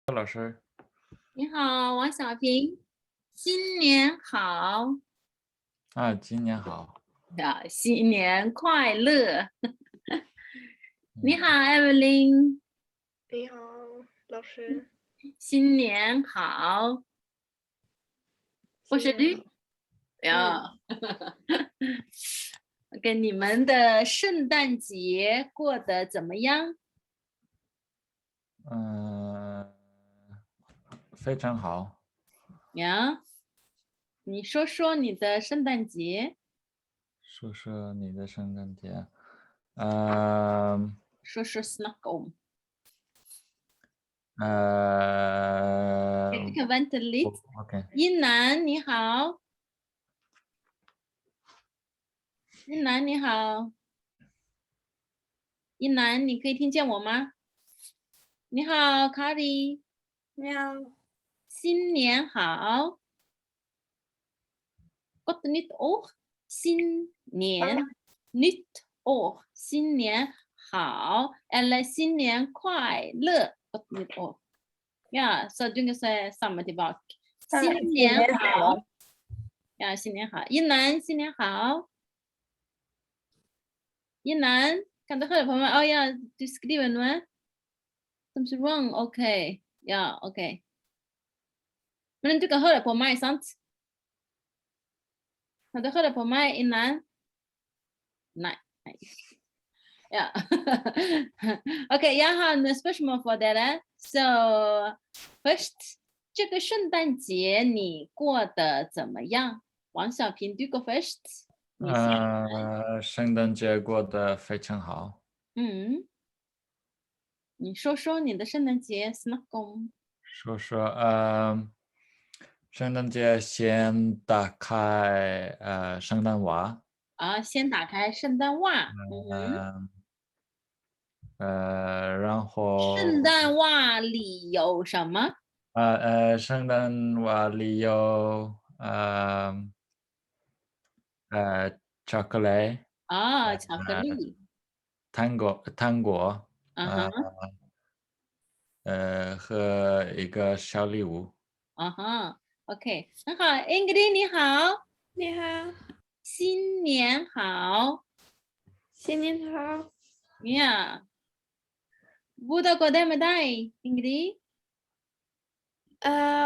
老师，你好，王小平，新年好今年好。呀，新年快乐！你嗯好，Evelyn，你好，老师，新年好，我是绿新年好。呀。跟你们的圣诞节过得怎么样嗯，非常好。呀？你说说你的圣诞节，说说你的圣诞节。嗯说说 snack om。呃，你看 vent lite。OK。一楠你好，一楠你好，一楠你可以听见我吗？你好，卡里。你好，新年好，Gott nytt år，新年，nytt år，新年好，eller 新年快乐，Gott nytt år。Ja, så du kan säga samma tillbaka. 新年好，呀，新年好，一楠，新年好，一楠，kan du höra på mig? Oh ja, du skriver noe. Something's wrong. OK. Ja, OK. Men du kan høre på meg, sant? Kan du høre på meg, Inan? Nei. Nei. Ja. OK, jeg har noen spørsmål for dere. Så først, 这个圣诞节你过得怎么样？王小平，du go first。你先。圣诞节过得非常好。嗯，你说说你的圣诞节 snackом。说说，圣诞节先打开圣诞袜。啊，先打开圣诞袜。嗯然后圣诞袜里有什么？圣诞袜里有巧克力，啊，巧克力。糖果，嗯哼，和一个小礼物。嗯哼，OK，很好，Ingrid 你好，你好，新年好新年好。 ，Yeah，Buda går det med deg, Ingrid?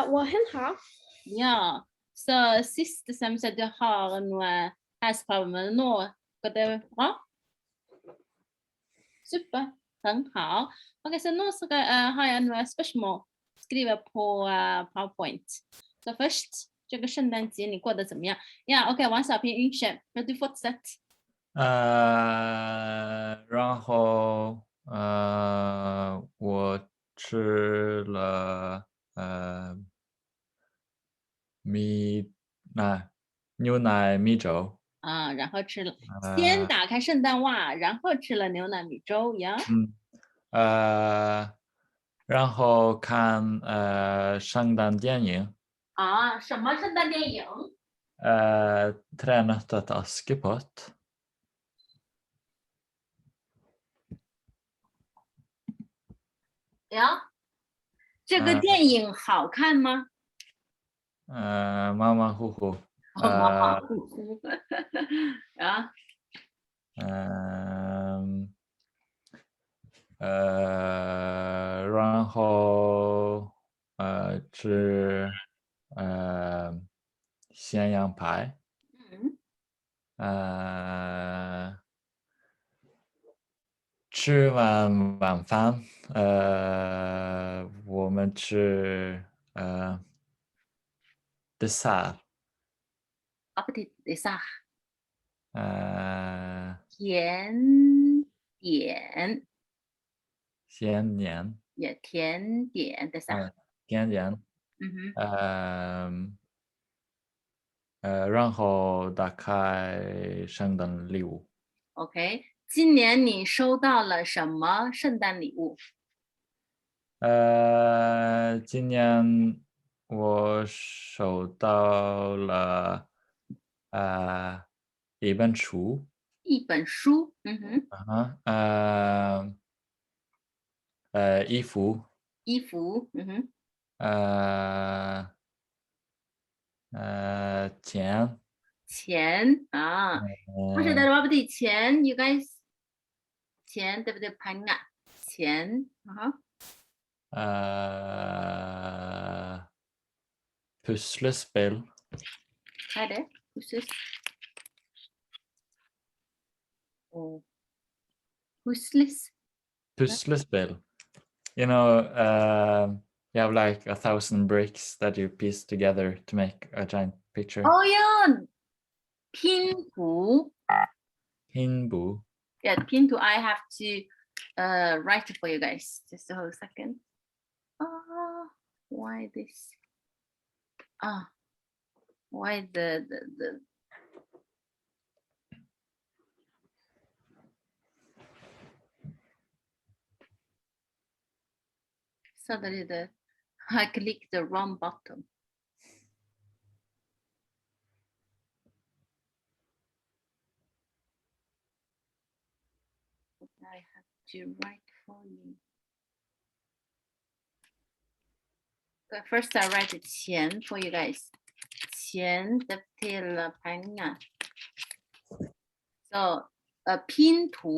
我很好。Ja, så sist semester du har noe helseprøve nå, går det bra? Super, 很好。OK, så nå skal, har jeg noen spørsmål skriver på PowerPoint. Så først, 这个圣诞节你过得怎么样？Ja, OK，王小平允许，那du fortsett。然后我吃了米牛奶米粥。啊，然后吃了，先打开圣诞袜，然后吃了牛奶米粥呀。然后看圣诞电影。啊，什么圣诞电影？Tre nøtter til Askepott。呀，这个电影好看吗？马马虎虎。马马虎虎。啊，然后吃咸羊排。嗯，吃完晚饭，我们吃dessert。appetite dessert，呃，甜点咸年，也甜点 dessert。甜点。嗯哼呃然后打开圣诞礼物。 ，OK，今年你收到了什么圣诞礼物？今年我收到了一本书。一本书。嗯哼，衣服。衣服，钱，钱啊，不是的，对不对？钱 ，you guys，钱对不对？盘啊，钱puslespill. är det? Precis. Pusslis. Puslespill. You know, you have like 1,000 bricks that you piece together to make a giant picture. Oh yeah, 拼图. Hinbu. Yeah, 拼图. I have to write it for you guys. Just a whole second. Why this? Why the suddenly I clicked the wrong button. I have to write for you. Okay, first I write 钱 for you guys. 钱的配了盘啊。So 拼图。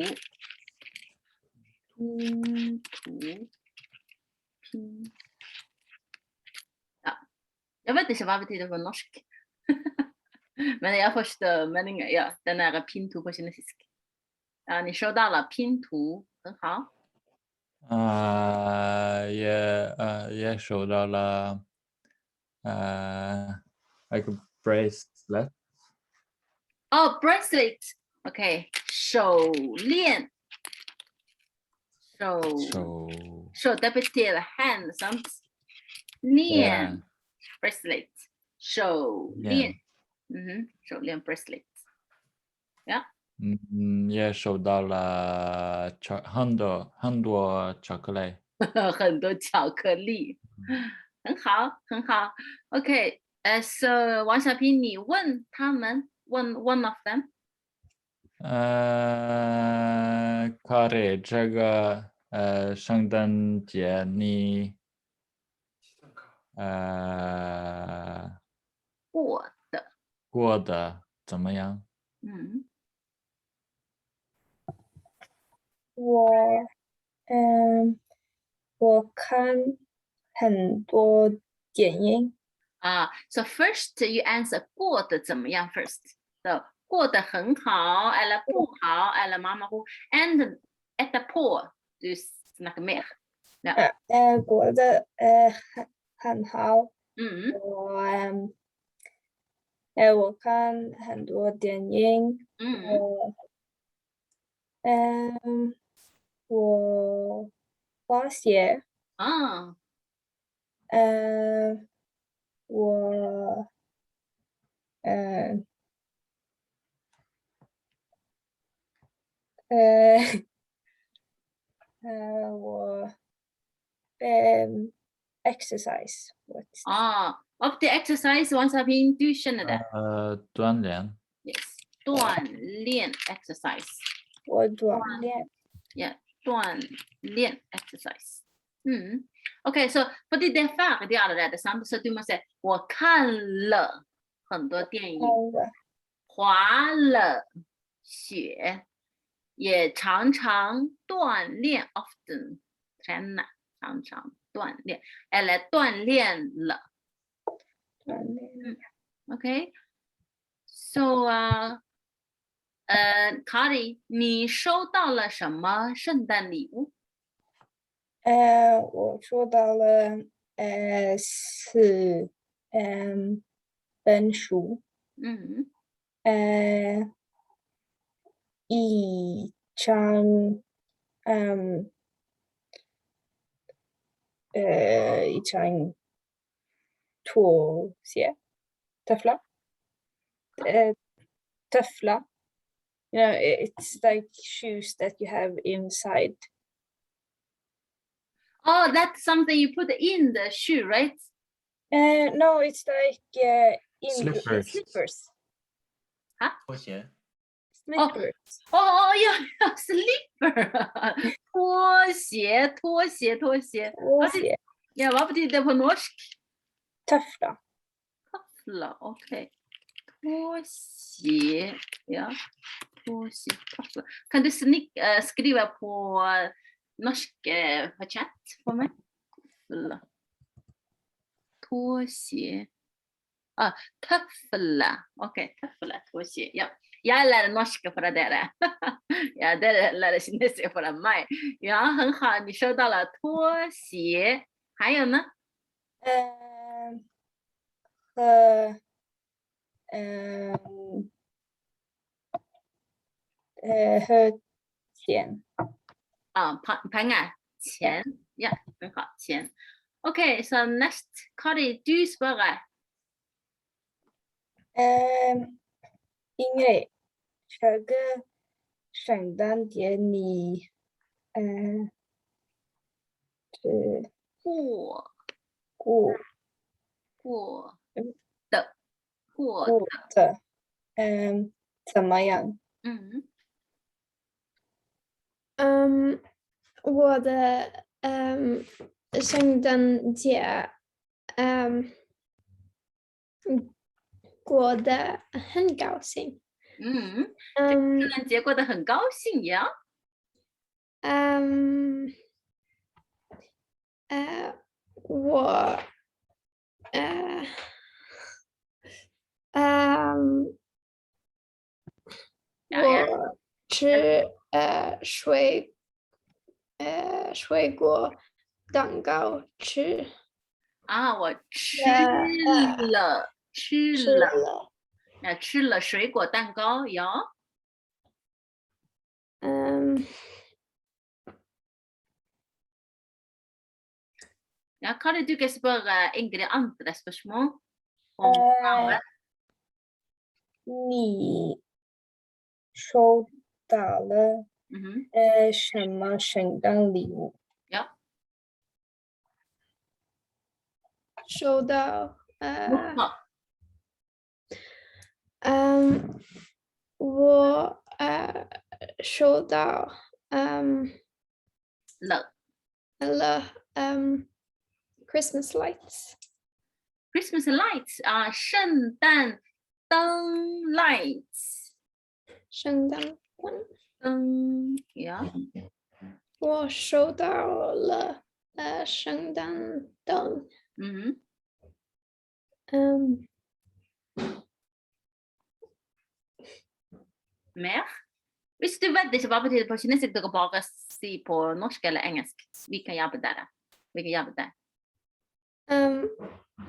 Ja. Jag vet inte vad det betyder på norsk. Men jag förstår meningen. Ja, den är 拼图 på kinesisk. Ja, 你收到了拼图，很好。也收到了like a bracelet. Oh, bracelet. Okay. 手链。手的 betyder hand, sant? 链 bracelet. 手链。手链 bracelet. Ja. 也收到了很多巧克力。很多巧克力。很好，很好。Okay, so 王小平，你问他们，问 one of them. Kari, 这个圣诞节你过得怎么样？我看很多电影。So first you answer 过得怎么样 first. So 过得很好 eller 不好 eller 马马虎 and etterpå du snackar mer. Ja. 过得很好。我看很多电影。我滑雪。我exercise. Of the exercise 王小平 du känner det? 锻炼。Yes, 锻炼 exercise. 我锻炼。Yeah, 锻炼 exercise. Okay, so fordi det är färdigt allerede, sant? Så du måste säga 我看了很多电影，滑了雪，也常常锻炼 often träna 常常锻炼 eller 锻炼了。Okay, so Kari, 你收到了什么圣诞礼物？我收到了4本书。一张拖鞋 töfflar. Töfflar. You know, it's like shoes that you have inside. Oh, that's something you put in the shoe, right? No, it's like slippers. Huh? 拖鞋。Slippers. Yeah, slipper. 拖 Tåse. Ja, hva betyr det på norsk? Tøfler. Tøfler, ok. Tåse, ja. Tåse, tøfler. Kan du skrive på norsk på chat for meg? Tøfler. Tåse. Tøfler. Ok, tøfler, tåse, ja. Jeg lærer norsk fra dere. Ja, dere lærer kinesisk fra meg. Ja, 很好，你收到了拖鞋。还有呢？和钱。penger. 钱. Ja, 很好，钱。Okay, so next, Kari, du spørre. Ingrid, 这个圣诞节你过的怎么样？我的圣诞节过得很高兴。圣诞节过得很高兴呀。我吃水果蛋糕吃。我吃了水果蛋糕呀。Ja, Kari, du kan spørre Ingrid andre spørsmål.你收到了什么圣诞礼物？收到我收到了Christmas lights. Christmas lights 圣诞灯 lights. 圣诞灯 yeah. 我收到了圣诞灯。Mer? Hvis du vet ikke hva betyr det på kinesisk, dere bare si på norsk eller engelsk. Vi kan hjelpe dere.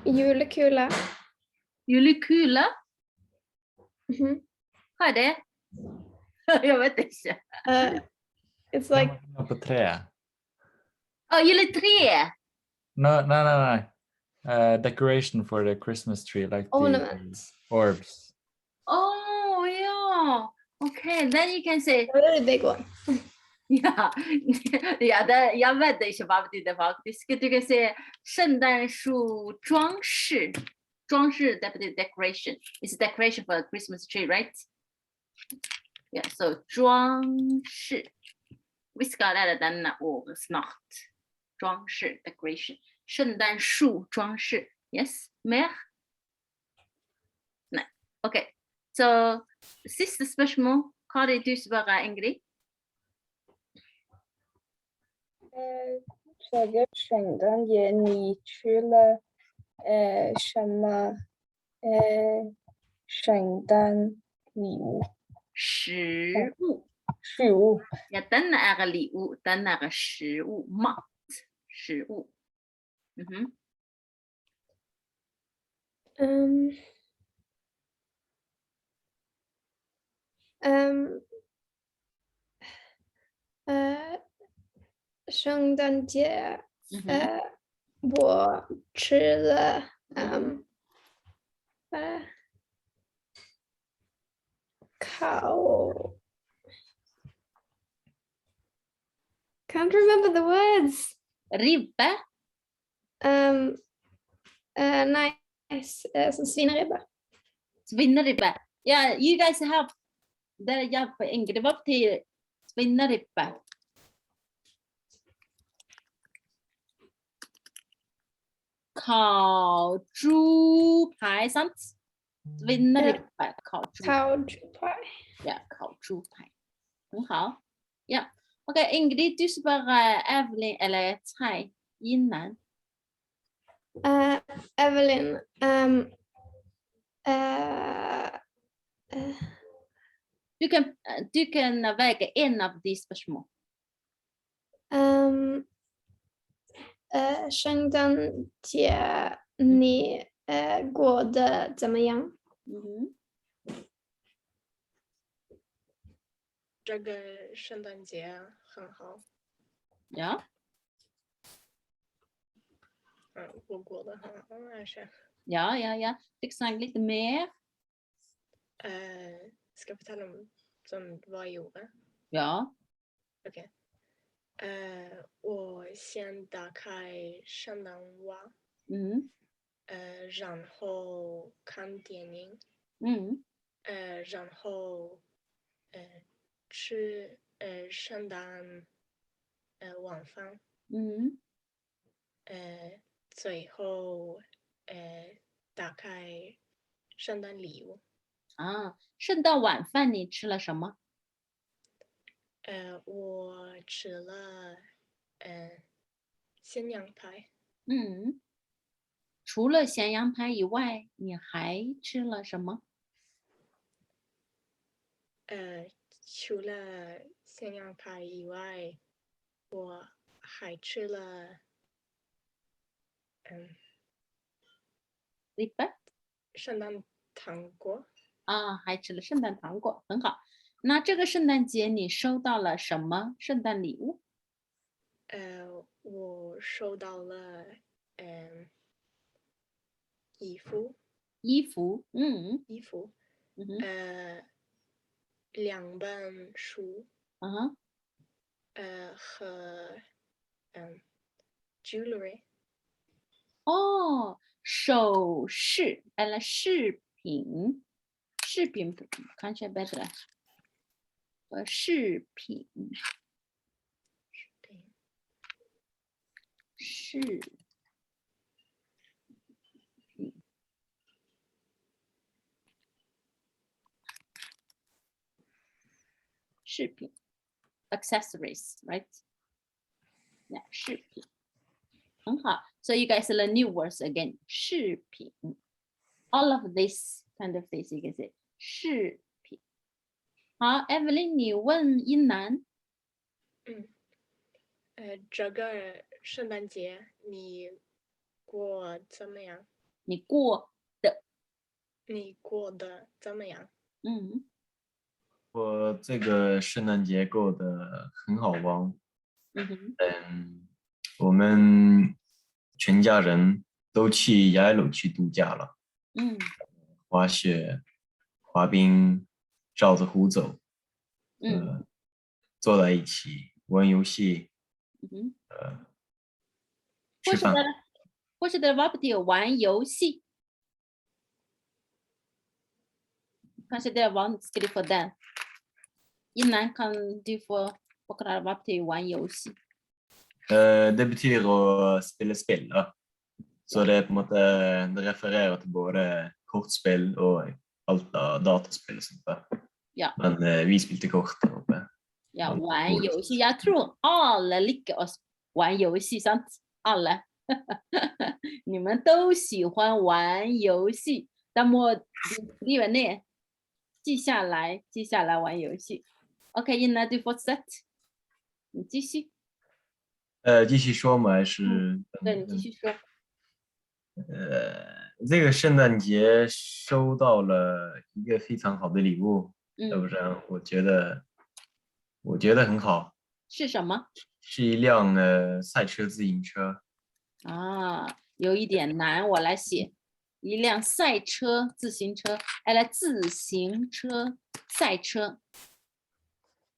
Julekule. Julekule? Hva er det? Jeg vet ikke. It's like... På treet. Juletre! No. Decoration for the Christmas tree, like ornaments. The orbs. Oh, yeah. Okay, then you can say... A really big one. Ja, jeg vet ikke hva betyr det faktisk. Du kan si 圣诞树装饰. 装饰, that betyr decoration. It's a decoration for a Christmas tree, right? Yeah, so 装饰. Vi skal lære denne ordet snart. 装饰, decoration. 圣诞树装饰. Yes, mer? Nei, ok. Så, siste spørsmål. Kari, du svarer Ingrid. 这个圣诞节你吃了什么圣诞礼物？食物。Ja, denne er礼物, denne er 食物, mat. 食物. 圣诞节我吃了烤 Can't remember the words. Ribbe. Nice. Svineribbe. Svineribbe. Yeah, you guys have the job for Ingrid. Hva betyr svineribbe? 烤猪排 sant? Vinnerlig烤猪Ja, 烤猪排很好 Ja, ok, Ingrid, du spør Evelyn eller Tsai innan. Evelyn. Du kan velge en av de spørsmål. 圣诞节你过得怎么样？这个圣诞节很好。 Ja, 我过得很好，还是 ja. Du kan snakke litt mer. Skal jeg fortelle om sånn hva jeg gjorde? Ja. OK. 我先打开圣诞袜，然后看电影，然后吃圣诞晚饭，最后打开圣诞礼物。圣诞晚饭你吃了什么？我吃了咸羊排。除了咸羊排以外，你还吃了什么？除了咸羊排以外，我还吃了圣诞糖果。还吃了圣诞糖果，很好。那这个圣诞节你收到了什么圣诞礼物？我收到了衣服，衣服2本书，和jewelry。首饰饰品，看起来 better。饰品。accessories, right? Yeah, 饰品。很好。So you guys learn new words again. 饰品。All of this kind of things you can say. 饰品。好 ，Evelyn， 你问一楠。这个圣诞节你过怎么样？你过得怎么样？我这个圣诞节过得很好玩。我们全家人都去雅鲁去度假了。滑雪、滑冰，绕着湖走。坐在一起玩游戏。吃饭。或是的 Vapti 玩游戏。Kanske det är vanskligt för den. Innan kan du få förklara Vapti 玩游戏. Det betyr å spille spill, da. Så det er på en måte, det refererer til både kortspill og alt av dataspill og sånt der. Ja. Men vi spilte kort der oppe. Ja, 玩游戏. Jag tror alla liker oss 玩游戏, sant? Alla. 你们都喜欢玩游戏. 那么你们呢？记下来玩游戏。OK, Inna, du fortsätt. 你继续。继续说吗？还是？对，你继续说。这个圣诞节收到了一个非常好的礼物，要不然我觉得很好。是什么？是一辆赛车自行车。有一点难，我来写。一辆赛车自行车，自行车赛车。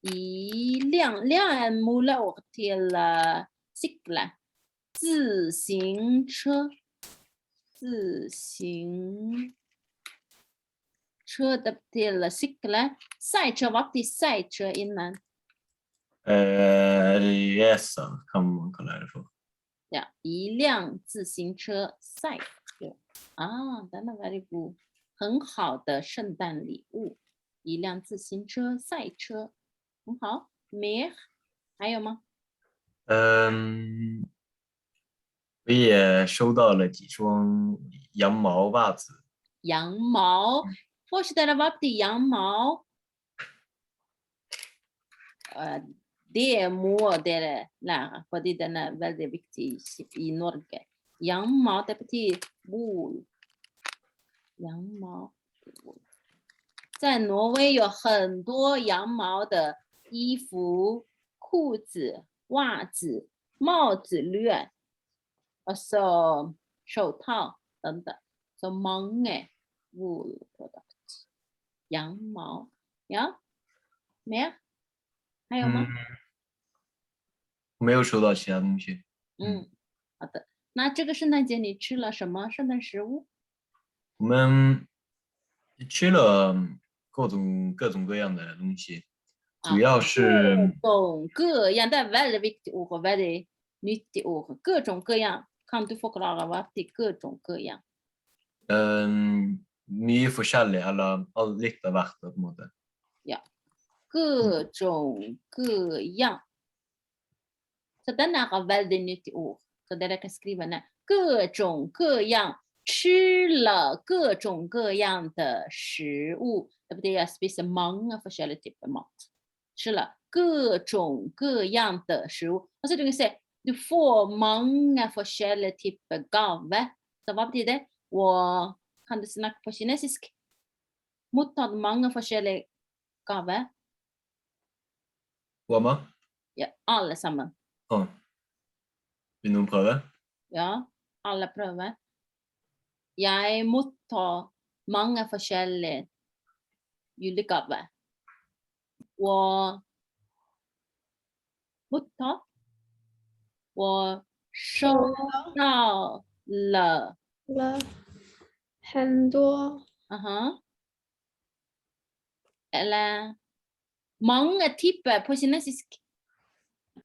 一辆muller till cykla 自行车的 till cykla 赛车 vad är 赛车 innan? Racer kan man kalla det för. 呀，一辆自行车赛车啊，真的 very good， 很好的圣诞礼物，一辆自行车赛车，很好。mer 还有吗？我也收到了几双羊毛袜子。羊毛，voorstellen wat die 羊毛det må dere lære, fordi den er veldig viktig i Norge. 羊毛 det betyr wool. 羊毛，在挪威有很多羊毛的衣服、裤子、袜子、帽子、链，also 手套等等。So mange wool products. 羊毛，呀，没啊？还有吗？没有收到其他东西。好的。那这个圣诞节你吃了什么圣诞食物？我们吃了各种各样的东西，主要是各种各样，但 very viktig ord 和 very nyttig ord， 各种各样。Kan du forklare hva det 各种各样mye forskjellig, eller litt av hvert, på en måte. 各种各样。Så den er veldig nyttig ord. Så dere kan skrive ned. 各种各样，吃了各种各样的食物。Det betyr jeg spiser mange forskjellige typer mat. 吃了各种各样的食物。Altså du kan si du får mange forskjellige typer gaver. Så hva betyr det? Og kan du snakke på kinesisk? Mottatt mange forskjellige gaver. 我吗？ Ja, alle sammen. Vil noen prøve? Ja, alle prøver. Jeg mottar mange forskjellige julegaver. Og mottar og 收到了很多 eller mange typer på kinesisk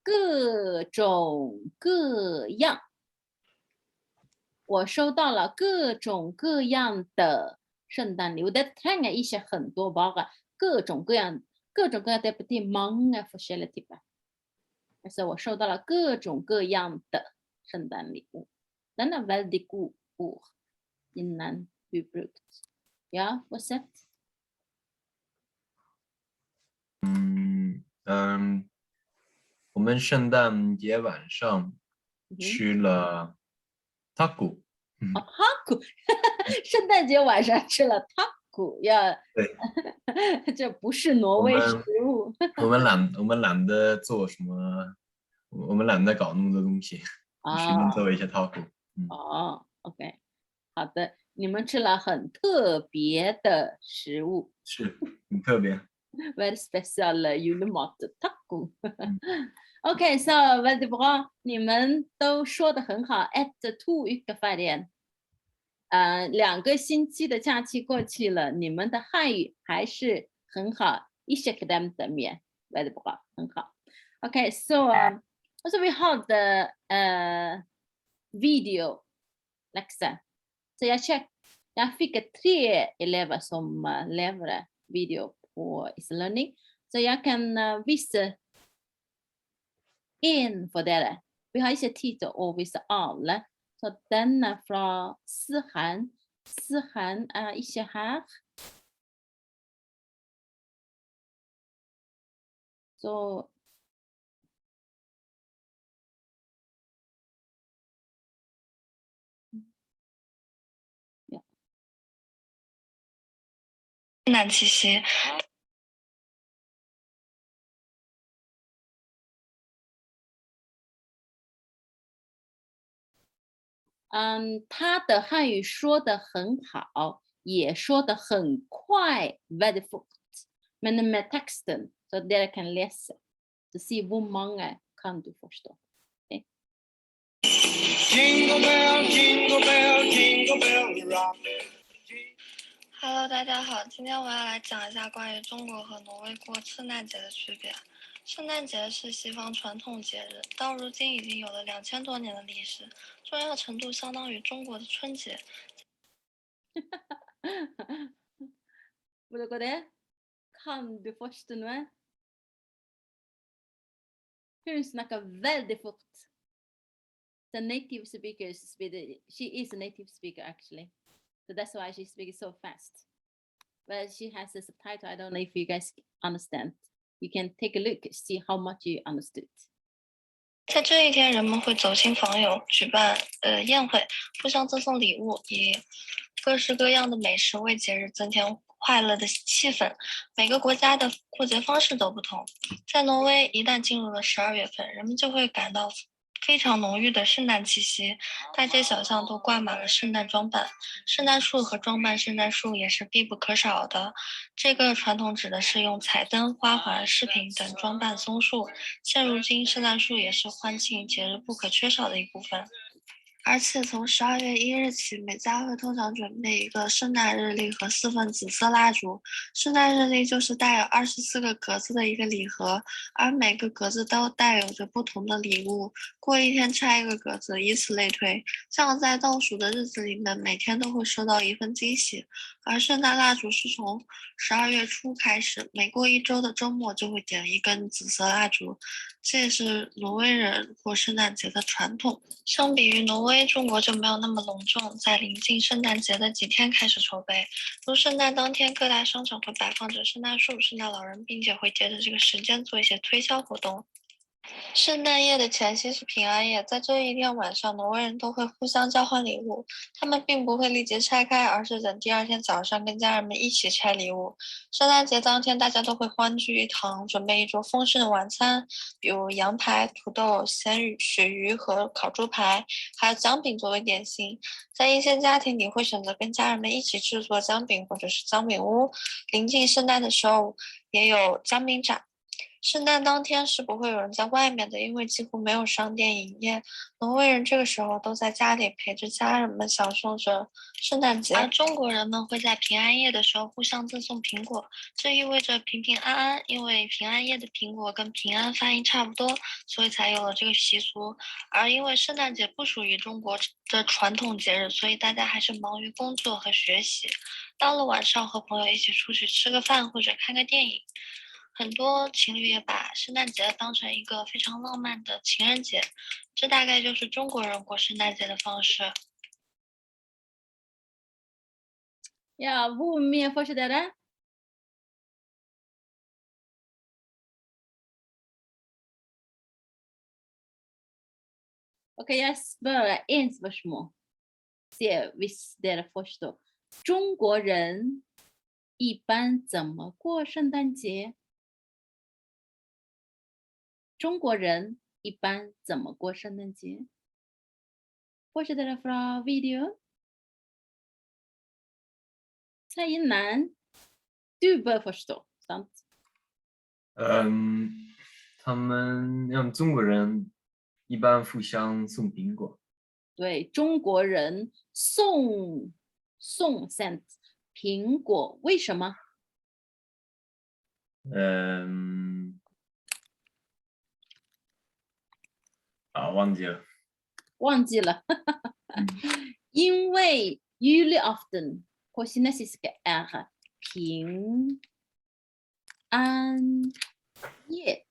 各种各样我收到了各种各样的圣诞礼物 det trenger ikke 很多 bare 各种各样det betyr mange forskjellige typer så 我收到了各种各样的圣诞礼物 den er veldig god ord innan ubrukt ja, hva sett? 我们圣诞节晚上吃了 taco。taco 圣诞节晚上吃了 taco 要对这不是挪威食物我们懒得做什么我们懒得搞那么多东西随便做一些 taco。OK 好的你们吃了很特别的食物是很特别very special julemat taco OK so veldig bra 你们都说得很好 etter 2 uker ferien 2个星期的假期过去了你们的汉语还是很好 ikke glemt mer veldig bra 很好 OK so also we have the video lekse så jeg fikk 3 elever som lever video på Easy Learning så jeg kan vise en for dere vi har ikke tid til å vise alle så den er fra Sihan er ikke her så圣诞气息他的汉语说得很好也说得很快 very fort men med texten så dere kan lese så si hvor mange kan du forstå okay? Jingle bell, jingle bell, jingle bell rock. Hello 大家好今天我要来讲一下关于中国和挪威过圣诞节的区别圣诞节是西方传统节日，到如今已经有了2000多年的历史，重要程度相当于中国的春节。 Hvordan går det? Kan du forstå noe? Hun snakker veldig fort. The native speaker, she is a native speaker actually. So that's why she speaks so fast. But she has a subtitle. I don't know if you guys understand. You can take a look, see how much you understood. 在这一天，人们会走亲访友，举办宴会，互相赠送礼物，以各式各样的美食为节日增添快乐的气氛。每个国家的过节方式都不同。在挪威，一旦进入了12月份，人们就会感到非常浓郁的圣诞气息，大街小巷都挂满了圣诞装扮，圣诞树和装扮圣诞树也是必不可少的。这个传统指的是用彩灯、花环、饰品等装扮松树。现如今，圣诞树也是欢庆节日不可缺少的一部分。而且从12月1日起，每家会通常准备一个圣诞日历和4份紫色蜡烛。圣诞日历就是带有24个格子的一个礼盒，而每个格子都带有着不同的礼物。过一天拆一个格子，以此类推。这样在倒数的日子里面，每天都会收到一份惊喜。而圣诞蜡烛是从12月初开始，每过1周的周末就会点一根紫色蜡烛。这也是挪威人过圣诞节的传统。相比于挪威，中国就没有那么隆重，在临近圣诞节的几天开始筹备。如圣诞当天，各大商场会摆放着圣诞树、圣诞老人，并且会借着这个时间做一些推销活动。圣诞夜的前夕是平安夜，在这一天晚上，挪威人都会互相交换礼物。他们并不会立即拆开，而是等第二天早上跟家人们一起拆礼物。圣诞节当天，大家都会欢聚一堂，准备一桌丰盛的晚餐，比如羊排、土豆、咸鱼、鳕鱼和烤猪排，还有姜饼作为点心。在一些家庭里，会选择跟家人们一起制作姜饼或者是姜饼屋。临近圣诞的时候，也有姜饼展。圣诞当天是不会有人在外面的，因为几乎没有商店营业。挪威人这个时候都在家里陪着家人们享受着圣诞节，而中国人们会在平安夜的时候互相赠送苹果，这意味着平平安安。因为平安夜的苹果跟平安发音差不多，所以才有了这个习俗。而因为圣诞节不属于中国的传统节日，所以大家还是忙于工作和学习。到了晚上，和朋友一起出去吃个饭或者看个电影。很多情侣也把圣诞节当成一个非常浪漫的情人节，这大概就是中国人过圣诞节的方式。Ja, hvor mye fortsetter dere? Ok, jeg spør én spørsmål. Se hvis dere forstår. 中国人一般怎么过圣诞节？中国人一般怎么过圣诞节？ Fortsetter dere fra video? 蔡英南 Du bør forstå, sant? 他们中国人一般互相送苹果。对，中国人送 send 苹果，为什么？忘记了。因为 julaften på kinesisk er 平安夜。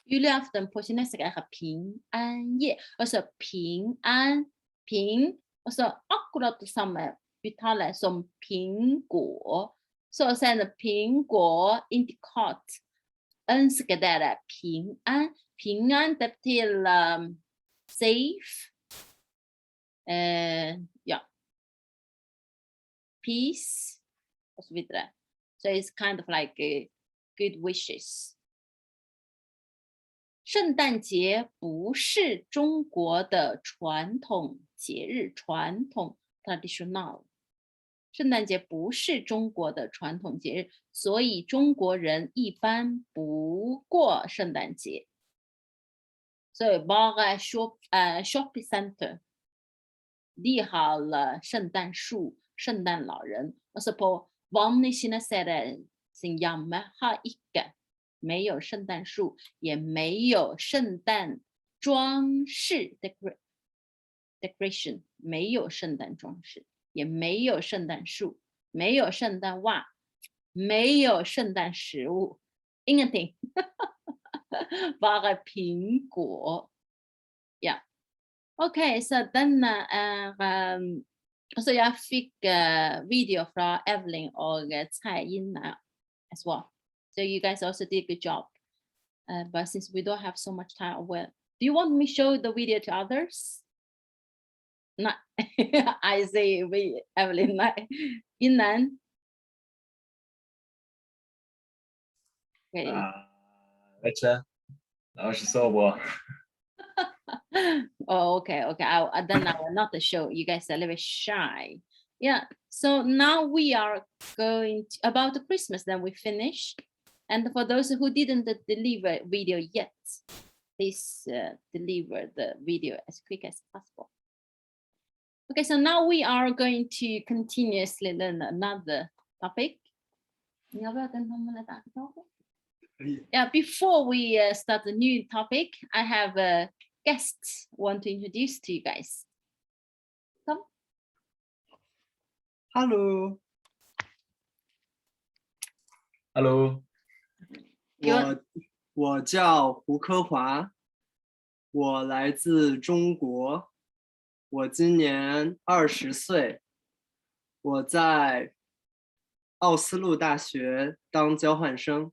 julaften på kinesisk er 平安夜，altså 平安平，altså akkurat det samme uttale som 苹果。Så send 苹果 indikat ønsker dere 平安。平安det betyr safe. Ja. Peace. Og så videre. So it's kind of like good wishes. 圣诞节不是中国的传统节日，传统 traditional。圣诞节不是中国的传统节日，所以中国人一般不过圣诞节。所以 bare shopping center 立好了圣诞树、圣诞老人。Altså på vanlig kinesiere sin hjemme har ikke 没有圣诞树，也没有圣诞装饰 decoration， 没有圣诞装饰，也没有圣诞树，没有圣诞袜，没有圣诞食物 ，ingenting， bare 苹果 ，yeah。Okay, so then so jeg fikk video fra Evelyn og Tsai Yin as well. So you guys also did a good job. But since we don't have so much time, well, do you want me to show the video to others? No, I say we Evelyn, Yinan. Okay. Vet ikke. Det var ikke så bra. Oh, okay. Then I will not show. You guys are a little bit shy. Yeah. So now we are going to, about the Christmas. Then we finished. And for those who didn't deliver video yet, please deliver the video as quick as possible. Okay. So now we are going to continuously learn another topic. Yeah. Before we start the new topic, I have a guest want to introduce to you guys. Come. Hello， Hallo. 我叫胡科华，我来自中国，我今年20岁，我在奥斯陆大学当交换生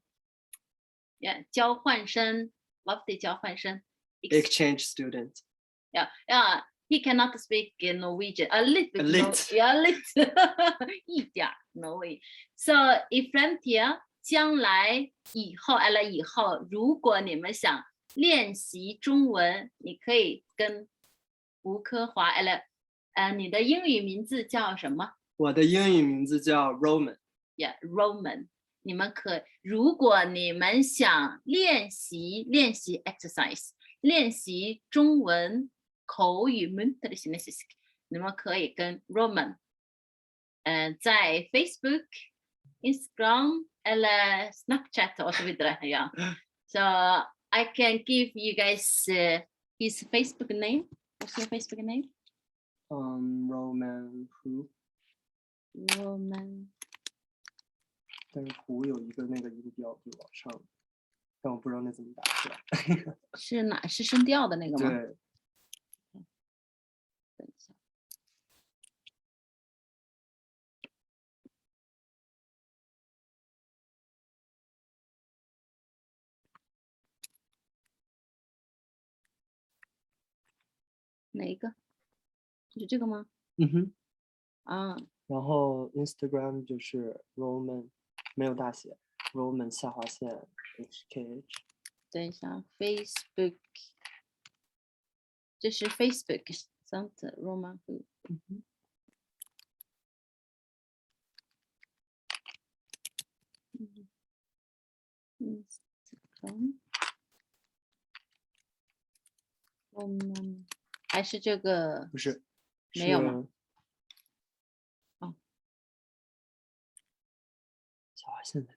Yeah, 交换生 lovely 交换生 ，exchange student。 Yeah, he cannot speak in Norwegian. A little bit. A lit. Yeah, a little. 一点 Norway. So if from here 将来以后如果你们想练习中文，你可以跟吴科华你的英语名字叫什么？我的英语名字叫 Roman。 Yeah, Roman. 你们如果你们想练习 exercise， 练习中文口语 muntlig kinesisk， 你们可以跟 Roman， 在 Facebook、Instagram 或 Snapchat och så vidare. Yeah. So I can give you guys his Facebook name. What's your Facebook name? Roman Hu， Roman。但是胡有一个那个音调就往上，但我不知道那怎么打出来。是声调的那个吗？对。等一下。哪一个？就是这个吗？嗯哼。啊。然后 Instagram 就是 Roman 没有大写 Roman 下划线 HKH。 等一下 Facebook， 这是 Facebook Santa Roman Hu。 Instagram Roman 还是这个？不是，没有吗？下划线的。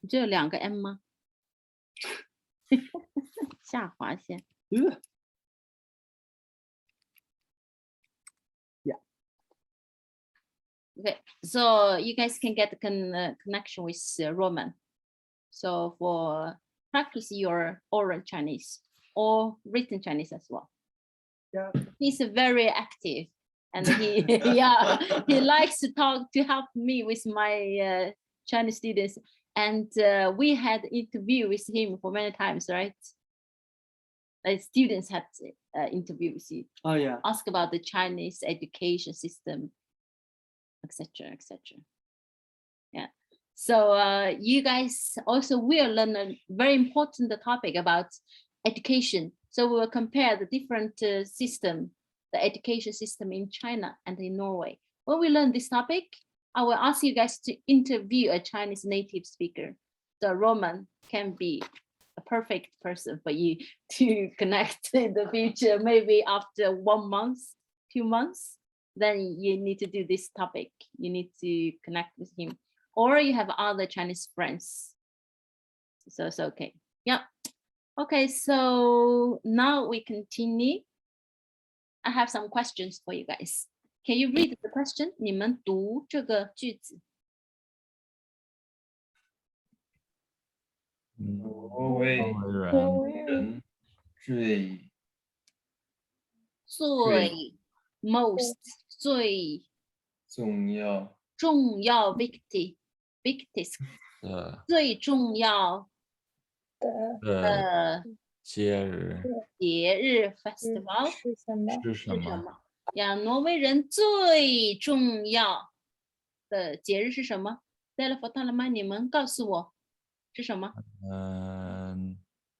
这有2个 M 吗？下划线。Yeah. Okay, so you guys can get connection with Roman. So for practice your oral Chinese or written Chinese as well. Yeah. He's very active, and he he likes to help me with my Chinese students. And we had interview with him for many times, right? Like students had interview with you. Oh yeah. Ask about the Chinese education system, etc., etc. Yeah. So you guys also will learn a very important topic about education. So we will compare the different system, the education system in China and in Norway. When we learn this topic, I will ask you guys to interview a Chinese native speaker. The Roman can be a perfect person for you to connect in the future. Maybe after 1 month, 2 months, then you need to do this topic. You need to connect with him. Or you have other Chinese friends. So it's okay. Yeah. Okay, so now we continue. I have some questions for you guys. Can you read the question? 你们读这个句子。挪威人人最 most 最重要重要 victims 的最重要的节日节日 festival 是什么？是什么？是什么？呀，挪威人最重要的节日是什么？带了佛塔了吗？你们告诉我是什么？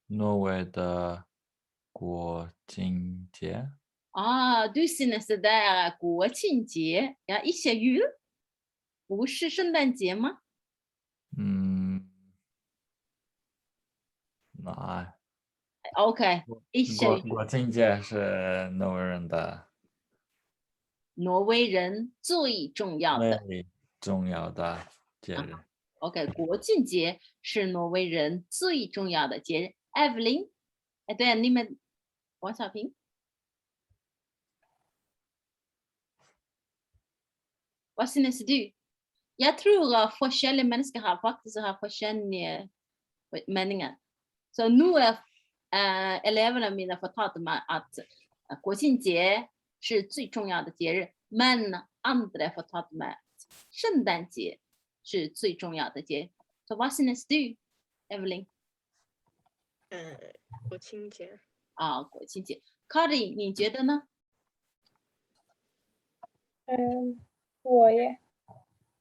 挪威的国庆节。啊，对，Sinnes的国庆节呀，一些鱼不是圣诞节吗？那？OK，一些国庆节是挪威人的挪威人最重要的。最重要的节日。OK，国庆节是挪威人最重要的节日。Evelyn，哎，对，你们王小平。Hva synes du? Jeg tror forskjellige mennesker har faktisk forskjellige meninger. Så nå elevene mine fortalte meg at 国庆节是最重要的节日 men andre fortalte meg at 圣诞节是最重要的节日。So hva synes du, Evelyn? 国庆节。啊，国庆节。Kari，你觉得呢？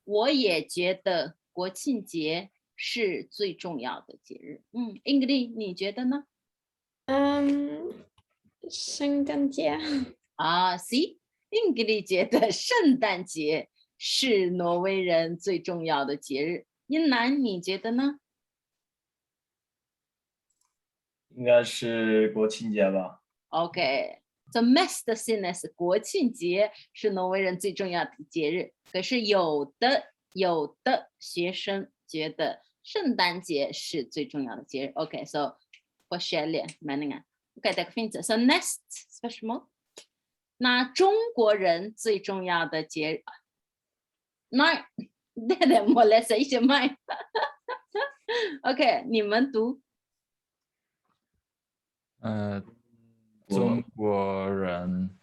我也觉得国庆节是最重要的节日。英格丽，你觉得呢？圣诞节。啊 ，C， 英格丽觉得圣诞节是挪威人最重要的节日。英南，你觉得呢？应该是国庆节吧。OK，so mest synes 国庆节是挪威人最重要的节日，可是有的学生觉得圣诞节是最重要的节日。OK，so forskjellige meninger。OK，det finns det. Så nest spørsmål。那中国人最重要的节日，Nei, det må lese ikke meg。OK，你们读。中国人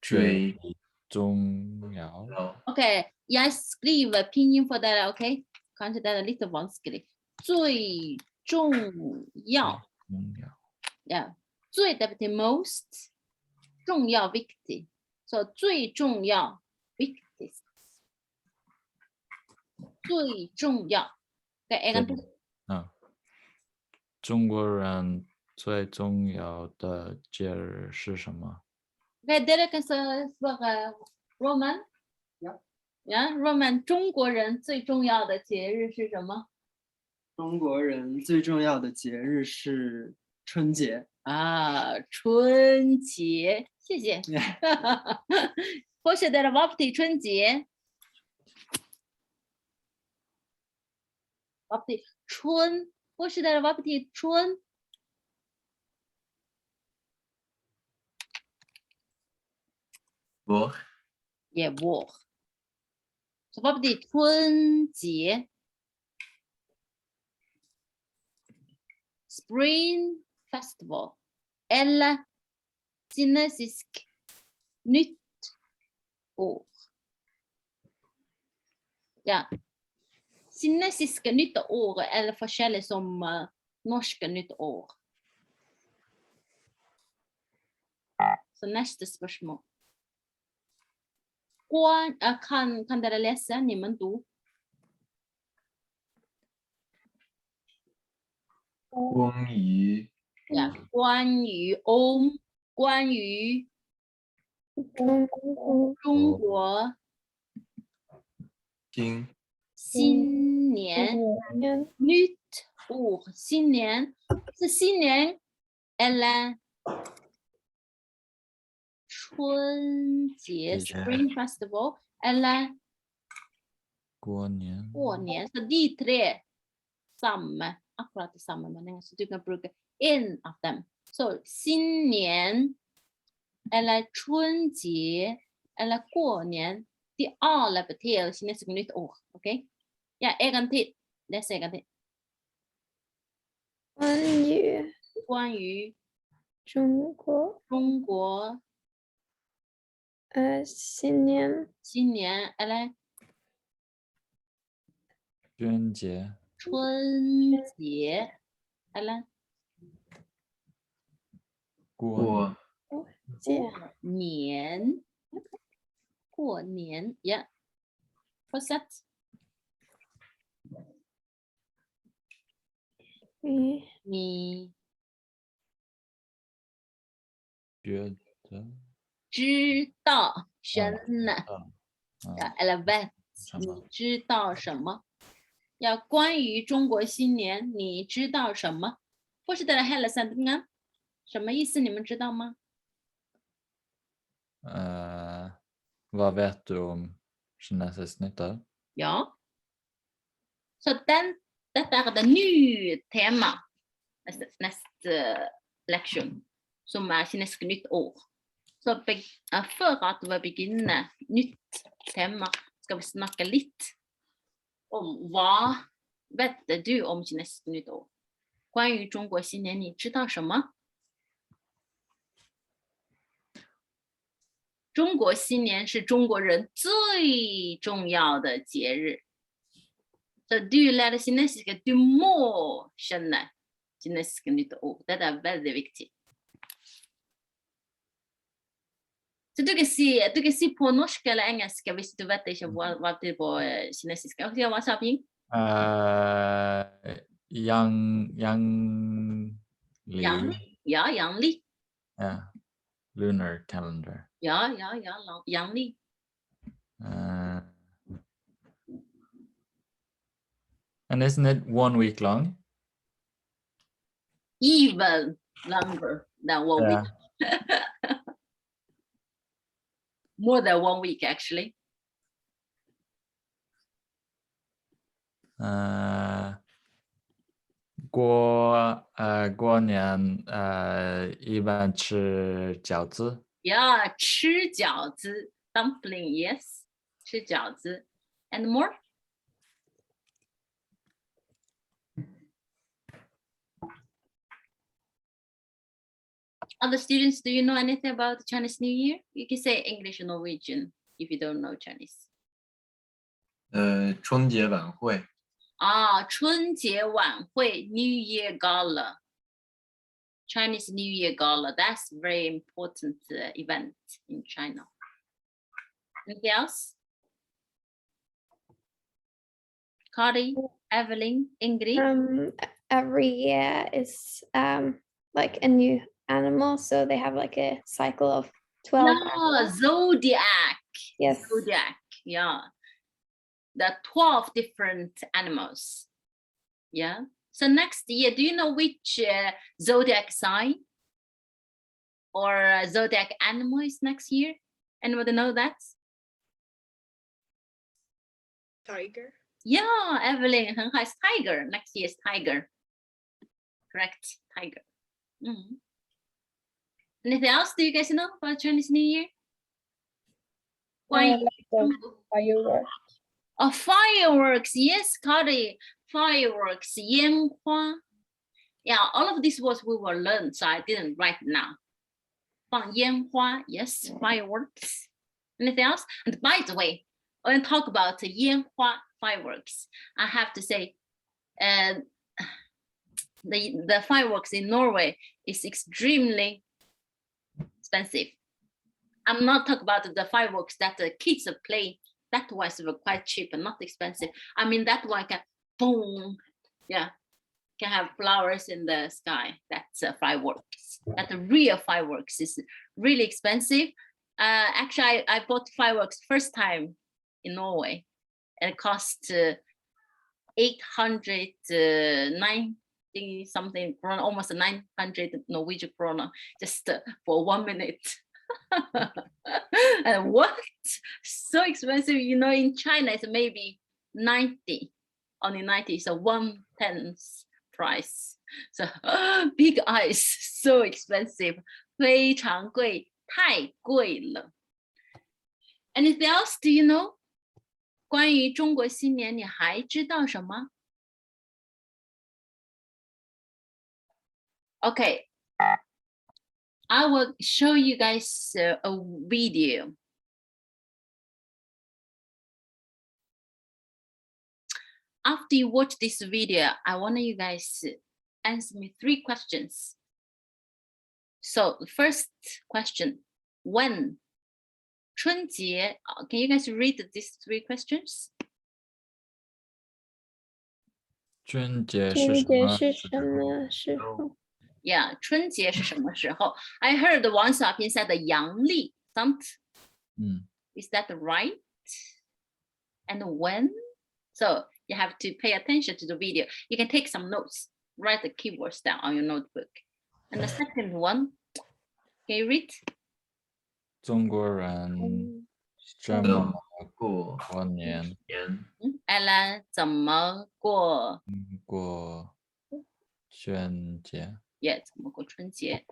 最重要。OK，jeg skriver pinyin for dere, OK？ Kanskje det er litt vanskelig. 最重要。Yeah， 最 det betyr most， 重要 viktig， så 最重要 viktigst， 最重要。Okay，en gang til。中国人最重要的节日是什么？ Okay， dere kan svare Roman。Roman， 中国人最重要的节日是什么？中国人最重要的节日是春节。啊，春节，谢谢。Hvordan dere var til 春节？春，Hvordan dere var til 春？vår。也 vår。Så hva betyr 春节 ？Spring festival eller kinesisk nytt år. Ja. Kinesiske nyttår eller forskjellig som norske nyttår. Så neste spørsmål. Kan dere lese? 你们读。关于。关于中国新年 nytt år 新年是新年 eller 春节 Spring Festival eller 过年是第3 samme, akkurat det samme meningen, så du kan bruke en av dem. Så 新年 eller 春节 eller 过年, de alle betyr kinesisk nytt år, ok? Ja, en gang til. Les en gang til. 关于中国中国新年新年 eller 春节春节 eller 过节过年 yeah. Fortsätt. 你觉得知道什么啊 eller vet 什么你知道什么？要关于中国新年，你知道什么？Fortsätter hela sändningen. 什么意思？你们知道吗？ Vad vet du om kinesisk nyttår? Ja. Så dette er det nye tema. Neste leksjon, som er kinesisk nytt år. Så før at vi begynner nytt tema, skal vi snakke litt om hva vet du om kinesisk nytt år? 关于中国新年，你知道什么？中国新年是中国人最重要的节日。Så du lærer kinesisk, du må skjønne kinesisk nytt år. Det er veldig viktig. Så du kan si på norsk eller engelsk hvis du vet ikke hva det er på kinesisk. Hva sa du? Yang Ja, Yang-li. yeah. Lunar calendar. Ja, Yang-li. And isn't it 1 week long? Even longer than 1 week. More than 1 week, actually. 过年一般吃饺子。 Yeah, 吃饺子 dumpling, yes. 吃饺子 and more. Other students, do you know anything about the Chinese New Year? You can say English or Norwegian if you don't know Chinese. 春节晚会。春节晚会 New Year Gala. Chinese New Year Gala. That's a very important event in China. Anything else? Kari, Evelyn, Ingrid? Every year is like a new animal, so they have like a cycle of 12 animals. Zodiac. Yes. Zodiac, yeah. The 12 different animals. Yeah. So next year, do you know which zodiac sign or zodiac animal is next year? Anybody know that? Tiger. Yeah, Evelyn, is tiger. Next year is tiger. Correct, tiger. Anything else do you guys know about Chinese New Year? Fireworks. Oh, fireworks. Yes, Kari. Fireworks. 烟花. Yeah, all of these words we will learn, so I didn't write now. 放烟花. Yes, fireworks. Anything else? And by the way, when I talk about 烟花 fireworks, I have to say the fireworks in Norway is extremely expensive. I'm not talking about the fireworks that the kids are playing. That was quite cheap and not expensive. I mean, that one can boom, yeah, can have flowers in the sky. That's fireworks. But the real fireworks is really expensive. Actually, I bought fireworks first time in Norway, and it cost 890 something krona, almost 900 Norwegian krona, just for 1 minute. And what? So expensive, you know, in China it's maybe 90, only 90, so 1 10th price. So big eyes, so expensive. 非常贵，太贵了。Anything else? Do you know? 关于中国新年，你还知道什么？ Okay, I will show you guys a video. After you watch this video, I want you guys to answer me 3 questions. So the first question, when? 春节, can you guys read these 3 questions? 春节春是什么节是时什候？么时候？ Yeah, 春节是什么时候? I heard Wang Xiaoping said the 阳历 Is that right? And when? So you have to pay attention to the video. You can take some notes, write the keywords down on your notebook. And the second one, can you read? 中国人怎么过年？ Ella, 怎么过？过春节？ Yeah, 怎么过春节?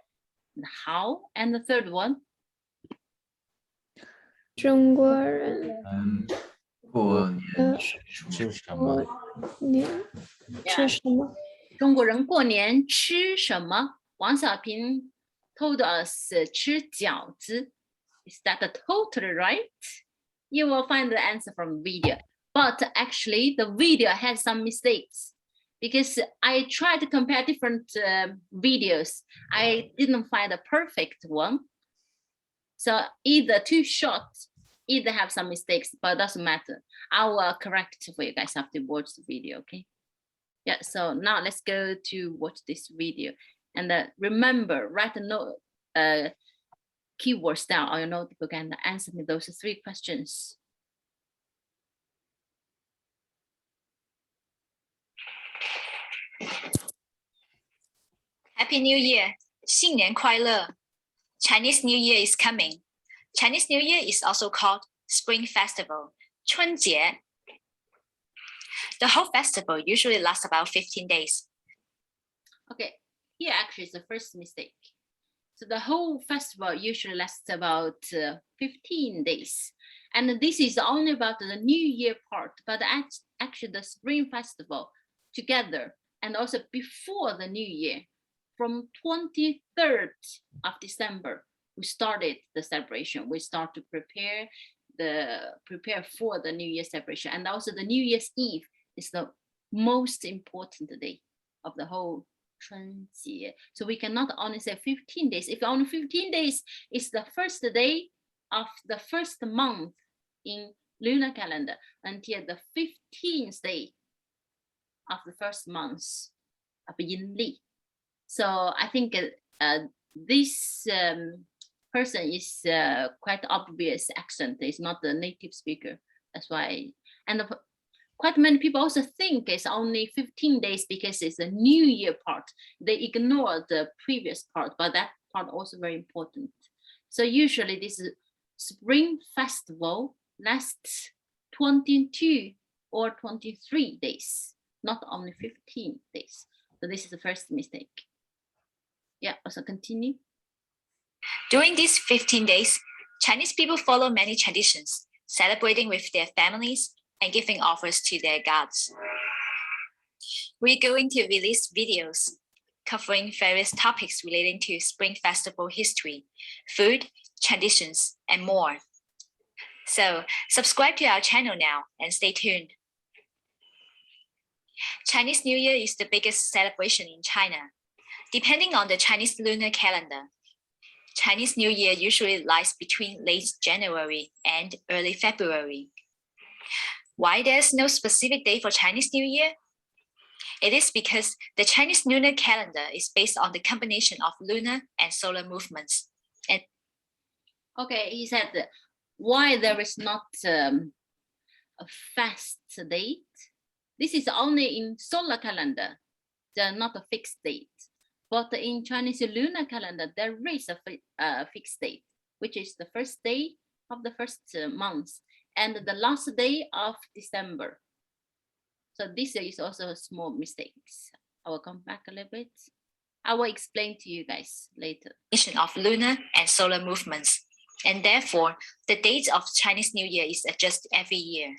And how? And the third one? 中国人过年吃什么？年吃什么？中国人过年吃什么？王小平 told us 吃饺子. Is that totally right? You will find the answer from video. But actually, the video has some mistakes because I tried to compare different videos. I didn't find a perfect one. So either too short, either have some mistakes, but it doesn't matter. I will correct it for you guys after you watch the video, okay? Yeah, so now let's go to watch this video. And remember, write a note, keywords down on your notebook and answer me those 3 questions. Happy New Year! 新年快乐! Chinese New Year is coming. Chinese New Year is also called Spring Festival, 春节. The whole festival usually lasts about 15 days. Okay, here actually is the first mistake. So the whole festival usually lasts about 15 days. And this is only about the New Year part, but actually the Spring Festival together and also before the New Year, from 23rd of December, we started the celebration. We start to prepare for the New Year celebration. And also the New Year's Eve is the most important day of the whole 春节. So we cannot only say 15 days. If only 15 days is the first day of the first month in lunar calendar until the 15th day of the first month of Yin Li. So I think this person is quite obvious accent. Is not the native speaker. That's why. And quite many people also think it's only 15 days because it's a New Year part. They ignore the previous part, but that part also very important. So usually this Spring Festival lasts 22 or 23 days, not only 15 days. So this is the first mistake. Yeah, also continue. During these 15 days, Chinese people follow many traditions, celebrating with their families and giving offers to their gods. We're going to release videos covering various topics relating to Spring Festival history, food, traditions, and more. So subscribe to our channel now and stay tuned. Chinese New Year is the biggest celebration in China. Depending on the Chinese lunar calendar, Chinese New Year usually lies between late January and early February. Why there's no specific day for Chinese New Year? It is because the Chinese lunar calendar is based on the combination of lunar and solar movements. Okay, he said why there is not a fast date. This is only in solar calendar, not a fixed date. But in Chinese lunar calendar, there is a fixed date, which is the first day of the first month and the last day of December. So this is also a small mistakes. I will come back a little bit. I will explain to you guys later. Of lunar and solar movements, and therefore the date of Chinese New Year is adjusted every year.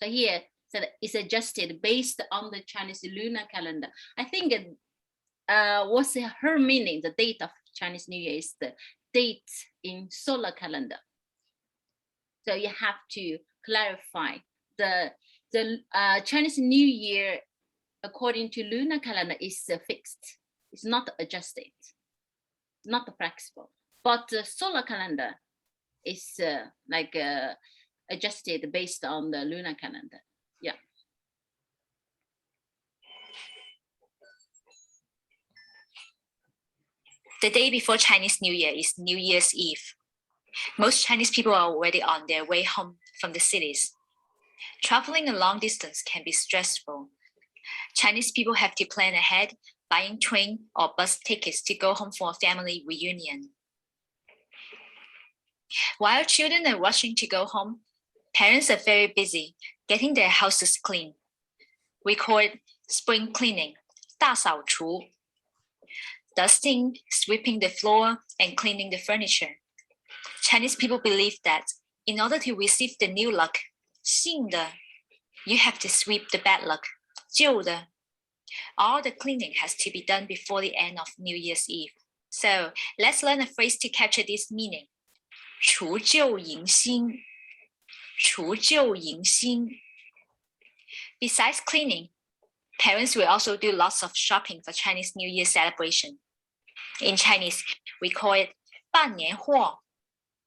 So here, so it's adjusted based on the Chinese lunar calendar. I think what's her meaning? The date of Chinese New Year is the date in solar calendar. So you have to clarify the Chinese New Year according to lunar calendar is fixed. It's not adjusted, not flexible. But the solar calendar is adjusted based on the lunar calendar. Yeah. The day before Chinese New Year is New Year's Eve. Most Chinese people are already on their way home from the cities. Traveling a long distance can be stressful. Chinese people have to plan ahead, buying train or bus tickets to go home for a family reunion. While children are rushing to go home, parents are very busy getting their houses clean. We call it spring cleaning, 大扫除. Dusting, sweeping the floor, and cleaning the furniture. Chinese people believe that in order to receive the new luck, 新的, you have to sweep the bad luck, 旧的. All the cleaning has to be done before the end of New Year's Eve. So let's learn a phrase to capture this meaning. 除旧迎新. 除旧迎新. Besides cleaning, parents will also do lots of shopping for Chinese New Year celebration. In Chinese, we call it 办年货.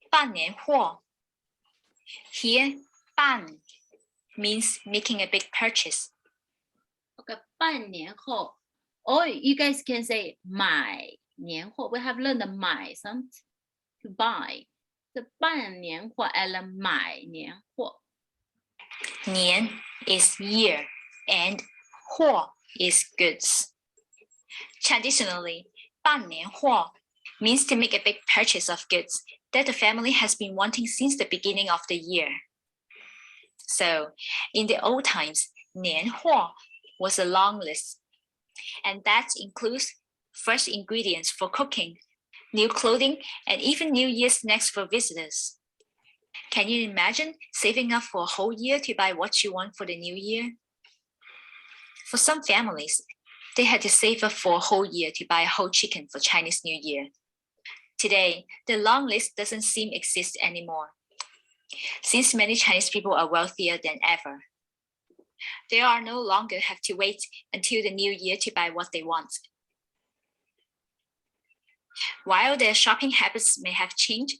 办年货. Here, 办 means making a big purchase. Okay, 办年货. Or you guys can say 买年货. We have learned the 买 something to buy. The 办年货 and 买年货. 年 is year and 货 is goods. Traditionally, 办年货 means to make a big purchase of goods that the family has been wanting since the beginning of the year. So, in the old times, 年货 was a long list, and that includes fresh ingredients for cooking, new clothing, and even New Year's snacks for visitors. Can you imagine saving up for a whole year to buy what you want for the new year? For some families, they had to save up for a whole year to buy a whole chicken for Chinese New Year. Today, the long list doesn't seem to exist anymore, since many Chinese people are wealthier than ever. They are no longer have to wait until the new year to buy what they want. While their shopping habits may have changed,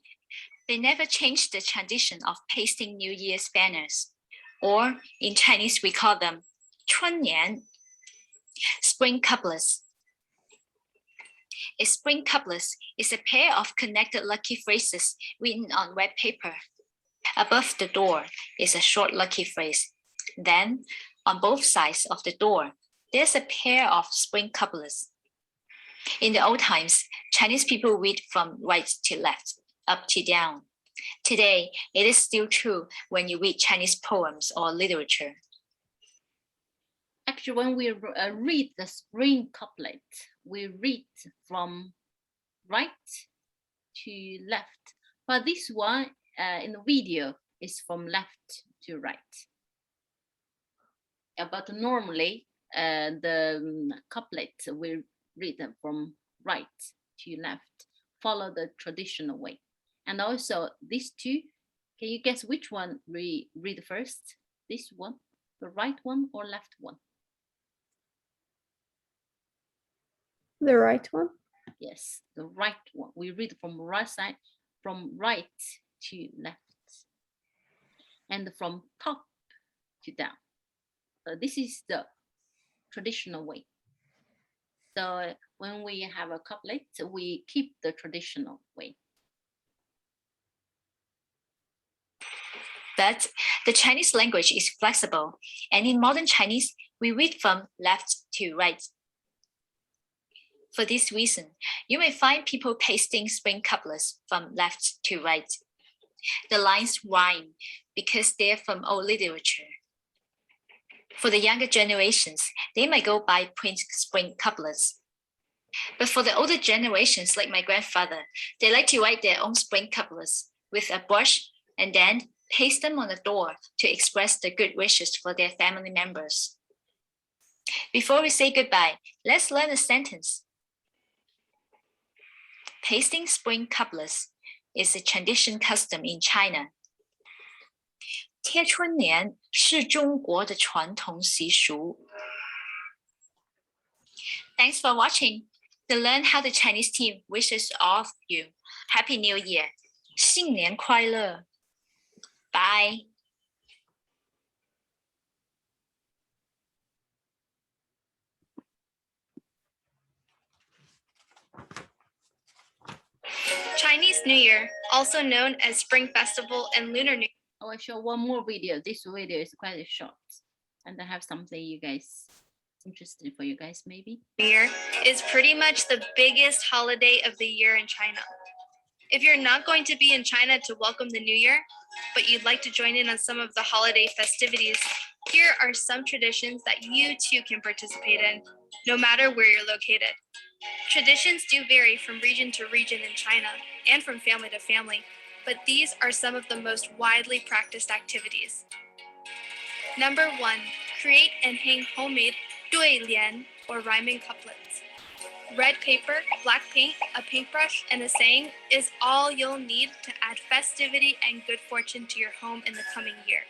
they never changed the tradition of pasting New Year's banners, or in Chinese we call them 春年, spring couplets. A spring couplet is a pair of connected lucky phrases written on red paper. Above the door is a short lucky phrase. Then, on both sides of the door, there's a pair of spring couplets. In the old times, Chinese people read from right to left, up to down. Today, it is still true when you read Chinese poems or literature. Actually, when we read the spring couplet, we read from right to left. But this one in the video is from left to right. But normally, the couplet we read them from right to left, follow the traditional way. And also these two, can you guess which one we read first? This one, the right one or left one? The right one. Yes, the right one. We read from right side, from right to left, and from top to down. So this is the traditional way. So when we have a couplet, we keep the traditional way. But the Chinese language is flexible, and in modern Chinese, we read from left to right. For this reason, you may find people pasting spring couplets from left to right. The lines rhyme because they're from old literature. For the younger generations, they might go by spring couplets. But for the older generations, like my grandfather, they like to write their own spring couplets with a brush and then paste them on the door to express the good wishes for their family members. Before we say goodbye, let's learn a sentence. Pasting spring couplets is a tradition custom in China. 贴春联是中国的传统习俗。Thanks for watching. To learn how the Chinese team wishes all of you Happy New Year. 新年快乐. Bye. Chinese New Year, also known as Spring Festival and Lunar New Year. I will show one more video. This video is quite short, and I have something you guys interesting for you guys maybe. Year is pretty much the biggest holiday of the year in China. If you're not going to be in China to welcome the New Year, but you'd like to join in on some of the holiday festivities, here are some traditions that you too can participate in, no matter where you're located. Traditions do vary from region to region in China and from family to family, but these are some of the most widely practiced activities. Number 1, create and hang homemade 对联 or rhyming couplets. Red paper, black paint, a paintbrush, and a saying is all you'll need to add festivity and good fortune to your home in the coming year.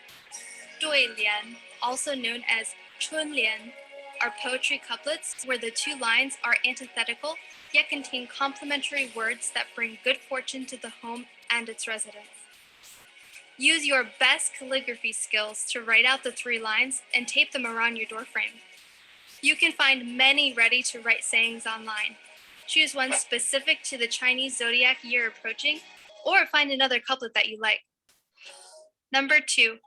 对联, also known as 春联, are poetry couplets where the two lines are antithetical yet contain complementary words that bring good fortune to the home and its residents. Use your best calligraphy skills to write out the 3 lines and tape them around your doorframe. You can find many ready-to-write sayings online. Choose one specific to the Chinese zodiac year approaching, or find another couplet that you like. Number 2,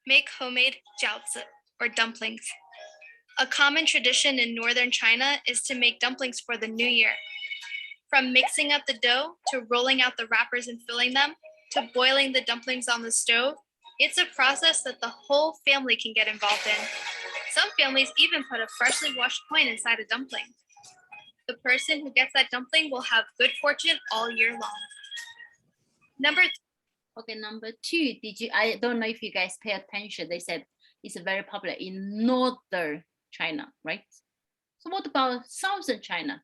make homemade jiaozi, or dumplings. A common tradition in northern China is to make dumplings for the new year. From mixing up the dough, to rolling out the wrappers and filling them, to boiling the dumplings on the stove, it's a process that the whole family can get involved in. Some families even put a freshly washed coin inside a dumpling. The person who gets that dumpling will have good fortune all year long. Number 2, I don't know if you guys pay attention. They said it's very popular in northern China, right? So what about southern China?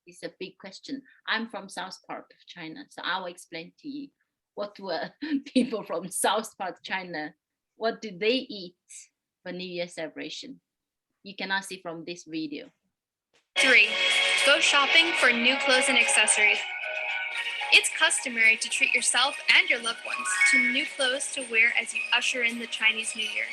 It's a big question. I'm from south part of China, so I will explain to you what were people from south part of China, what do they eat for New Year celebration? You cannot see from this video. 3, go shopping for new clothes and accessories. It's customary to treat yourself and your loved ones to new clothes to wear as you usher in the Chinese New Year.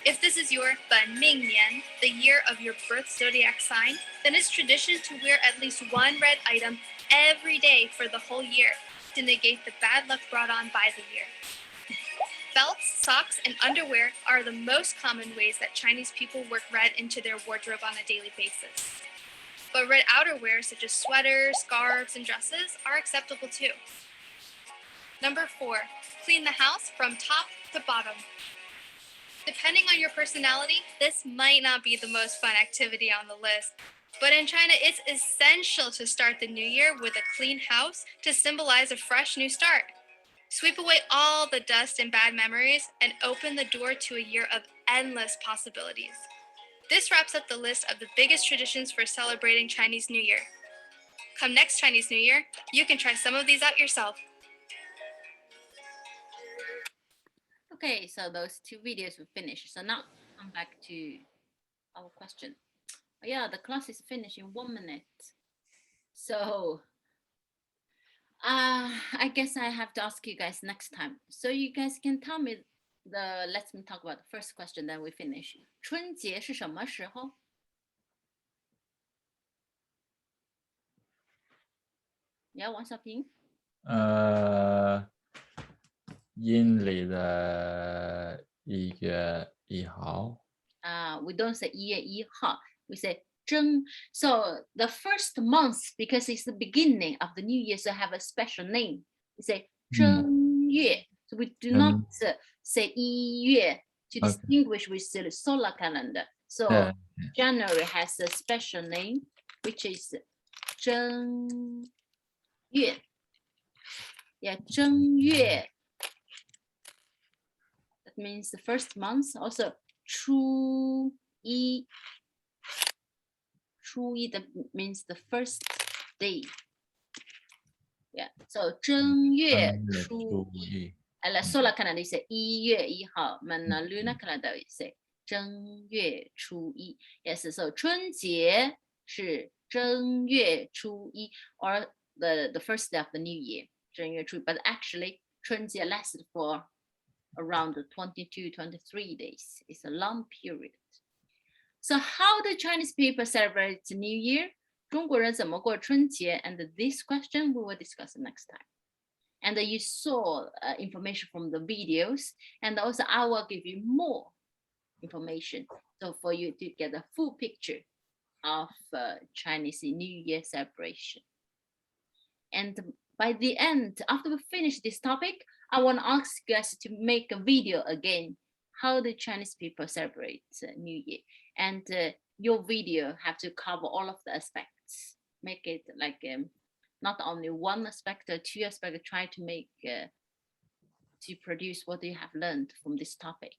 If this is your 本命年, the year of your birth zodiac sign, then it's tradition to wear at least one red item every day for the whole year to negate the bad luck brought on by the year. Belts, socks, and underwear are the most common ways that Chinese people work red into their wardrobe on a daily basis. But red outerwear such as sweaters, scarves, and dresses are acceptable too. Number 4, clean the house from top to bottom. Depending on your personality, this might not be the most fun activity on the list. But in China, it's essential to start the new year with a clean house to symbolize a fresh new start. Sweep away all the dust and bad memories and open the door to a year of endless possibilities. This wraps up the list of the biggest traditions for celebrating Chinese New Year. Come next Chinese New Year, you can try some of these out yourself. Okay, so those 2 videos we finished. So now come back to our question. Oh, yeah, the class is finished in 1 minute. So I guess I have to ask you guys next time. So you guys can tell me let's talk about the first question, then we finish. 春节是什么时候? Yeah, 王小平? 阴历的1月1号. We don't say 1月1号, we say 正. So the first month, because it's the beginning of the new year, so have a special name. We say 正月. So we do not say 1月, to Okay. distinguish with the solar calendar. So Yeah. January has a special name, which is 正月. Yeah, 正月. That means the first month. Also, 初一. 初一 that means the first day. Yeah, so 正月初一. And solar calendar is 1月1号. And lunar calendar is 正月初一. Yes, so 春节是正月初一 or the first day of the new year. 正月初一. But actually, 春节 lasted for around 22, 23 days. It's a long period. So how do Chinese people celebrate the New Year? 中国人怎么过春节? And this question we will discuss next time. And you saw information from the videos, and also I will give you more information, so for you to get a full picture of Chinese New Year celebration. And by the end, after we finish this topic, I want to ask you guys to make a video again. How do Chinese people celebrate New Year? And your video have to cover all of the aspects. Make it like not only one aspect or two aspects. Try to make to produce what you have learned from this topic.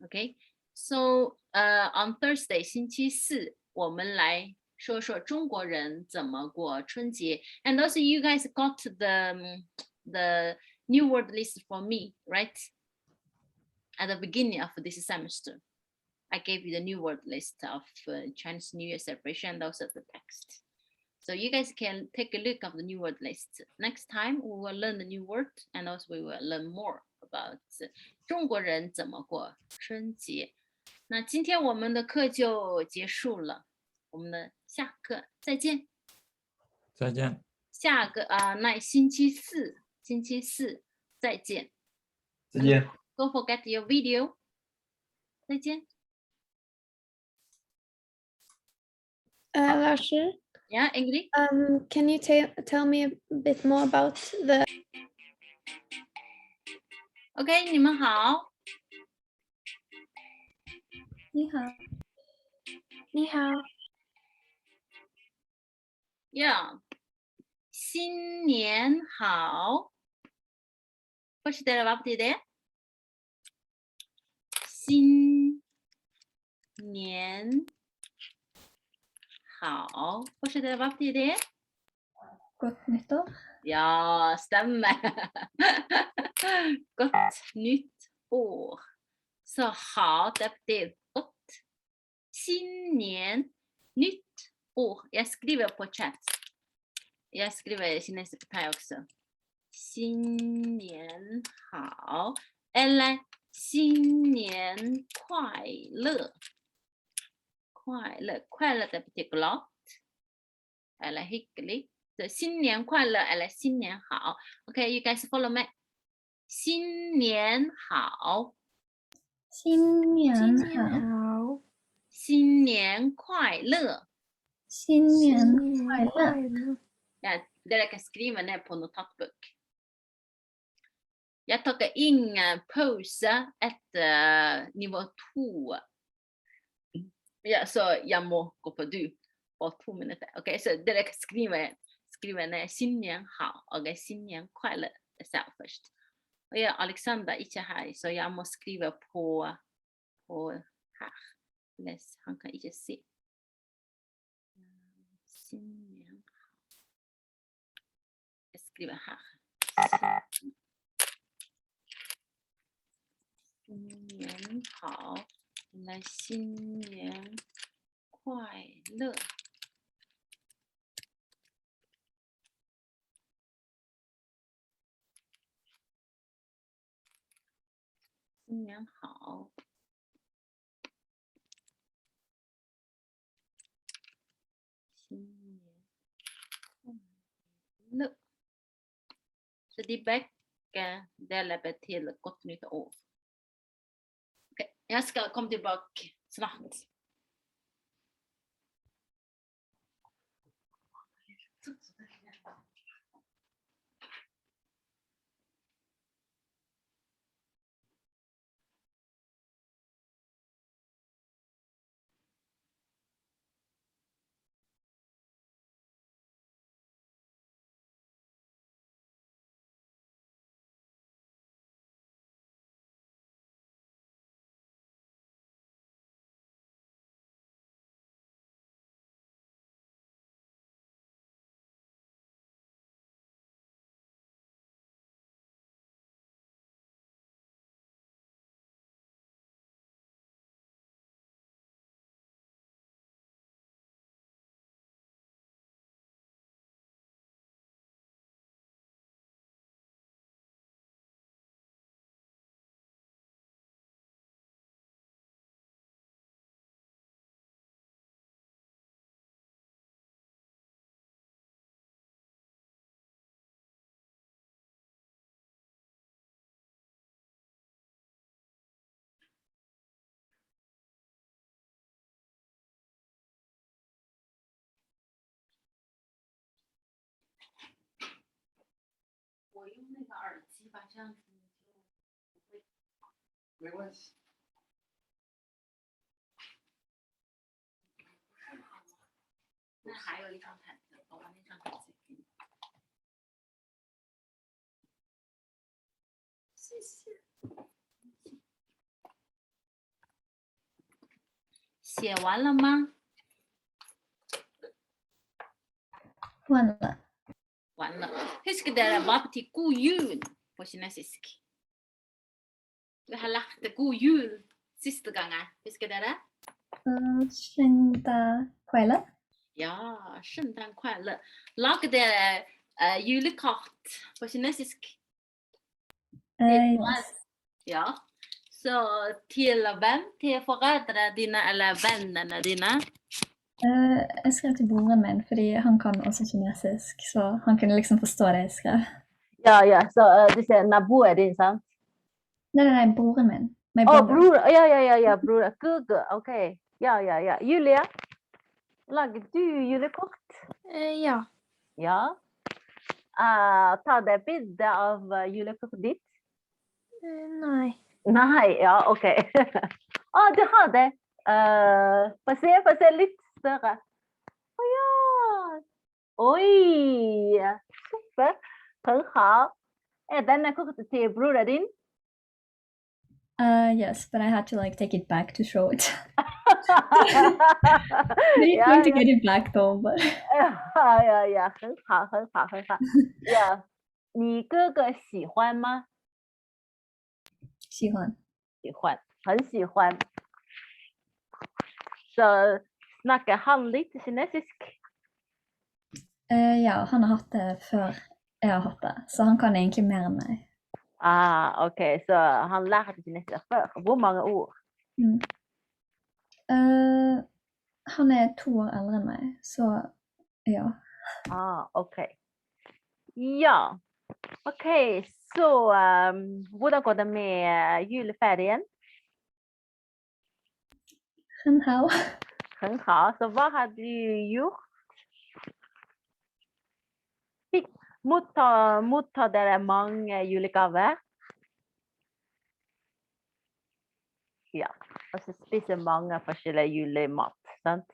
Okay. So on Thursday, 星期四，我们来说说中国人怎么过春节。And also, you guys got the new word list for me, right? At the beginning of this semester, I gave you the new word list of Chinese New Year celebration and also the text. So you guys can take a look of the new word list. Next time we will learn the new word, and also we will learn more about 中国人怎么过春节。那今天我们的课就结束了，我们的下课再见。再见。下个那星期四再见。再见。Don't forget your video. 再见。老师 Yeah, Ingrid. Can you tell me a bit more about the? OK, 你们好。你好。你好。Yeah. 新年好。Hoş geldin. 新年好. Hoş geldin. Gott nytt år. Ja, stemmer. Godt nytt år. Så ha, det betyr godt. 新年 nytt år. Jeg skriver på chat. Jeg skriver kinesisk tegn også. 新年好 eller 新年快乐 快乐 det betyder glad eller hyggelig. Så 新年快乐 eller 新年好 Okay, you guys follow me. 新年好 新年好。新年快乐 新年快乐。 Dere kan skrive ned på notatbok. Jeg tar ingen pause etter nivå 2. Ja, så jeg må gå på du på 2 minutter. Ok, så dere kan skrive ned 新年好 og 新年快乐 selv først. Og jeg, Alexander, ikke her, så jeg må skrive på her. Han kan ikke se. 新年好. Jeg skriver her. 新年好 eller 新年快乐 新年好 新年快乐 Så de begge deler betyr godt nytt år. Okay, jeg skal komme tilbake snart. 那个耳机吧，这样子你就不会。没关系。那还有一张毯子，我把那张毯子给你。谢谢。写完了吗？完了。完了。Husk dere hva betyr god jul på kinesisk? Vi har lært det god jul siste gangen. Husker dere? 圣诞快乐。 Ja, 圣诞快乐. Lag dere julekart på kinesisk? Yes. Ja. Så til hvem? Til foreldrene dine eller vennene dine? Jeg skrev til broren min, fordi han kan også kinesisk, så han kunne liksom forstå det jeg skrev. Ja, så du sier naboen din, sant? Nei, broren min. My Å, brother. bror. Ja, bror. Google, ok. Ja. Julia, lager du julekort? Ja. Ja. Ta det bilde av julekortet ditt? Nei. Nei, ja, ok. Du har det. Få se litt større. Ja. Oi, super. 很好. Denne kortet til broren din? Yes, but I had to like take it back to show it. Maybe going to get it back though, but 呀，很好。呀，你哥哥喜欢吗？喜欢，很喜欢。Så snakker han litt kinesisk? Ja, han har hatt det før jeg har hatt det, så han kan egentlig mer enn meg. Ok, så han lærte kinesisk før. Hvor mange ord? Han er 2 år eldre enn meg, så ja. Ok. Ja. Ok, så hvordan går det med juleferien? 很好。很好. Så hva har du gjort? Mottar dere mange julegaver? Ja, og så spiser mange forskjellige julemat, sant?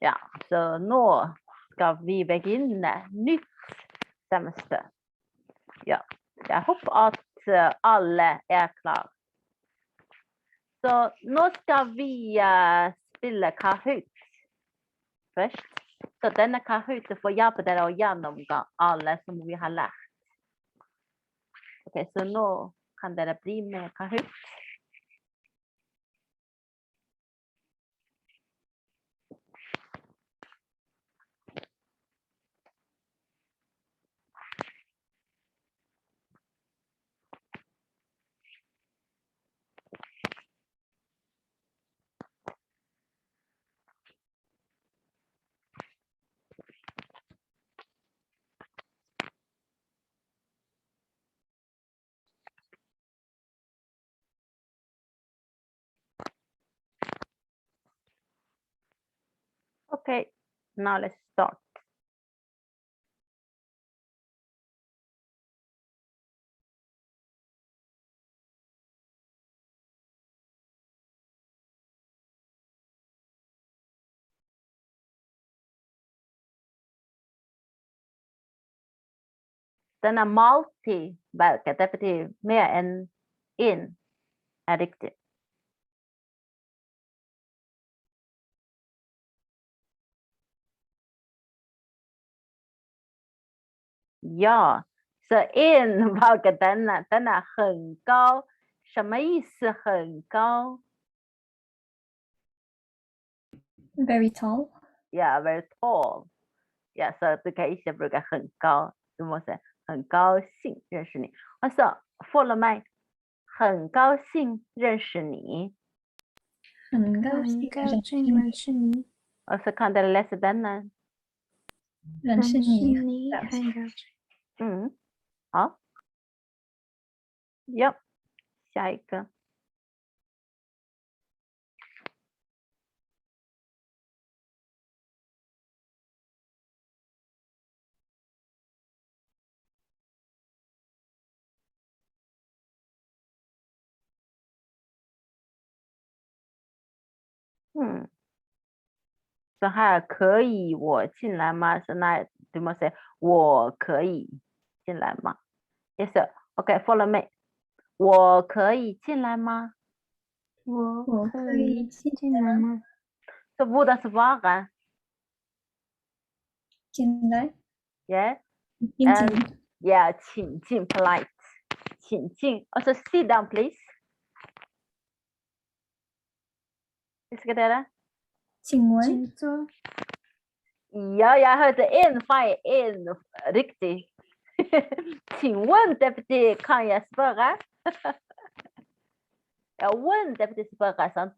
Ja, så nå skal vi begynne nytt semester. Ja, jeg håper at alle er klar. Så nå skal vi spille Kahoot først. Så denne Kahoot får hjelpe dere å gjennomgå alle som vi har lært. Ok, så nå kan dere bli med Kahoot. Okay, now let's start. Denne multi-verket, det betyr mer enn en er riktig. Ja, så en valget denne er 很高. 什么意思很高? Very tall. Yeah, very tall. Yeah, så du kan ikke bruke 很高. Du må si 很高兴认识你. Og så, follow meg. 很高兴认识你. 很高兴认识你. Og så kan dere lese denne. 认识你. Ja. Ja. 下一个. So here 可以我进来吗？So now you must say 我可以进来吗？ Yes, sir. Okay, follow me. 我可以进来吗？我可以进来吗？ So wo das Wahre? 进来， Yes. 进 And 进， yeah, 请进 polite. 请进. Also sit down, please. Is it there? 请问，请坐。 Ja, jag hörde en fine, en riktig. 请问 det betyder kan jag spöra? Ja, 问 det betyder spöra, sant?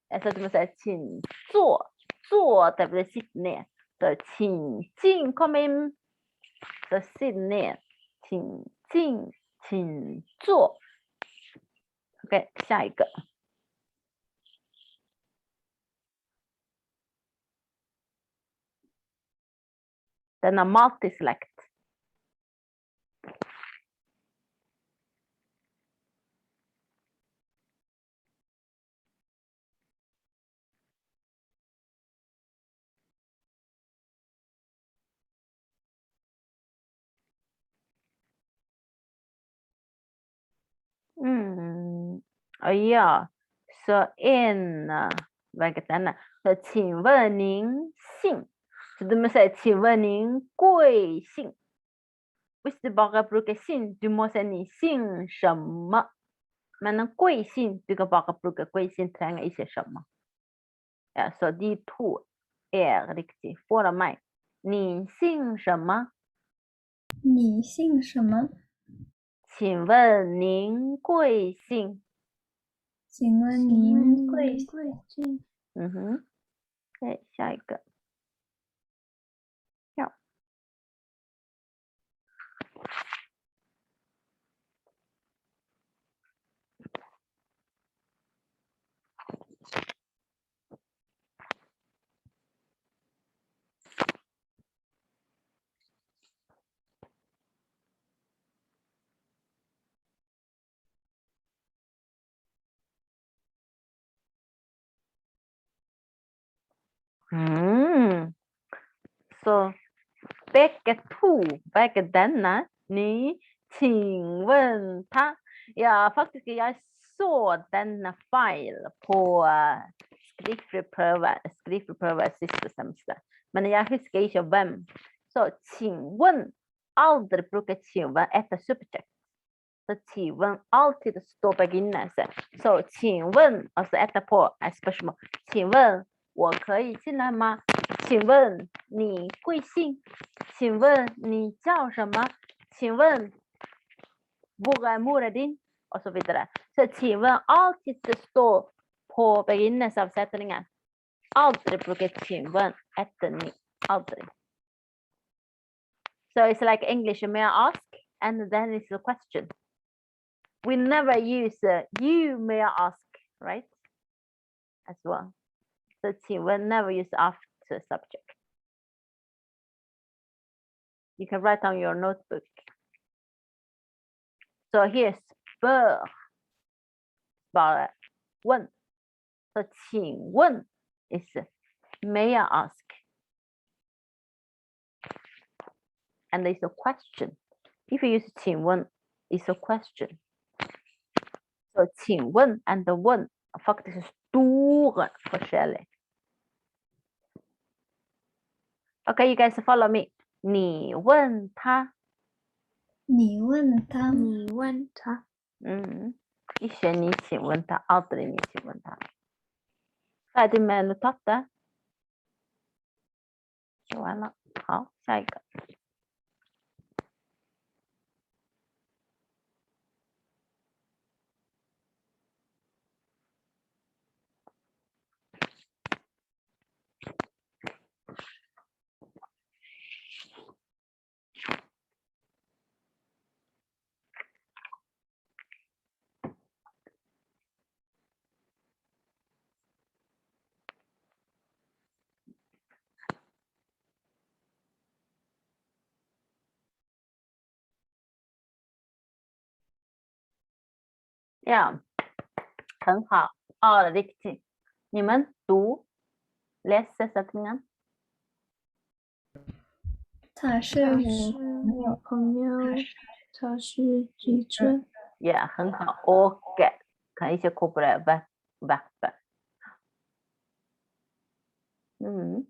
Alltså du måste säga 请坐, 坐 det betyder sitt ner. Så 请进 kom in. Så sit ner. 请进, 请坐. Okej, 下一个. Den är multi-select. Ja, så en vilket denna. Så 请问您姓? Så du måste säga 请问您贵姓? Hvis du bara brukar姓, du måste säga 你姓什么? Men 贵姓, du kan bara bruka 贵姓, tränger inte什么. Ja, så de två är riktigt. För mig. 你姓什么? 你姓什么？请问您贵姓? 请问您贵姓？ OK, 下一个. Ja. Så bägge två, bägge denna, ni, 请问他. Ja, faktiskt jag såg denna file på skriftlig pröva sista semester. Men jag huskar inte vem. Så 请问 aldrig brukar 请问efter subject. Så 请问 alltid står begynnelse. Så 请问 alltså etterpå är spørsmål. 请问我可以进来吗？请问你贵姓？请问你叫什么？请问 hvor är mor din? Och så vidare. Så 请问 alltid står på begynnelse av sättningen. Aldrig brukar 请问 efter ni. Aldrig. So it's like English, may I ask? And then it's a question. We never use you, may I ask, right? As well. So 请问 never use after subject. You can write on your notebook. So here's spör. Bara 问. So 请问 is may I ask? And it's a question. If you use 请问, it's a question. So 请问 and the 问 faktiskt stora forskjeller. Okay, you guys follow me. 你问他. 你问他，你问他。一选你请问他 aldrig 你请问他. Färdig med notatet? 写完了。好，下一个。Ja, 很好，riktigt. 你们读 les setningen. 他是我朋友，他是记者。 Yeah, 很好。Och 看一些 koppla verb. Mm.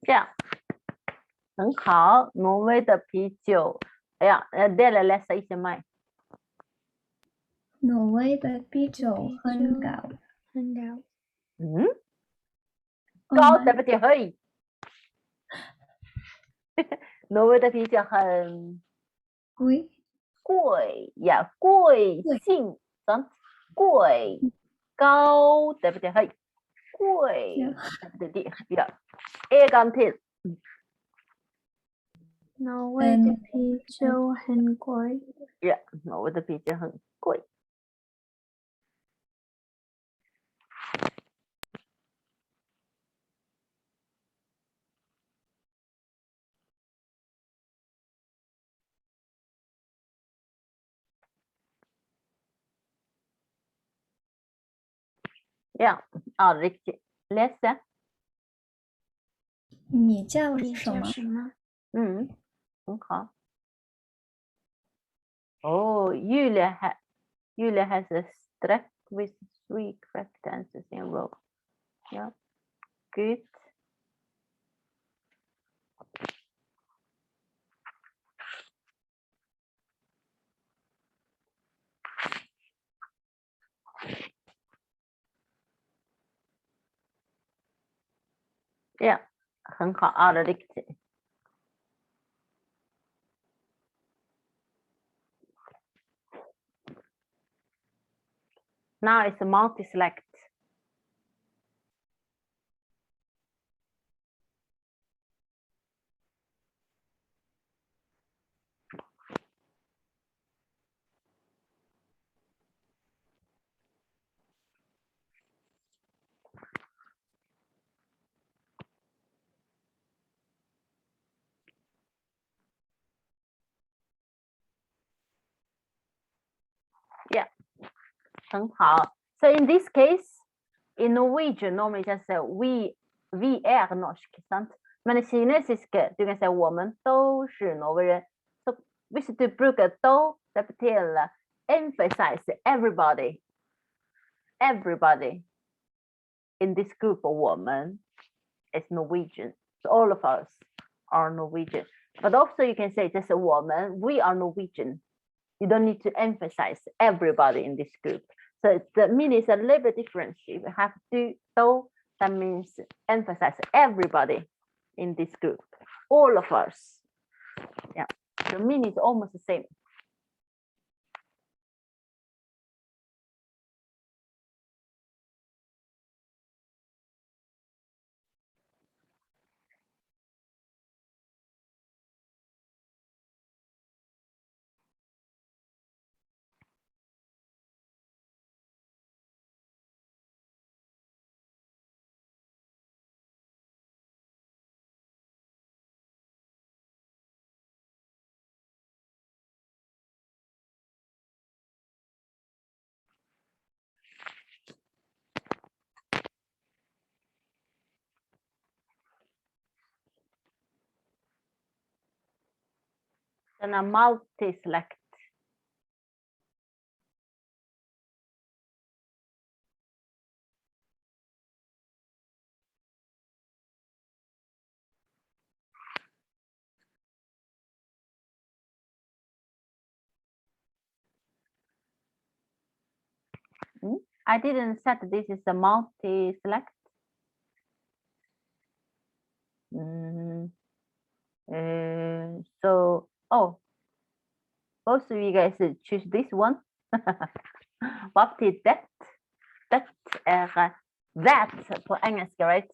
Ja, 很好。挪威的啤酒。哎呀，dele läsa一些麦。挪威的啤酒很高。很高。嗯，高对不起，嘿。挪威的啤酒很贵。贵呀，贵性，贵，高对不对？嘿，贵，对对呀。En gång till. 挪威的啤酒很贵。呀，挪威的啤酒很贵。Ja, riktigt. Läsa. 你叫你什么？叫什么？很好。Oh, Julia has a streck with 3 correct answers in a row. Yeah, good. Yeah, 很好，riktigt. Now it's a multi-select. Yeah, 很好。So in this case, in Norwegian, normally just say vi är norsk, sant? Men i kinesiska, du kan säga 我们都是挪威人. Så hvis du brukar 都, det betyder emphasize everybody in this group of women is Norwegian. So all of us are Norwegian. But also you can say just a woman, we are Norwegian. You don't need to emphasize everybody in this group. So the meaning is a little bit different. You have to, so that means emphasize everybody in this group, all of us. Yeah, the meaning is almost the same. And a multi-select. I didn't set this is a multi-select. So, oh, both of you guys choose this one. Vad betyder det? Det är that på engelska, right?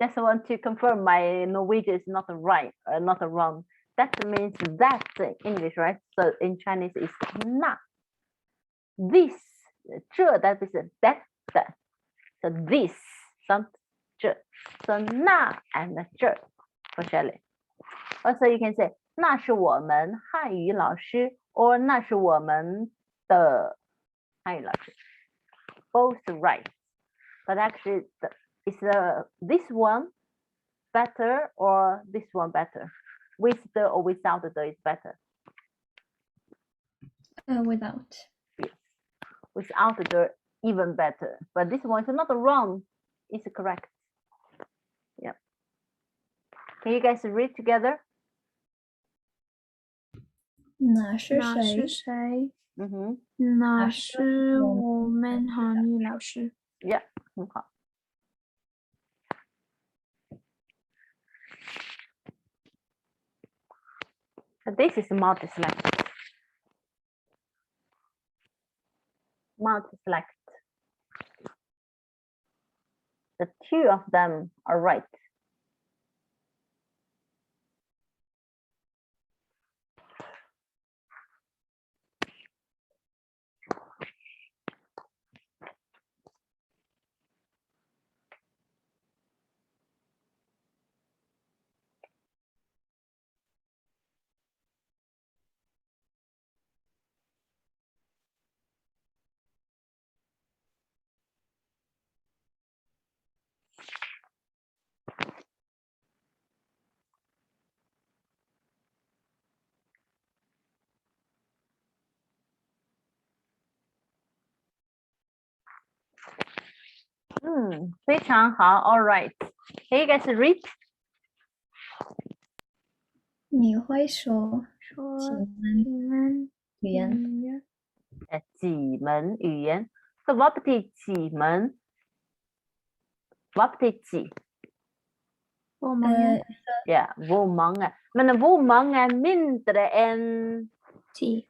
Just want to confirm my Norwegian is not right, not wrong. That means that in English, right? So in Chinese it's 那 this 这 that is that so this some 这 so 那 and 这 officially. Also you can say 那是我们汉语老师 or 那是我们的汉语老师 both right, but actually is this one better or this one better? With the or without the is better? Without. Yes. Without the even better. But this one is not wrong. It's correct. Yeah. Can you guys read together? 那是那是谁？谁？嗯那是我们汉语老师。 Yeah. 很好。This is multi-select. Multi-select. The two of them are right. Hmm, 非常好. All right. Can you guys read? 你会说说几你们语言？语言 几门语言. So what is 几门? What is 几? 我们 Yeah, vô många. Men vô många mindre än 10.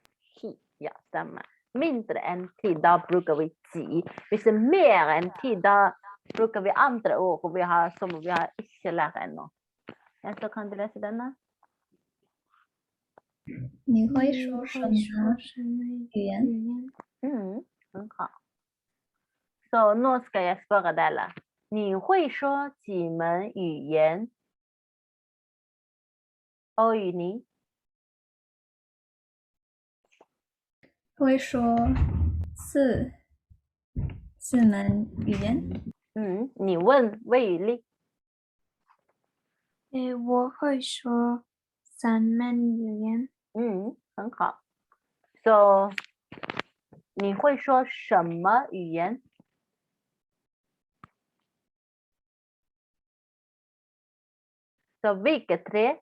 Ja, stämmer. Mindre än 10, då brukar vi 10. Hvis det är mer än 10, då brukar vi andra ord och som vi har inte lärt ännu. Ja, så kan du läsa denna. 你会你说什会说么什么语言？语言？ 很好. Så nu ska jag fråga Della. 你会说几门语言? 欧语你会说四门语言。你问魏雨丽。我会说3门语言。很好。So 你会说什么语言？Så vilka 3?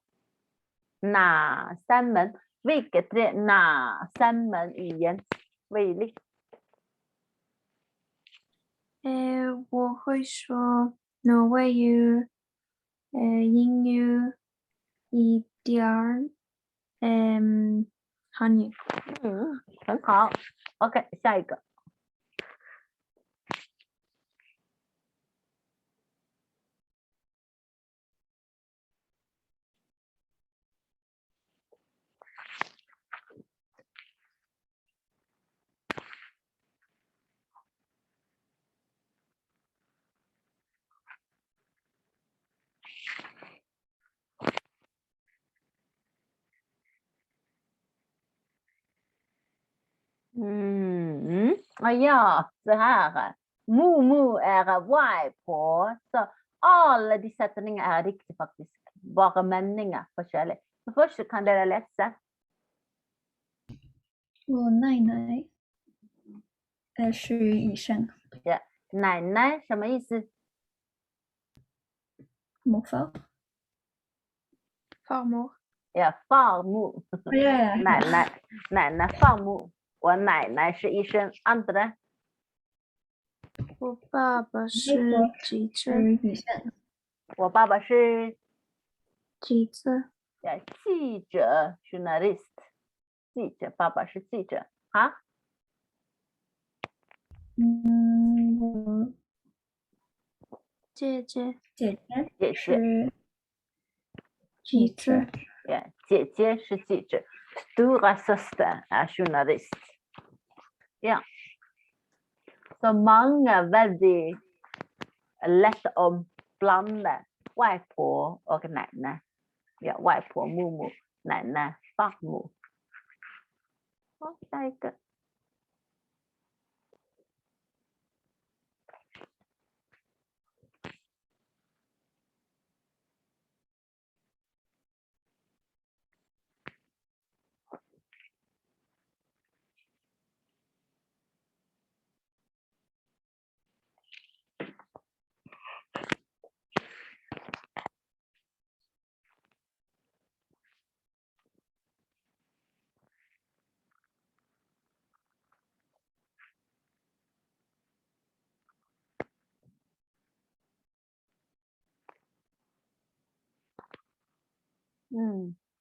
哪3门 ？Vilka 3? 哪3门语言？魏雨丽。我会说挪威语、英语、一点儿，汉语。很好。OK， 下一个。Ja, så här. Mormor är外婆. Så alla de sättningarna är riktigt faktiskt. Bara meningar forskjellig. Så först kan dere läsa. 我奶奶是医生。Ja. 奶奶什么意思？ morfar. Farmor. Ja, farmor. 奶奶 farmor. 我奶奶是医生。Andra. 我爸爸是记者。我爸爸是记者。Ja, 记者 journalist. 记者，爸爸是记者。哈？我姐姐是记者。Ja, 姐姐是记者 Stora søster er journalist. Ja. Så mange veldig lett å blande Waipo og nene. Ja, Waipo, mormor, nene, farmor. Det er ikke.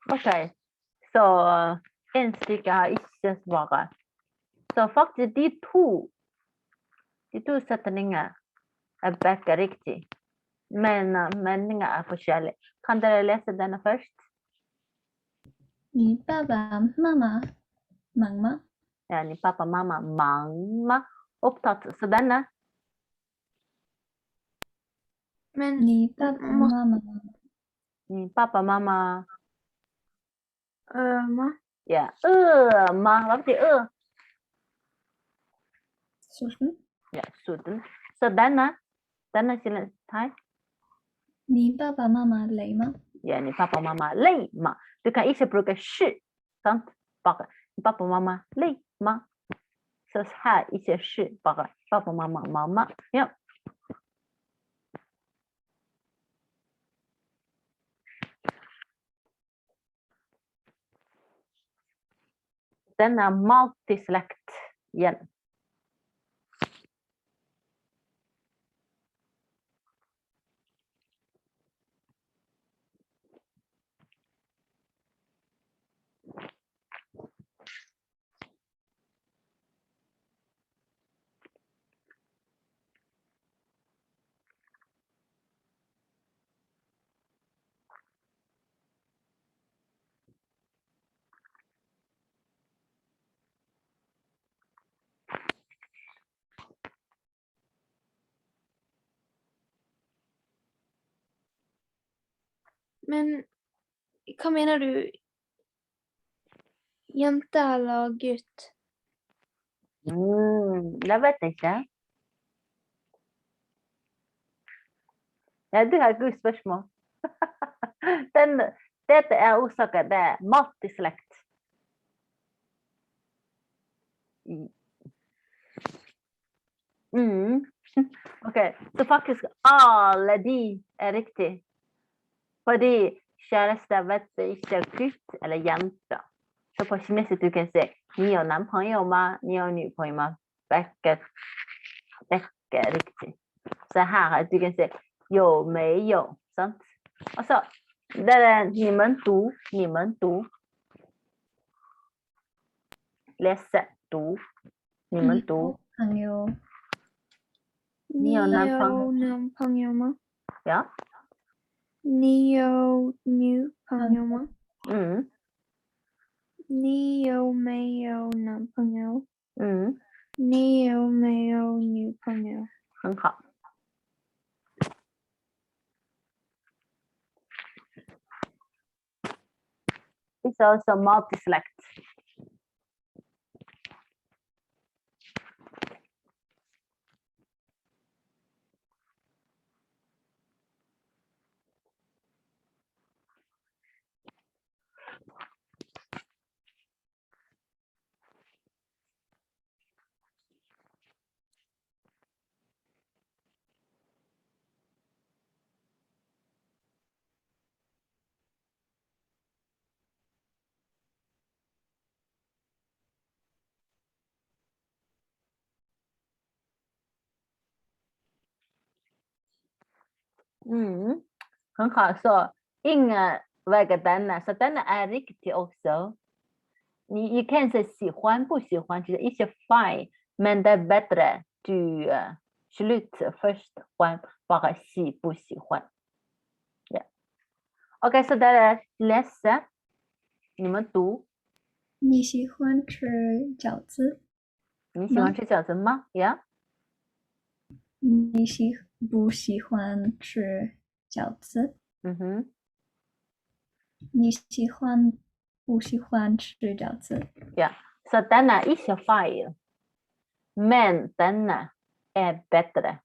Ok, så en stykke har ikke svaret. Så faktisk de to setninger er begge riktig, men meningen er forskjellig. Kan dere lese denne først? 你爸爸妈妈忙吗？ Ja, ni pappa, mamma, mamma, opptatt. Så denne? Men 你爸爸妈妈 Ni pappa, mamma. ma? Ja, ma. Hva betyr sulten? Ja, sulten. Så denne skiller tegn. 你爸爸妈妈累吗？ Ja, ni pappa, mamma, lei ma. Du kan ikke bruke sky, sant? Bare pappa, mamma, lei ma. Så her ikke sky, bare pappa, mamma, mamma. Ja. Den er multislekt igjen. Men hva mener du? Jente eller gutt? Jeg vet ikke. Ja, du har et godt spørsmål. Dette er årsaken, det er multislekt. Ok, så faktisk alle de er riktig. Fordi kjæreste vet ikke gutt eller jente. Så på kinesisk du kan si 你有男朋友吗? 你有女朋友吗? Begge er riktig. Så her du kan si 有没有, sant? Og så det er 你们读 lese, 读 你们读 朋友 你有男朋友吗? Ja. 你有女朋友吗? 你有没有男朋友? 你有没有女朋友? 很好。It's also multi-select.很好, så ingen velger denne, så denne er riktig også. You kan si 喜欢不喜欢, det er ikke feil, men det er bedre du slutter først, bare si 不喜欢. Ja. Ok, så dere leser 你们读。你喜欢吃饺子？你喜欢吃饺子吗？ Yeah。你不喜欢吃饺子？你喜欢不喜欢吃饺子？ Ja, så den är inte fel. Men den är bättre.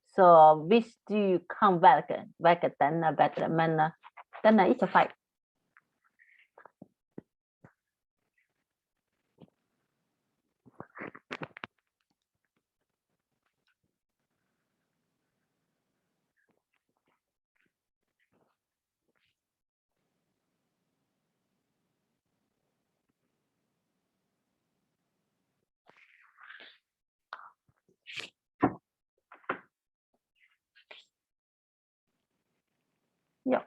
Så visst du kan välja den är bättre, men den är inte fel. Ja.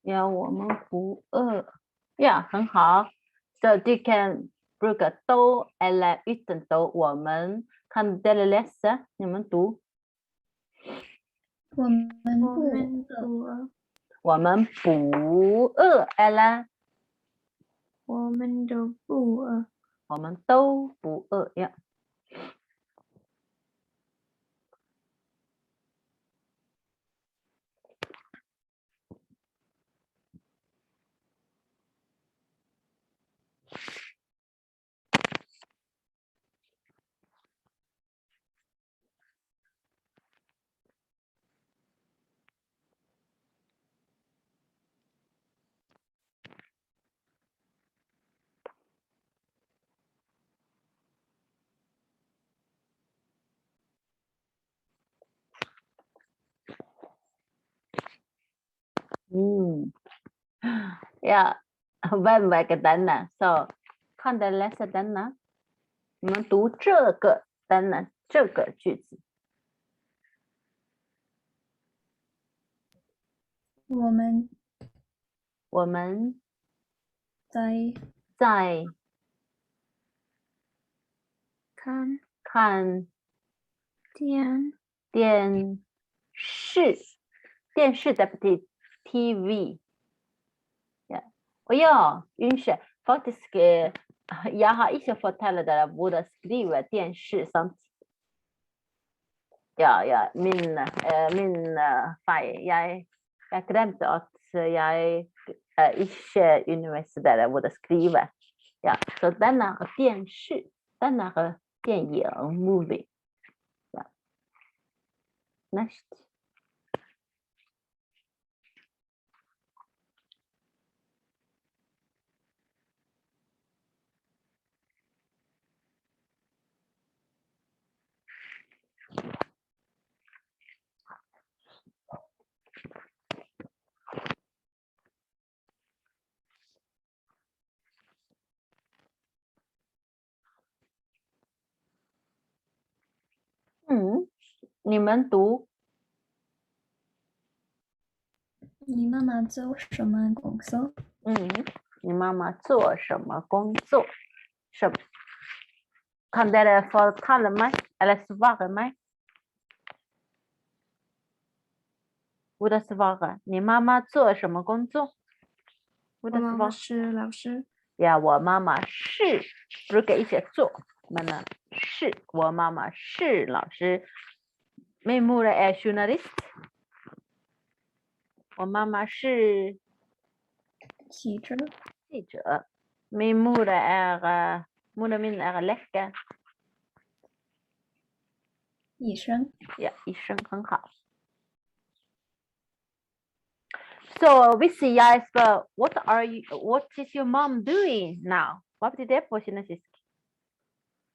Ja, 我们不饿。Ja, 很好。So du kan bruka då eller utan då. 我们 kan dela läsa. 你们读。我们我们不饿 eller 我们都不饿。我们都不饿。Ja. Ja, vem väljer denna? Så kan du läsa denna? 你们读这个 denna 这个句子。我们在看电视 det betyder TV. Ja. Och ja, unnskyld. Faktisk, jeg har ikke fortalt dere hvordan skrive 电视 sant? Ja, min feil. Jeg glemte at jeg ikke underviser dere hvordan skrive. Ja, så den er 电视 den er 电影 movie. Ja. Next. Mm. 你们读。你妈妈做什么工作？你妈妈做什么工作？Kan dere fortelle meg, eller svare meg? Hvordan svare? 你妈妈做什么工作？我妈妈是老师。Ja, 我妈妈是 bruker ikke 做 men 是我妈妈是老师。Min mor är journalist. 我妈妈是记者。Min mor är moren min är läkare. 一生 Yeah, 一生很好。So we see Jesper, what is your mom doing now? Vad betyder det på kinesisk?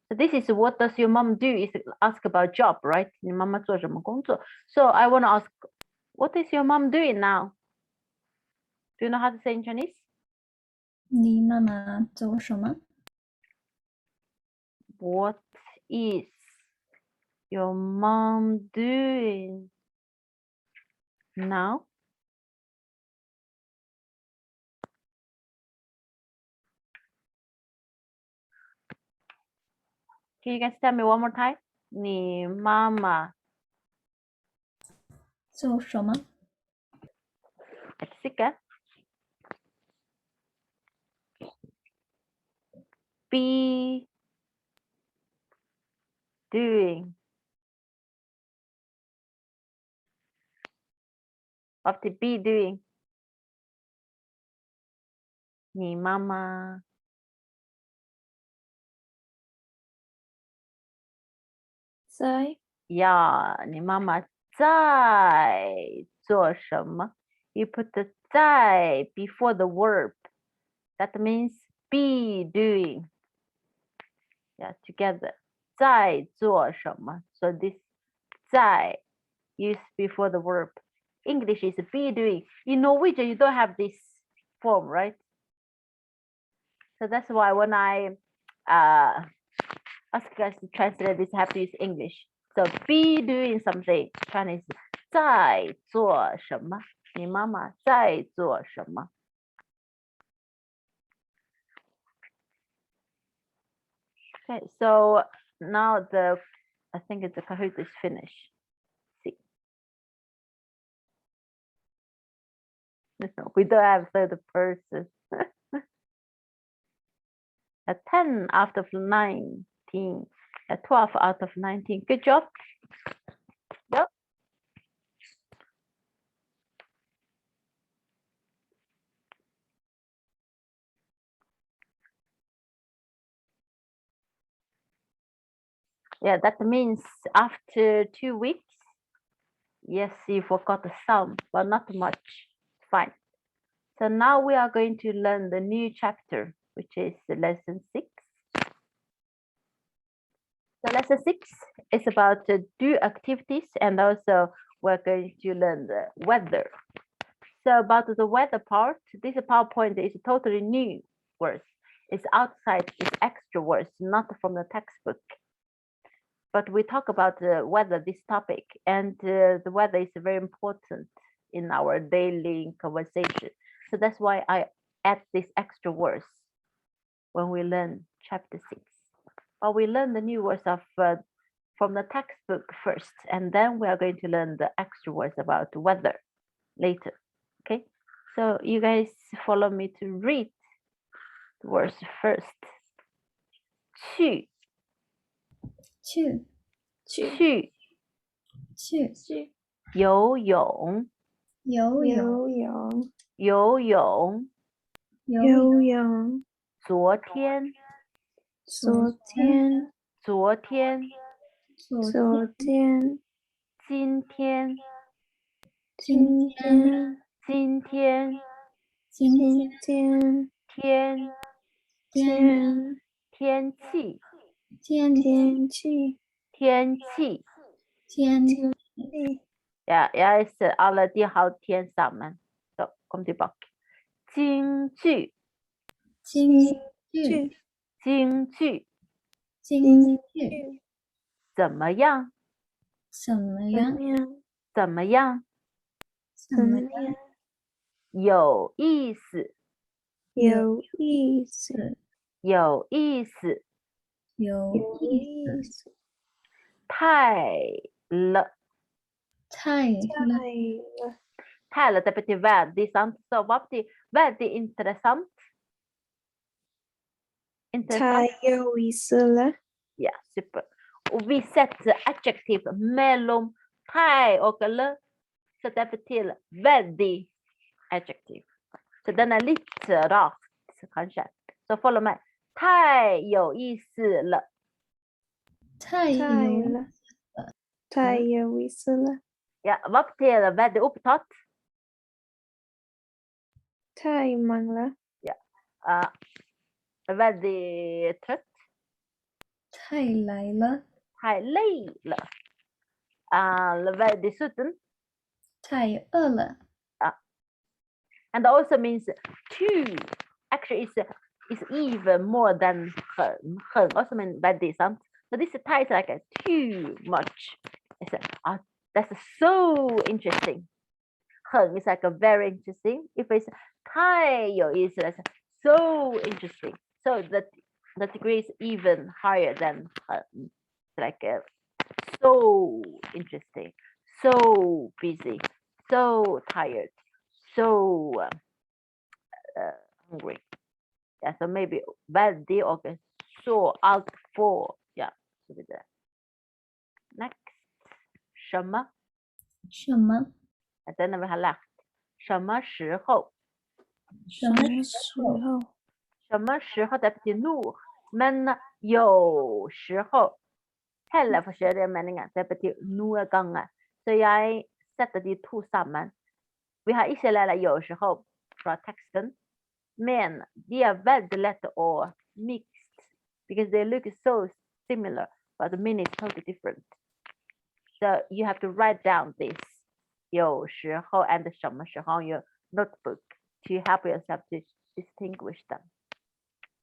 So this is what does your mom do? Is ask about job, right? 你妈妈做什么工作? So I want to ask, what is your mom doing now? Do you know how to say in Chinese? 你妈妈做什么 What is your mom doing now? Can you guys tell me one more time? 你妈妈做什么 Explica. Be doing. What the be doing? 你妈妈在呀，你妈妈在做什么 You put the 在 before the verb. That means be doing. Yeah, together. 在做什么 So this 在 used before the verb. English is be doing. In Norwegian, you don't have this form, right? So that's why when I ask you guys to translate this, I have to use English. So be doing something. Chinese 在做什么？你妈妈在做什么？ Okay, so now I think the Kahoot is finished. See. No, we don't have third person. 10 out of 19. 12 out of 19. Good job. Yep. Yeah, that means after 2 weeks, yes, you forgot some, but not much. Fine. So now we are going to learn the new chapter, which is lesson 6. So lesson 6 is about do activities, and also we're going to learn the weather. So about the weather part, this PowerPoint is totally new words. It's outside, it's extra words, not from the textbook. But we talk about the weather, this topic, and the weather is very important in our daily conversation. So that's why I add these extra words when we learn chapter 6. But we learn the new words from the textbook first, and then we are going to learn the extra words about weather later. Okay, so you guys follow me to read the words first. 去 去游泳游泳游泳昨天今天天气 Ja, jag är alla de halvtien samman. Så kom tillbaka. 京剧怎么样有意思太了det betyder väldigt sant. Så vad betyder väldigt intressant? Ja, super. Och vi sätter adjektiv mellan太 och le. Så det betyder väldigt adjektiv. Så den är lite rakt kanske. Så följ med. 太有意思了太有意思了， Ja, hva betyr veldig opptatt? 太忙了， Veldig trøtt? 太累了， 太累了. Veldig sulten? 太饿了， And that also means too. Actually, it's even more than 很. 很 also means veldig, sant? So this Thai is like too much. It's that's so interesting. 很 is like a very interesting. If it's 太有意思, that's so interesting. So the degree is even higher than 很. It's like so interesting, so busy, so tired, so hungry. Yeah, so maybe väldigt och så allt för. Yeah, så vidare. Next. 什么?什么? Den har vi har lärt. 什么时候?什么时候？什么时候 det betyder når. Men 有时候 heller forskjellige meninger. Det betyr noen ganger. Så jeg setter de to sammen. Vi har ikke lært 有时候 fra teksten, men de er veldig lett å mixed because they look so similar, but the meaning is totally different. So you have to write down this 有时候 and 什么时候 on your notebook to help yourself to distinguish them.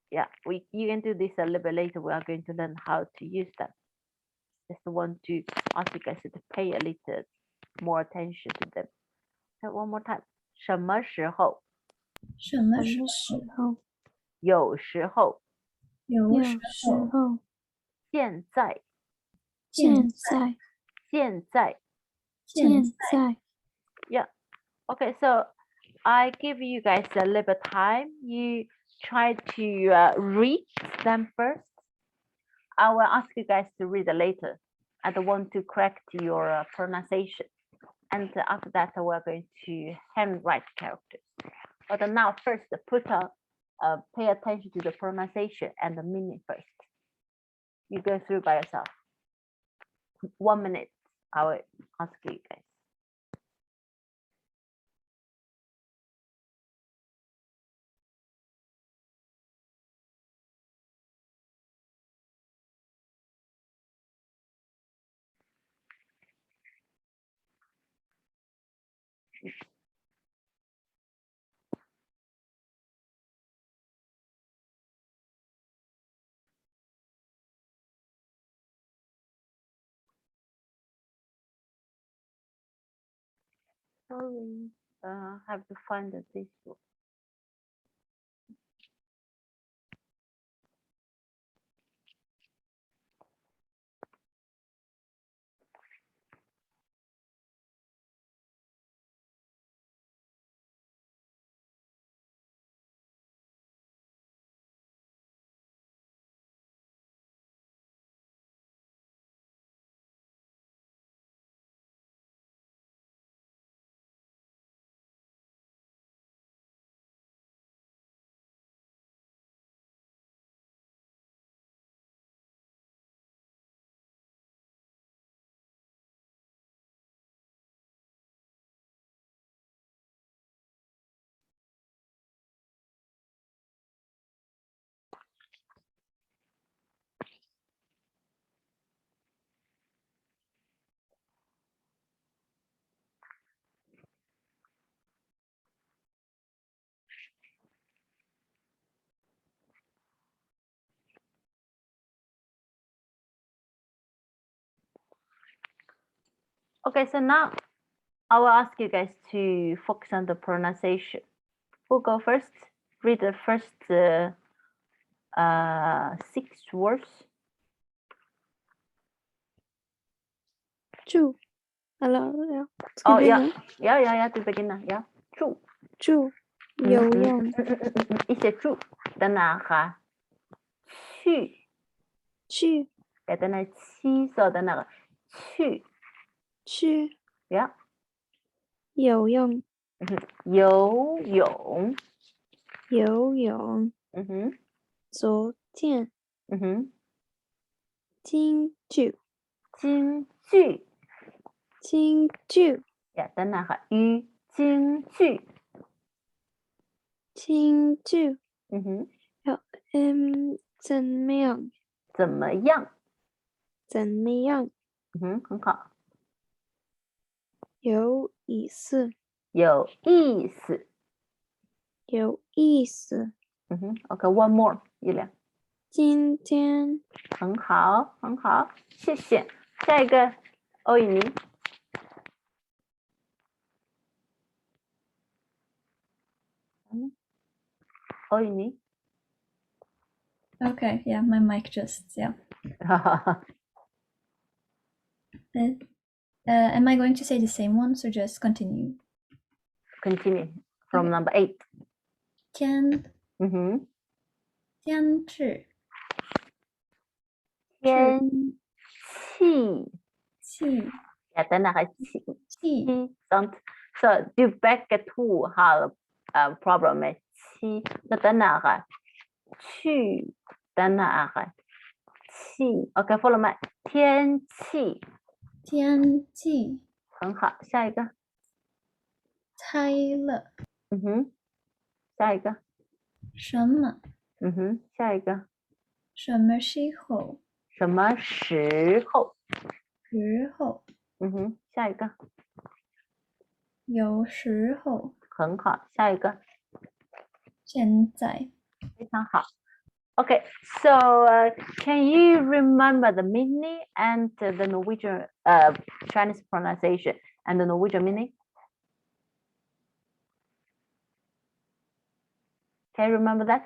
Yeah, you can do this a little bit later. We are going to learn how to use them. Just want to ask you guys to pay a little more attention to them. Okay, one more time. 什么时候?什么时什么时候？有时候。有时候。现在。现在。现在。现在。Yeah. Okay, so I give you guys a little bit time. You try to read them first. I will ask you guys to read it later. I don't want to correct your pronunciation. And after that, we're going to handwrite characters. But now first, pay attention to the pronunciation and the meaning first. You go through by yourself. 1 minute, I will ask you guys. Sorry, have to find the visual. Okay, so now I will ask you guys to focus on the pronunciation. Who go first? Read the first 6 words. 住 Hello, Oh, yeah, to begin. Yeah, 住 住 有用 一些住 Daarna ga 去 等那七色的那个去 Yeah, 有用 游泳 游泳 昨天 京剧 京剧京剧 Yeah, 等等哈，语京剧。京剧要怎么样？怎么样？怎么样？很好。有意思。有意思。有意思。Okay, one more，一两。今天。很好，很好，谢谢。下一个，欧以宁。欧以宁。Okay, yeah, my mic just, yeah. Am I going to say the same ones or just continue? Continue from number 8. 天气Ja, den är sant. Så du bägge två har problem med qi. Så den är qi. Den är qi. Okej, follow med. 天气很好，下一个。猜了下一个。什么下一个。什么时候什么时候下一个。有时候很好，下一个。现在非常好。Okay, so can you remember the meaning and the Norwegian Chinese pronunciation and the Norwegian meaning? Can you remember that?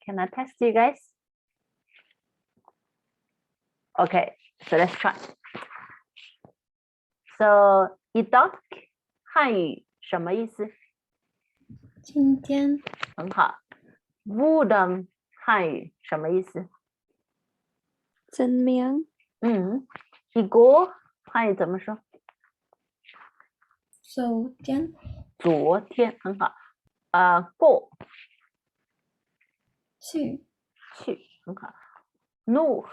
Can I test you guys? Okay, so let's try. So, 一道汉语什么意思？今天很好。无的汉语什么意思？怎么样？一个汉语怎么说？昨天昨天很好。过去很好。怒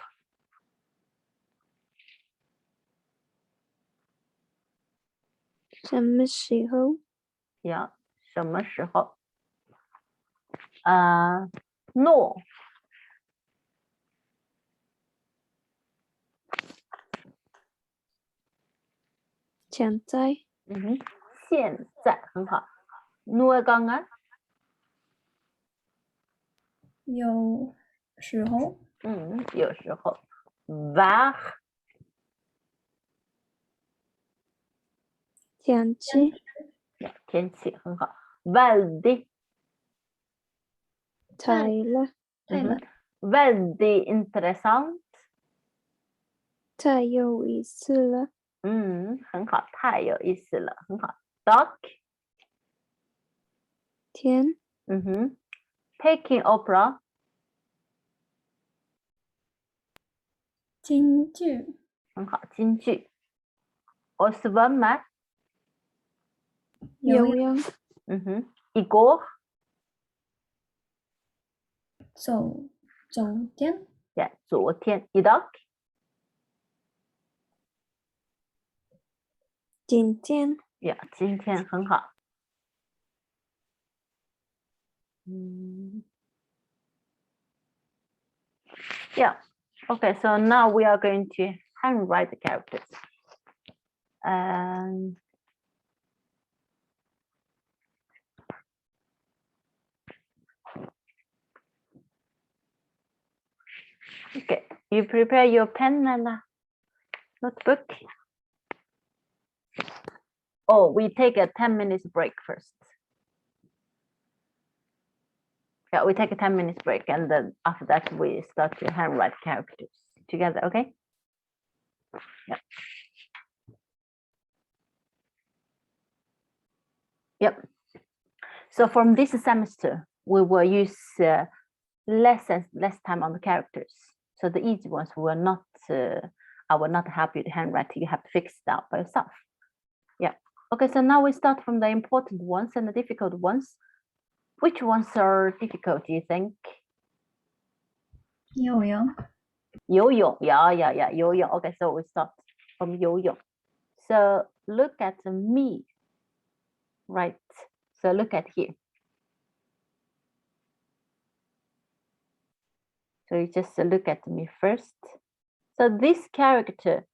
什么时候？呀，什么时候？诺现在。现在很好。诺刚啊？有时候有时候。var 天气。天气很好。väldigt 太了。väldigt intressant 太有意思了。很好，太有意思了，很好。Doc 天。Peking Opera 京剧很好，京剧。Och svømme 游泳。igår 昨天昨天。idag 今天。今天很好。Okay, so now we are going to handwrite the characters. Okay, you prepare your pen and notebook. Oh, we take a 10 minutes break first. Yeah, we take a 10 minutes break and then after that we start to handwrite characters together, okay? Yep. So from this semester, we will use less time on the characters. So the easy ones will not, I will not help you to handwrite. You have to fix it out by yourself. Yeah. Okay, so now we start from the important ones and the difficult ones. Which ones are difficult, do you think?游泳游泳, yeah, 游泳. Okay, so we start from 游泳. So look at me, right? So look at here. So you just look at me first. So this character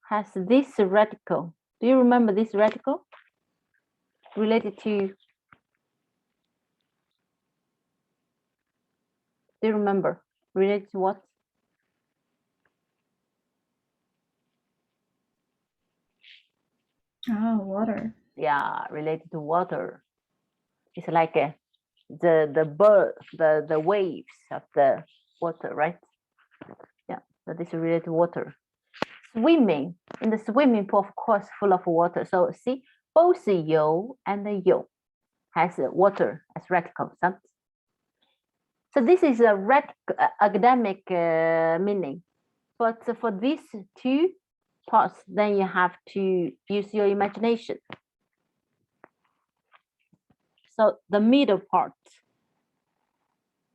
has this radical. Do you remember this radical? Related to, do you remember? Related to what? Oh, water. Yeah, related to water. It's like the waves of the water, right? Yeah, so this is related to water. Swimming, in the swimming pool, of course, full of water. So see, both 游 and 泳 has water as radical. So this is a academic meaning. But for these two parts, then you have to use your imagination. So the middle part,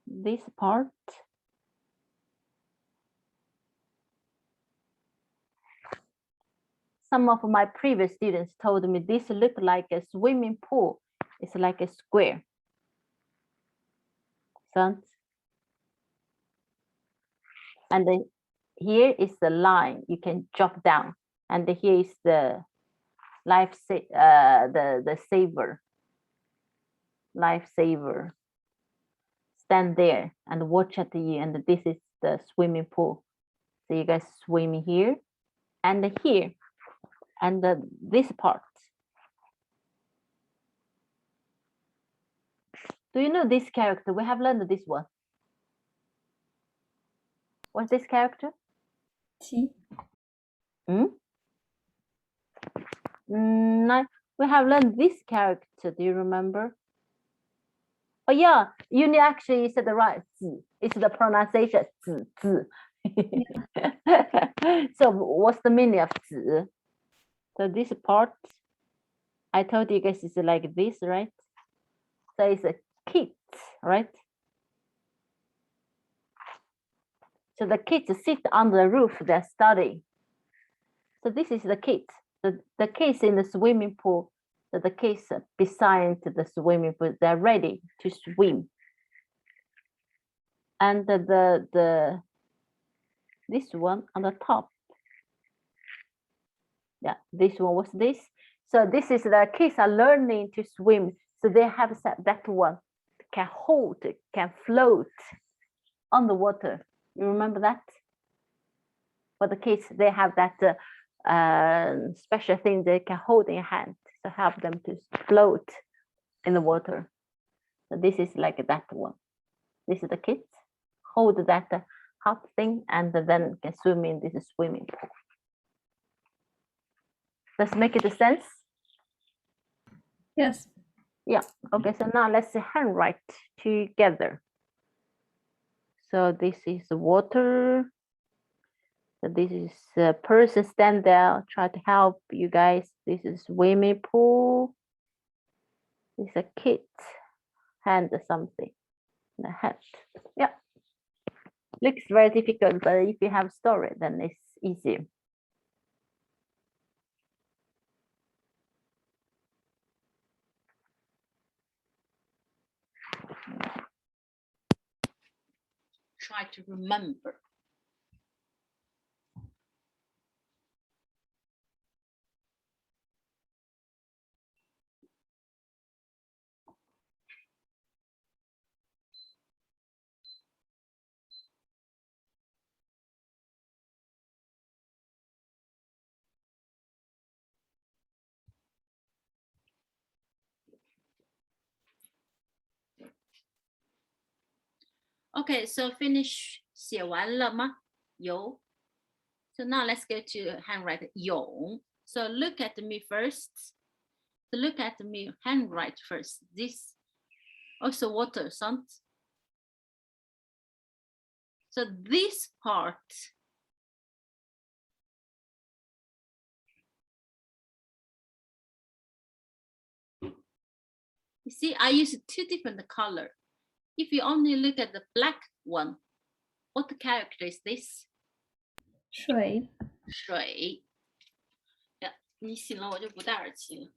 this part, some of my previous students told me this looked like a swimming pool. It's like a square. And then here is the line you can drop down, and here is the lifesaver. Stand there and watch at you, and this is the swimming pool. So you guys swim here and here, and this part. Do you know this character? We have learned this one. What's this character? T. No, we have learned this character. Do you remember? Oh yeah, you actually said the right. 字. It's the pronunciation. 字. So what's the meaning of 字? So this part, I told you guys it's like this, right? So it's a kit, right? So the kids sit on the roof, they're studying. So this is the kid. The kids in the swimming pool, so the kids beside the swimming pool, they're ready to swim. And this one on the top. Yeah, this one was this. So this is the kids are learning to swim. So they have that one can hold, can float on the water. You remember that? For the kids, they have that special thing they can hold in your hand to help them to float in the water. So this is like that one. This is the kids hold that hot thing and then can swim in this swimming pool. Let's make it sense. Yes. Yeah. Okay. So now let's handwrite together. So this is water. So this is a person stand there, try to help you guys. This is swimming pool. This is a kid hand something. The hat. Yeah. Looks very difficult, but if you have story, then it's easier. Try to remember. Okay, so finish 写完了吗？有。So now let's go to handwrite 有。So look at me first. So look at me handwrite first. This also water, son. So this part. You see, I use two different color. If you only look at the black one, What character is this? 水水。呀，你醒了，我就不戴耳机了。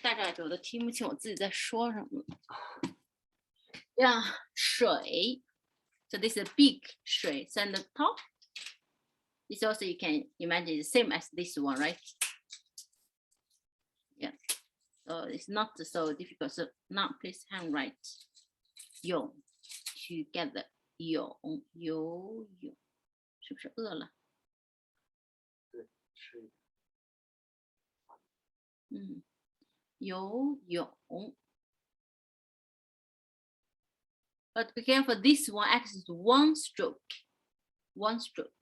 戴着耳机我都听不清我自己在说什么。呀，水。So this is a big 水 so on the top. This also you can imagine the same as this one, right? Yeah. So it's not so difficult. So now please handwrite 泳 together. 泳游泳，是不是饿了？对，是。游泳。But be careful, this one acts as one stroke. One stroke.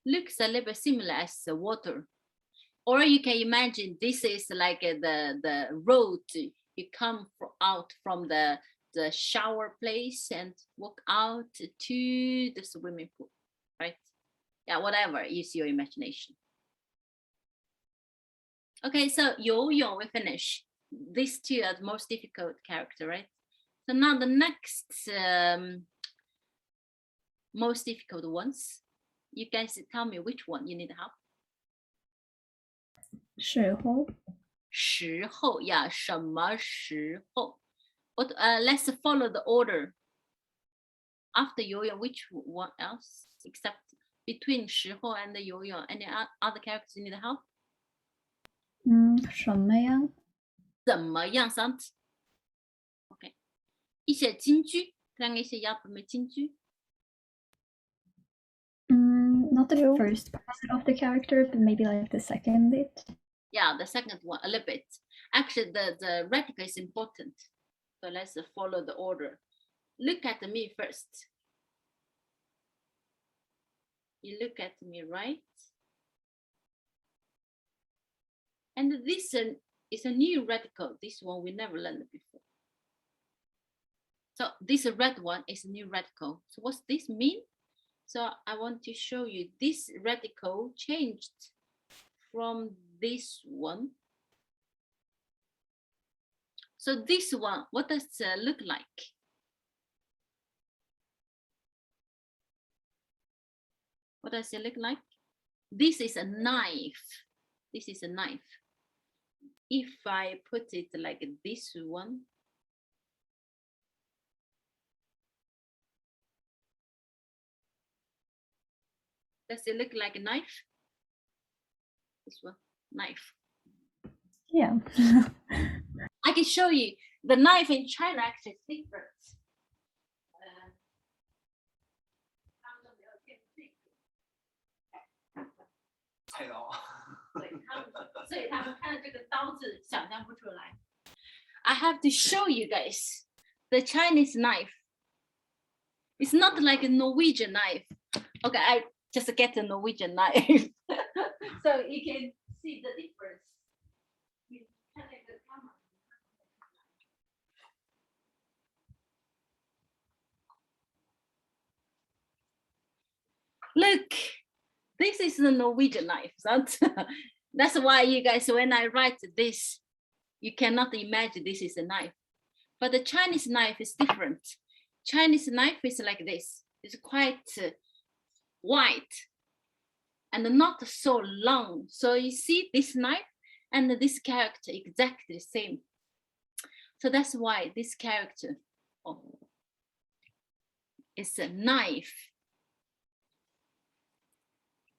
Looks a little bit similar as the water. Or you can imagine this is like the road you come out from the shower place and walk out to the swimming pool, right? Yeah, whatever, use your imagination. Okay, so 游泳 we finish. These two are the most difficult character, right? So now the next most difficult ones. You guys tell me which one you need help. 时候时候 yeah, 什么时候? But let's follow the order. After 游泳, which one else? Except between 时候 and the 游泳, any other characters you need help? 什么样？怎么样 sound? Okay. 一些金句, 그냥一些약품의金句. Not the first part of the character, but maybe like the second bit. Yeah, the second one, a little bit. Actually, the radical is important. So let's follow the order. Look at me first. You look at me, right? And this is a new radical. This one we never learned before. So this red one is a new radical. So what's this mean? So I want to show you this radical changed from this one. So this one, what does it look like? What does it look like? This is a knife. This is a knife. If I put it like this one, does it look like a knife? This one, knife. Yeah. I can show you. The knife in China actually is different. 菜刀。所以他们看这个刀子想象不出来。I have to show you guys the Chinese knife. It's not like a Norwegian knife. Okay, I just get a Norwegian knife. So you can see the difference. Look, this is the Norwegian knife. That's why you guys, when I write this, you cannot imagine this is a knife. But the Chinese knife is different. Chinese knife is like this. It's quite wide and not so long. So you see this knife and this character exactly the same. So that's why this character is a knife.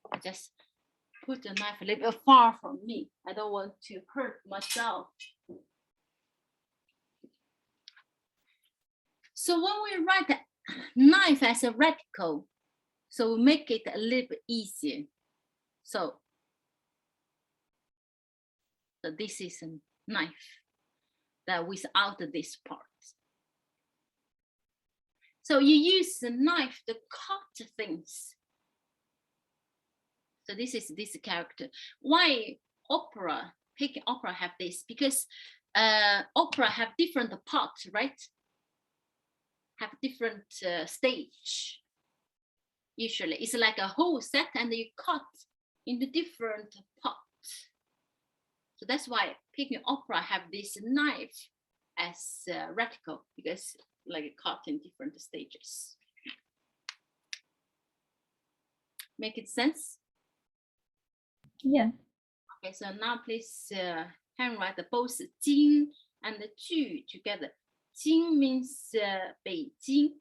I just put the knife a little bit far from me. I don't want to hurt myself. So when we write the knife as a radical, so we make it a little bit easier. So this is a knife that without this part. So you use the knife to cut things. So this is this character. Why opera, Peking opera have this? Because opera have different parts, right? Have different stage. Usually it's like a whole set and you cut into different parts. So that's why Peking opera have this knife as radical because like cut in different stages. Make it sense? Yeah. Okay, so now please handwrite both 京 and 剧 together. 京 means 北京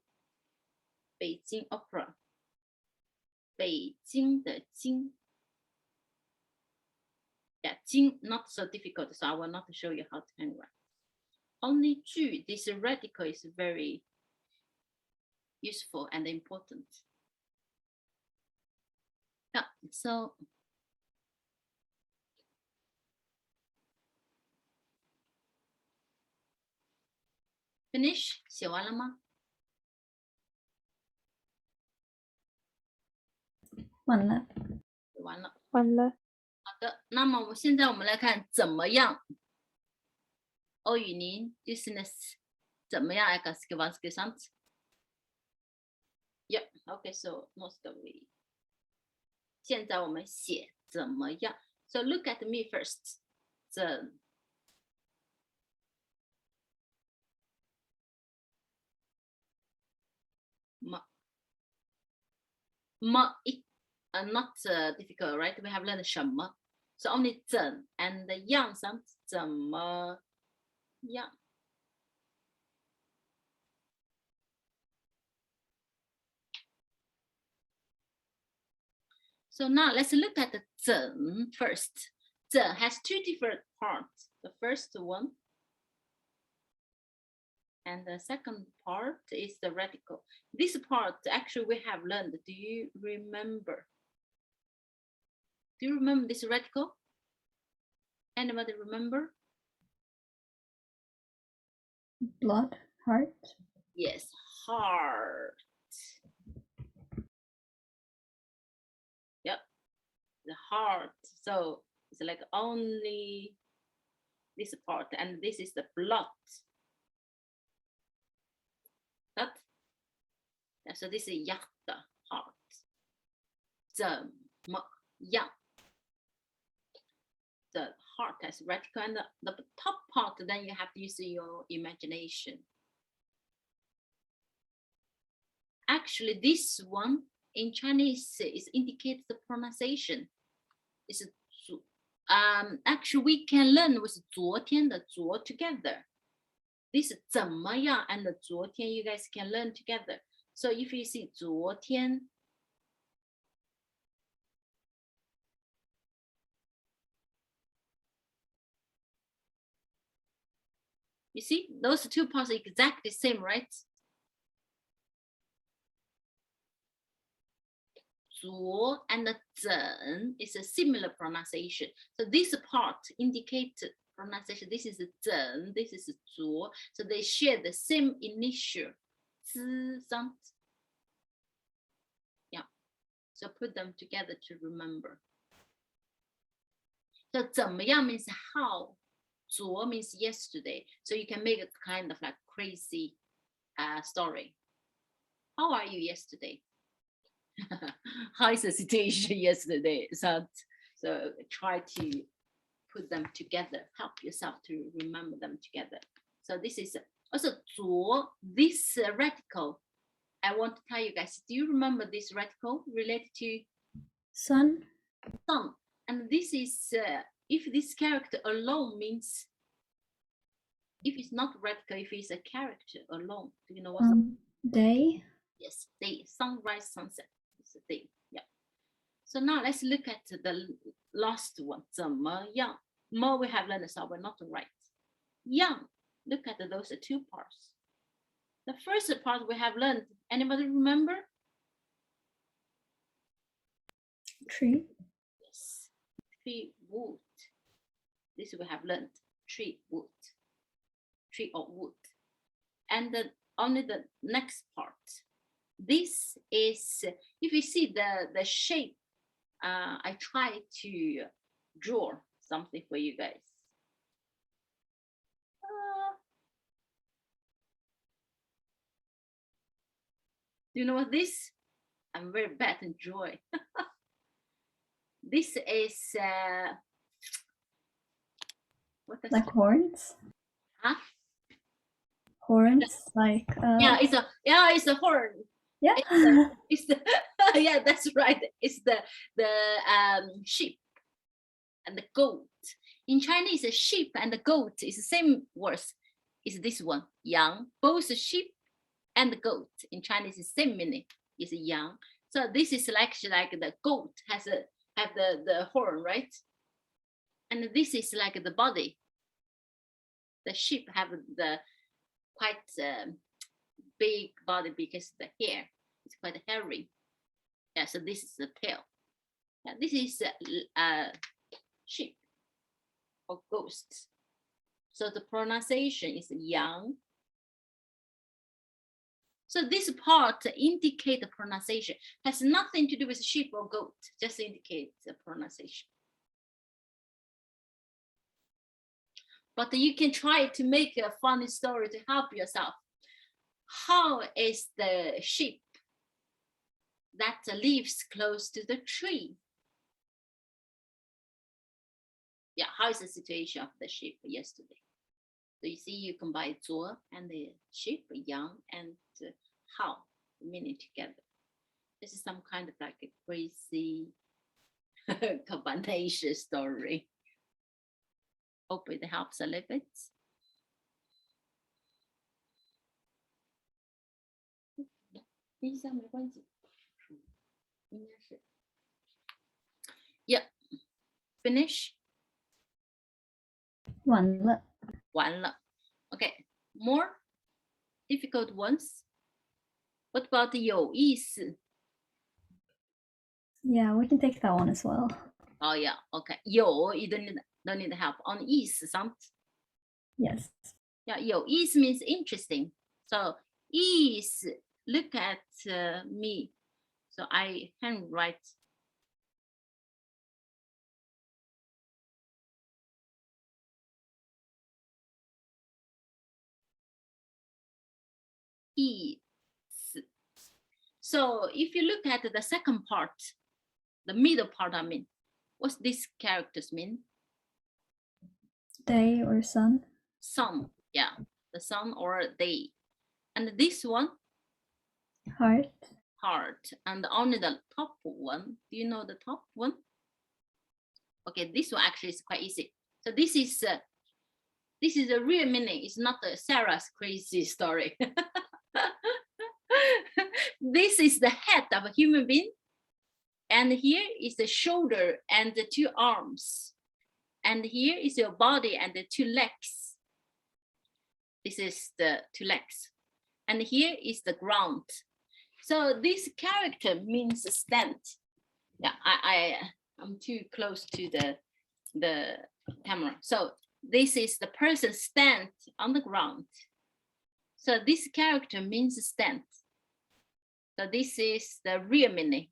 opera. 北京的京. Yeah, 京 not so difficult, so I will not show you how to handwrite. Only 剧, this radical is very useful and important. Yeah, so finish 写完了吗？完了。完了。完了。好的，那么现在我们来看怎么样。欧语您 business 怎么样 ？Egas gewas gesamt? Yeah, okay, so most of we. 现在我们写怎么样 ？So look at me first. 怎么not difficult, right? We have learned 什么 so only 怎 and 样 some 怎么样 So now let's look at the 怎 first. 怎 has two different parts. The first one and the second part is the radical. This part actually we have learned. Do you remember? Do you remember this radical? Anybody remember? Blood, heart. Yes, heart. Yep, the heart. So it's like only this part, and this is the blood. That. So this is hjärta, heart. 怎么样? The heart has radical, and the top part, then you have to use your imagination. Actually, this one in Chinese is indicates the pronunciation. It's actually we can learn with 昨天的昨 together. This 怎么样 and 昨天 you guys can learn together. So if you see 昨天 you see those two parts are exactly the same, right? 昨 and 怎 is a similar pronunciation. So this part indicates pronunciation. This is 怎, this is 昨. So they share the same initial. 滋 something. Yeah. So put them together to remember. So 怎么样 means how. 昨 means yesterday. So you can make a kind of like crazy story. How are you yesterday? How is the situation yesterday? So try to put them together. Help yourself to remember them together. So this is also 昨, this radical. I want to tell you guys, do you remember this radical related to Sun? Sun. And this is, if this character alone means, if it's not radical, if it's a character alone, do you know what? Day? Yes, day, sunrise, sunset. It's a day, yeah. So now let's look at the last one, 怎么样? More we have learned, so we're not right. 样, look at those two parts. The first part we have learned, anybody remember? Tree? Yes, tree, wood. This we have learned, tree, wood. Tree or wood. And only the next part. This is, if you see the shape, I try to draw something for you guys. Do you know what this? I'm very bad in drawing. This is what is like it? horns? Huh? horns, like Yeah, it's a horn. yeah. It's the yeah, that's right. It's the sheep and the goat. In Chinese, a sheep and the goat is the same word. Is this one, yang. Both sheep and the goat in Chinese is same meaning. Is yang. So this is like the goat have the horn, right? And this is like the body. The sheep have the quite big body because the hair is quite hairy. Yeah, so this is the tail. Yeah, this is sheep or ghosts. So the pronunciation is yang. So this part indicate the pronunciation. Has nothing to do with sheep or goat, just indicate the pronunciation. But you can try to make a funny story to help yourself. How is the sheep that lives close to the tree? Yeah, how is the situation of the sheep yesterday? So you see, you combine 昨 and the sheep, yang and how, meaning together. This is some kind of like a crazy combination story. Hope it helps a little bit. Yeah, finish. 完了。完了. Okay, more difficult ones. What about 有意思? Yeah, we can take that one as well. Oh yeah, okay. 有 you don't need help. On 意思 sound. Yes. Yeah, 有意思 means interesting. So 意思, look at me. So I handwrite. 意思. So if you look at the second part, the middle part, I mean, what's these characters mean? Day or sun. Sun, yeah, the sun or day. And this one? Heart. Heart. And only the top one. Do you know the top one? Okay, this one actually is quite easy. So this is a real meaning. It's not Sarah's crazy story. This is the head of a human being. And here is the shoulder and the two arms. And here is your body and the two legs. This is the two legs. And here is the ground. So this character means stand. Yeah, I'm too close to the camera. So this is the person stand on the ground. So this character means stand. So this is the real meaning.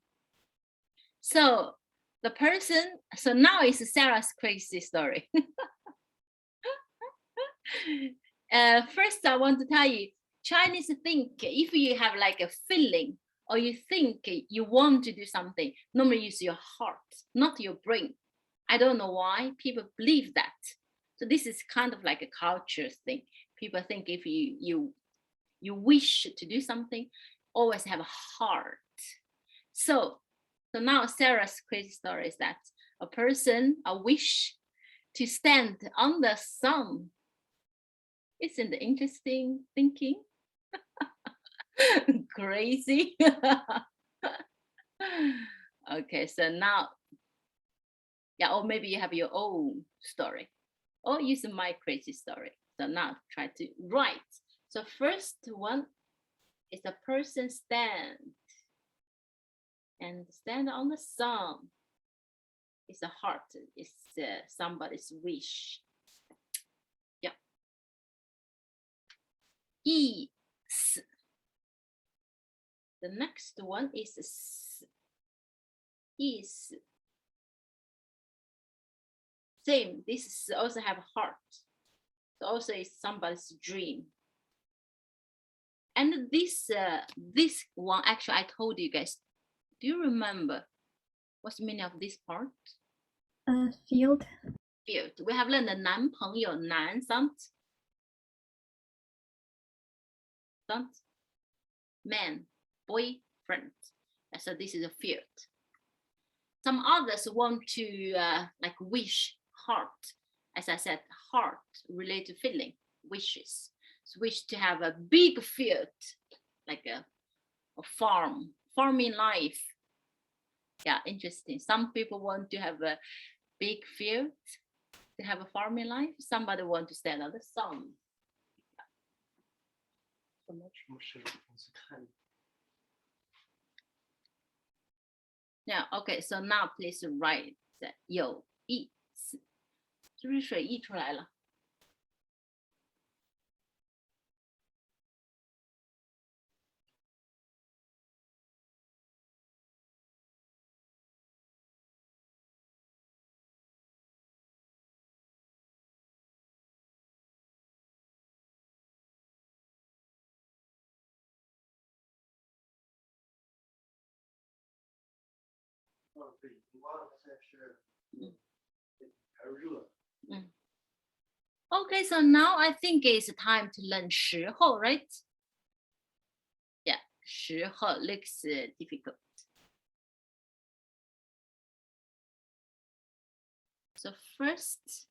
So the person, so now it's Sarah's crazy story. First, I want to tell you, Chinese think if you have like a feeling or you think you want to do something, normally use your heart, not your brain. I don't know why people believe that. So this is kind of like a culture thing. People think if you wish to do something, always have a heart. So now Sarah's crazy story is that a person, a wish to stand on the sun. Isn't it interesting thinking? Crazy. Okay, so now, yeah, or maybe you have your own story or use my crazy story. So now try to write. So first one is a person stand and stand on the sun. It's a heart, it's somebody's wish. Yeah. 意思. The next one is 意思. Same, this is also have a heart. So also is somebody's dream. And this one, actually, I told you guys. Do you remember what's the meaning of this part? Field. Field. We have learned the 男朋友 nan sound. Don't. Man, boyfriend. So this is a field. Some others want to like wish, heart. As I said, heart related to feeling, wishes. So wish to have a big field, like a farming life. Yeah, interesting. Some people want to have a big field, to have a farming life. Somebody want to stand on the sun. Yeah, okay, so now please write 有意思，是不是水溢出来了？Okay, so now I think it's time to learn 时候, right? Yeah, 时候 looks difficult. So first,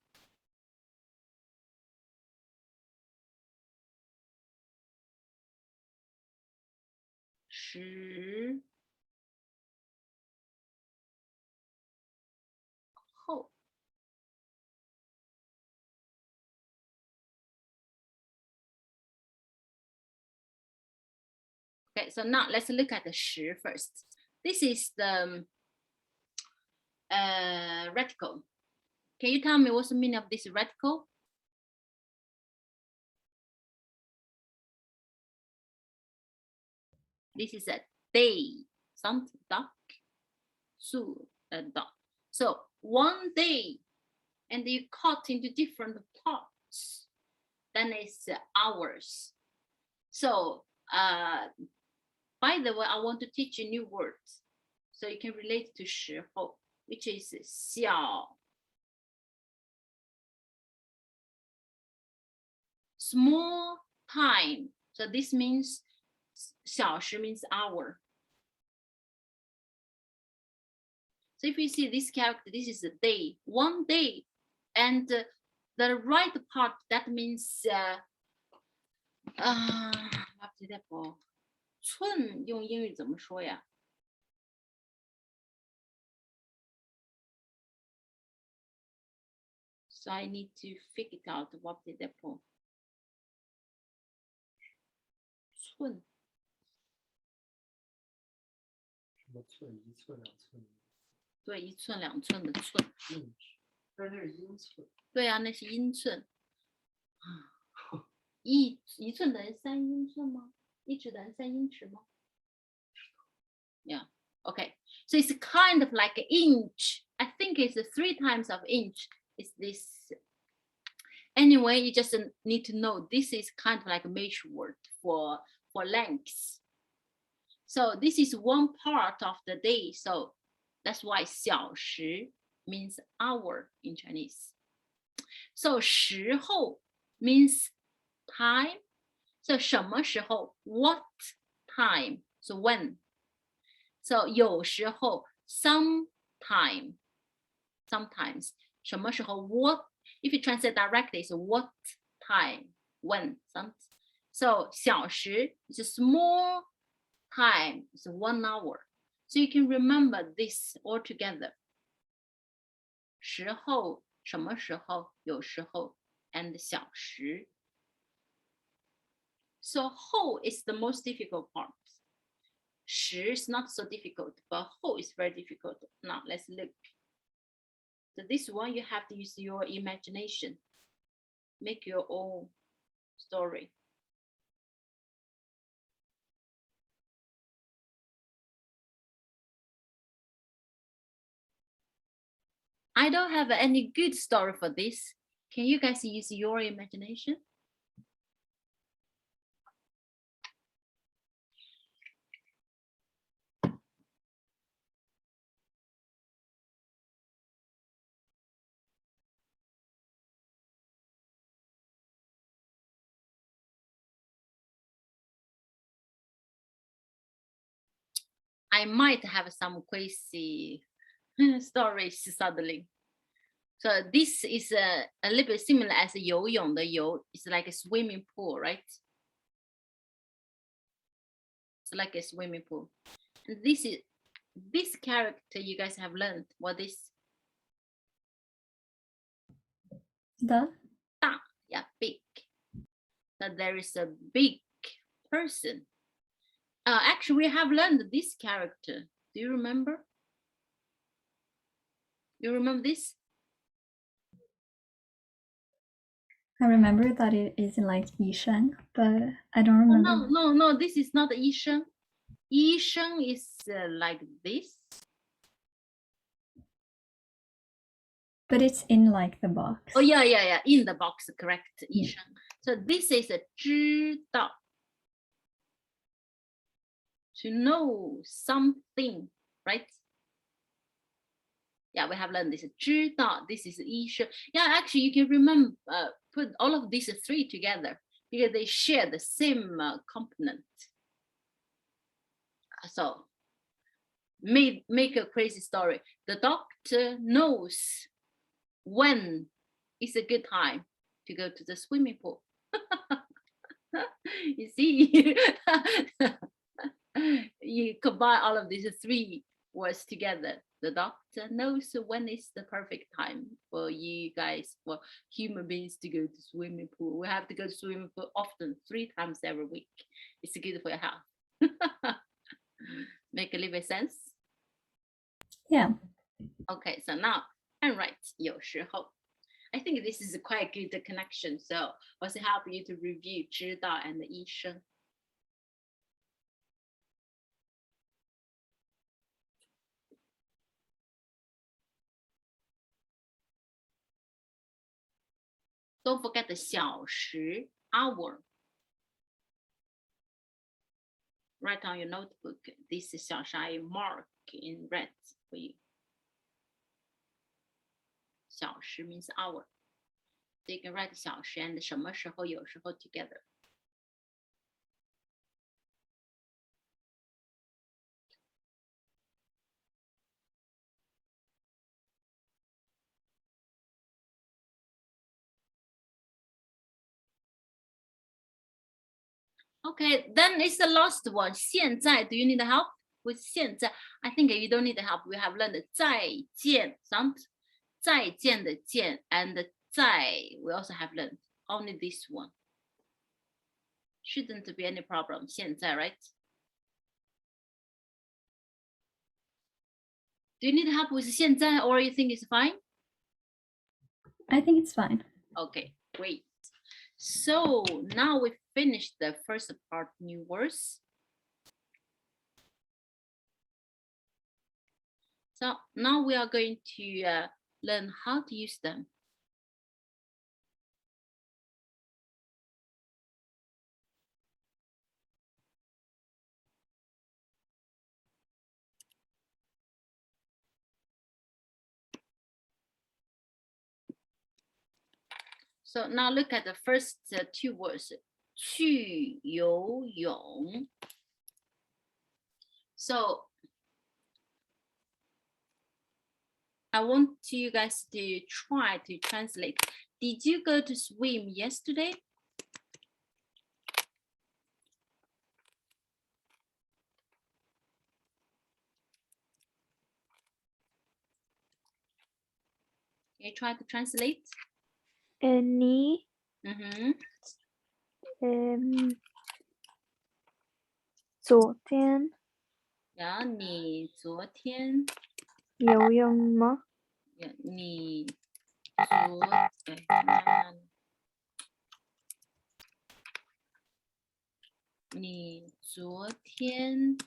"时候." Okay, so now let's look at the 时 first. This is the reticle. Can you tell me what's the meaning of this reticle? This is a day, something duck, so a duck. So one day, and you cut into different parts. Then it's hours. So by the way, I want to teach you new words, so you can relate to 时候, which is 小. Small time. So this means 小时 means hour. So if you see this character, this is a day, one day, and the right part, that means 寸用英语怎么说呀？ So I need to figure it out what did that for. 寸。什么寸？1寸、2寸？对，1寸、2寸的寸。但是那是英寸。对啊，那是英寸。一寸等于3英寸吗？1尺等于3英尺吗？ Yeah. Okay. So it's kind of like an inch. I think it's 3 times of inch. It's this. Anyway, you just need to know this is kind of like a measure word for length. So this is one part of the day. So that's why 小时 means hour in Chinese. So 时候 means time. So 什么时候 what time? So when. So 有时候 sometimes. 什么时候 what? If you translate directly, it's what time, when. So 小时 is a small time, it's 1 hour. So you can remember this all together. 时候什么时候有时候 and 小时. So 后 is the most difficult part. 时 is not so difficult, but 后 is very difficult. Now let's look. So this one you have to use your imagination. Make your own story. I don't have any good story for this. Can you guys use your imagination? I might have some crazy stories suddenly. So this is a little bit similar as 游泳的游. It's like a swimming pool, right? It's like a swimming pool. And this character you guys have learned. What is? The? 大, yeah, big. So there is a big person. Actually, we have learned this character. Do you remember? You remember this? I remember that it is like Yisheng, but I don't remember. No, this is not Yisheng. Yisheng is like this. But it's in like the box. Oh, yeah, in the box, correct, Yisheng. So this is a 知道. To know something, right? Yeah, we have learned this. 知道, this is 医生. Yeah, actually, you can remember, put all of these three together because they share the same component. So, make a crazy story. The doctor knows when is a good time to go to the swimming pool. You see, you combine all of these three words together. The doctor knows when is the perfect time for you guys, for human beings to go to swimming pool. We have to go to swimming pool often, 3 times every week. It's good for your health. Make a little bit sense? Yeah. Okay, so now and right, 有时候. I think this is a quite good connection. So also help you to review 知道 and 医生. Don't forget the 小时 hour. Write on your notebook. This is 小时 I mark in red for you. 小时 means hour. So you can write 小时 and 什么时候有时候 together. Okay, then it's the last one. 现在, do you need help with 现在? I think you don't need help. We have learned 再见 sound. 再见的见 and 在 we also have learned only this one. Shouldn't be any problem. 现在, right? Do you need help with 现在 or you think it's fine? I think it's fine. Okay, great. So now we finished the first part, new words. So now we are going to learn how to use them. So now look at the first 2 words. 去游泳. So I want you guys to try to translate. Did you go to swim yesterday? Can you try to translate? 你 昨天 Yeah, 你昨天游泳吗？ Yeah, 你昨天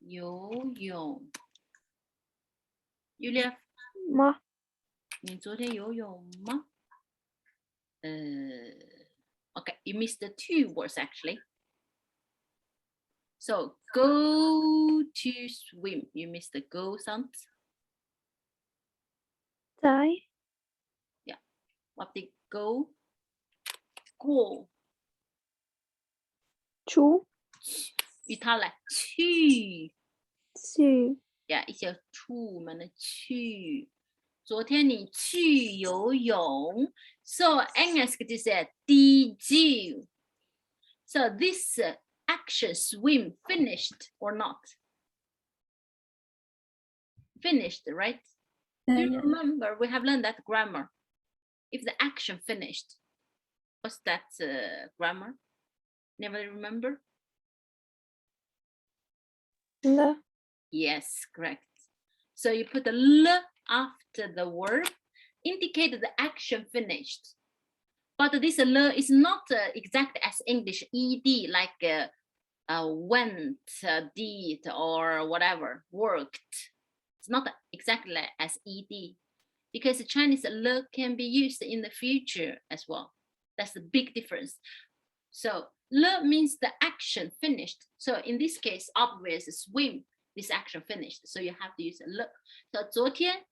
游泳 Julia 吗？ 你昨天游泳吗? Okay, you missed the 2 words actually. So go to swim. You missed the go sound. 在 Yeah. What did go? 过 出语套来去去呀，一些出门的去。昨天你去游泳 ，so engelsk 就是 did you? So this action swim finished or not? Finished, right? Do you Yeah. remember we have learned that grammar? If the action finished, what's that grammar? Never remember?了 Yes, correct. So you put the l after the verb, indicate the action finished. But this l is not exact as English ed, like went, did, or whatever, worked. It's not exactly as ed, because Chinese l can be used in the future as well. That's the big difference. So le means the action finished. So in this case, obvious swim, this action finished. So you have to use le. So 昨天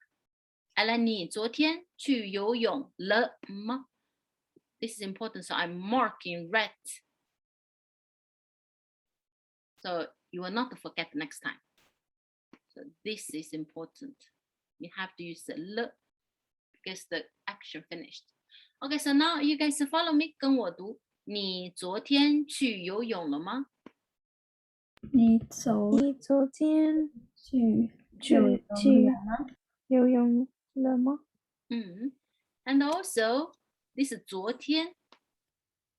你昨天去游泳了吗? This is important. So I'm marking red. So you will not forget next time. So this is important. You have to use the le because the action finished. Okay, so now you guys follow me. 跟我读。你昨天去游泳了吗？你你昨天去游泳了吗？ And also this 昨天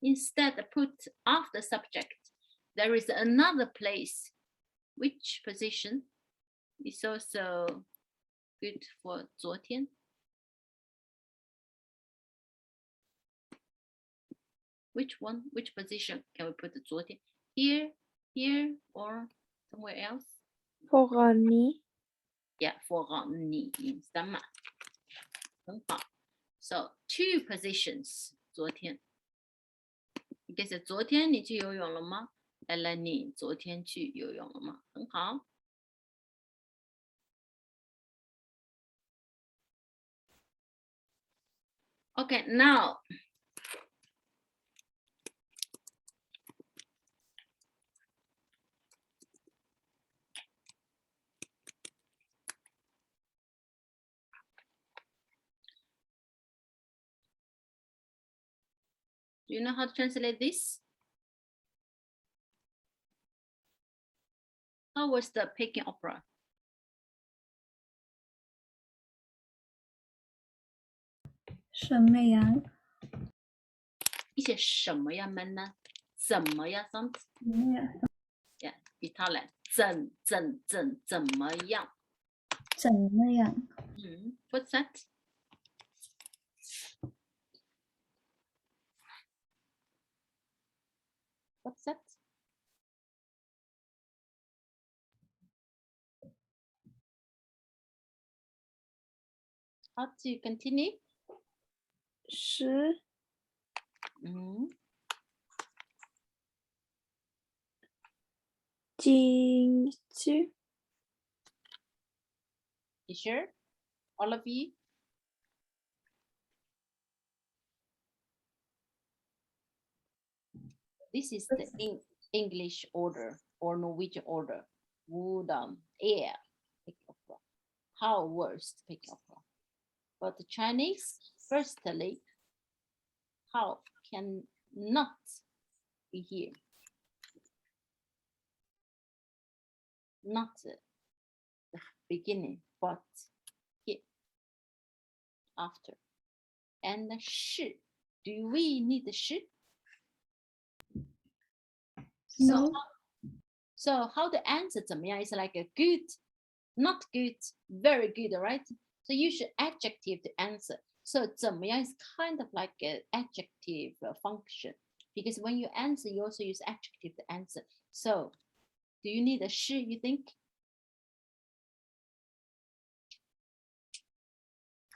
instead put after subject. There is another place. Which position is also good for 昨天? Which one? Which position can we put 昨天? Here, here, or somewhere else? For 你 Yeah, for 你 means 的嘛。很好。So 2 positions 昨天。Because 昨天你去游泳了吗？你昨天去游泳了吗？很好。Okay, now do you know how to translate this? How was the Peking opera? 什么样？一些什么样们呢？怎么样 something? Yeah, 语套来怎么样？怎么样？ What's that? What's that? How to continue? 是进去 You sure? All of you? This is the English order or Norwegian order. Hvordan är Peking opera? How was Peking opera? But the Chinese, firstly, how can not be here? Not the beginning, but here, after. And the 是, do we need the 是? No. So how the answer 怎么样 is like a good, not good, very good, right? So you should adjective the answer. So 怎么样 is kind of like an adjective function, because when you answer, you also use adjective to answer. So do you need a 是, you think?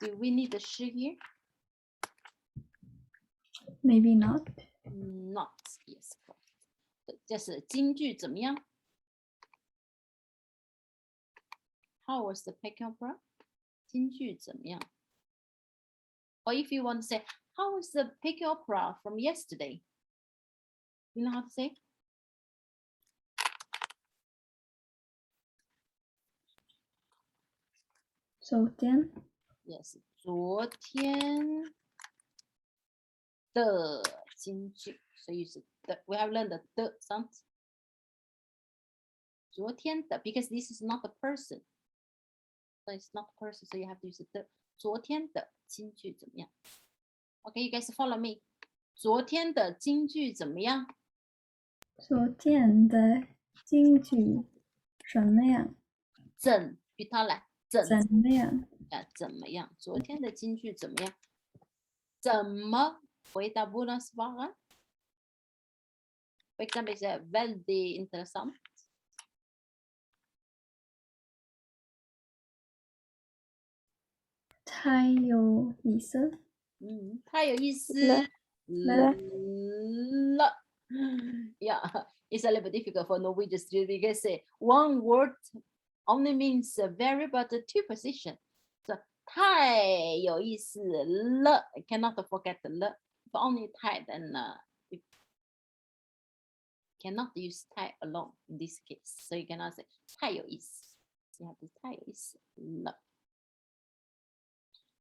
Do we need the 是 here? Maybe not. Not, yes. 这是京剧怎么样? How was the Peking opera? 京剧怎么样? Or if you want to say, how was the Peking opera from yesterday? You know how to say? 昨天 Yes， 昨天的京剧，所以是的。We have learned the sound. 昨天的 because this is not a person. So it's not a person, so you have to use the. 昨天的京剧怎么样 ？Okay, you guys follow me. 昨天的京剧怎么样？昨天的京剧什么样？与它来怎么样？怎么样？昨天的京剧怎么样？怎么回答hvordan svare? For example, är väldigt intressant. 太有意思。太有意思了。Yeah, it's a little bit difficult for Norwegian students because one word only means a very but two position. So 太有意思了 cannot forget the 了 if only 太 then you cannot use 太 alone in this case. So you cannot say 太有意思 you have to 太有意思了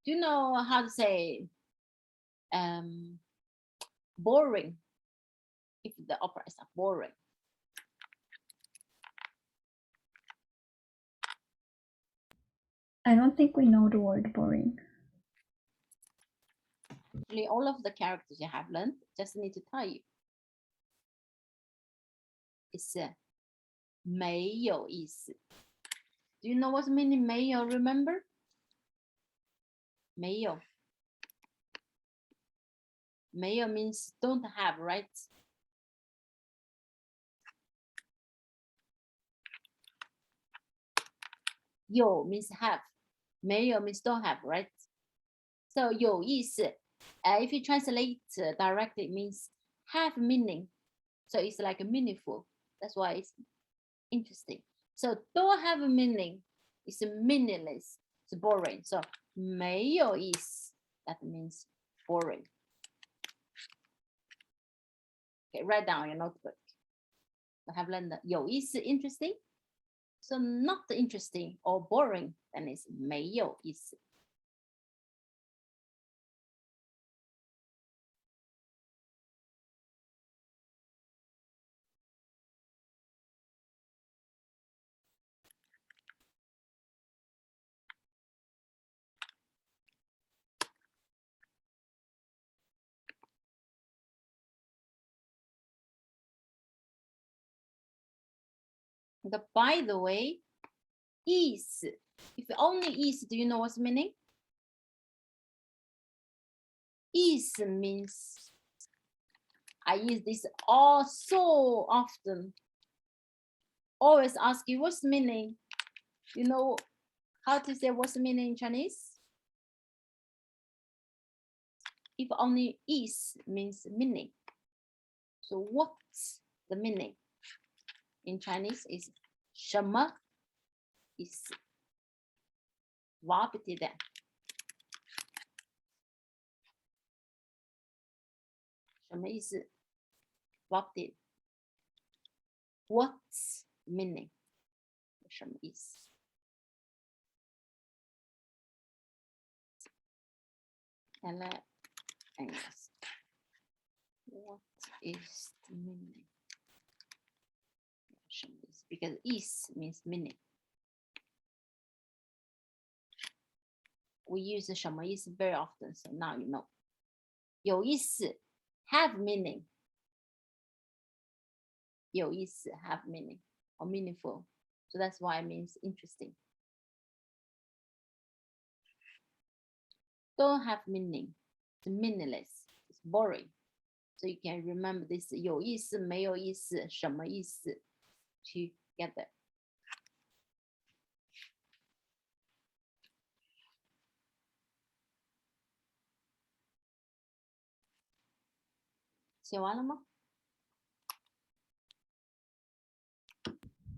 Do you know how to say boring if the opera is boring? I don't think we know the word boring. Actually, all of the characters you have learned, just need to tell you. It's 没有意思. Do you know what's meaning 没有? Remember? 没有. 没有 means don't have, right?有 means have. 没有 means don't have, right? So 有意思 if you translate directly, it means have meaning. So it's like meaningful. That's why it's interesting. So don't have a meaning. It's meaningless. It's boring. So 没有意思 that means boring. Okay, write down your notebook. I have learned that 有意思 interesting. So not interesting or boring, then it's 没有意思. But by the way, is, if only is, do you know what's meaning? Is means, I use this all so often. Always ask you what's the meaning. You know how to say what's the meaning in Chinese? If only is means meaning. So what's the meaning? In Chinese is 什么意思? Vad betyder det? 什么意思? Vad betyder? What's meaning? 什么意思? Eller engelska. What is the meaning? Because is means meaning. We use 什么意思 very often, so now you know. 有意思 have meaning. 有意思 have meaning or meaningful. So that's why it means interesting. Don't have meaning. It's meaningless. It's boring. So you can remember this 有意思没有意思什么意思 together.写完了吗？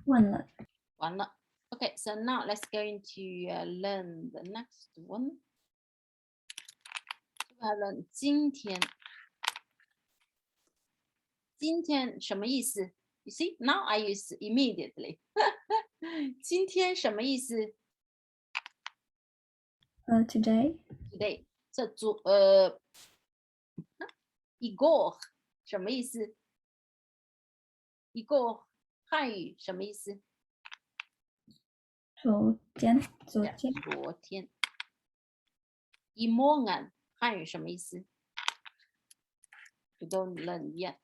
完了。完了。Okay, so now let's go into learn the next one. We have learned 今天。今天什么意思？ You see, now I use immediately. 今天什么意思？ Today. Today. So 一个什么意思？一个汉语什么意思？昨天。昨天。一morgen汉语什么意思？ We don't learn yet,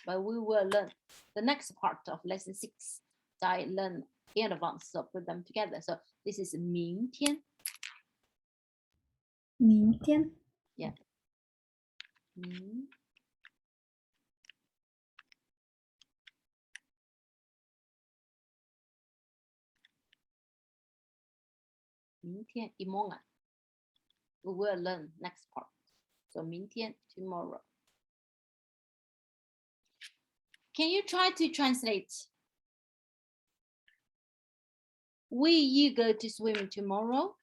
but we will learn the next part of lesson 6. So I learn in advance, so put them together. So this is 明天。明天。Yeah. 明天 morgen. We will learn next part. So 明天 tomorrow. Can you try to translate? Will you go to swim tomorrow?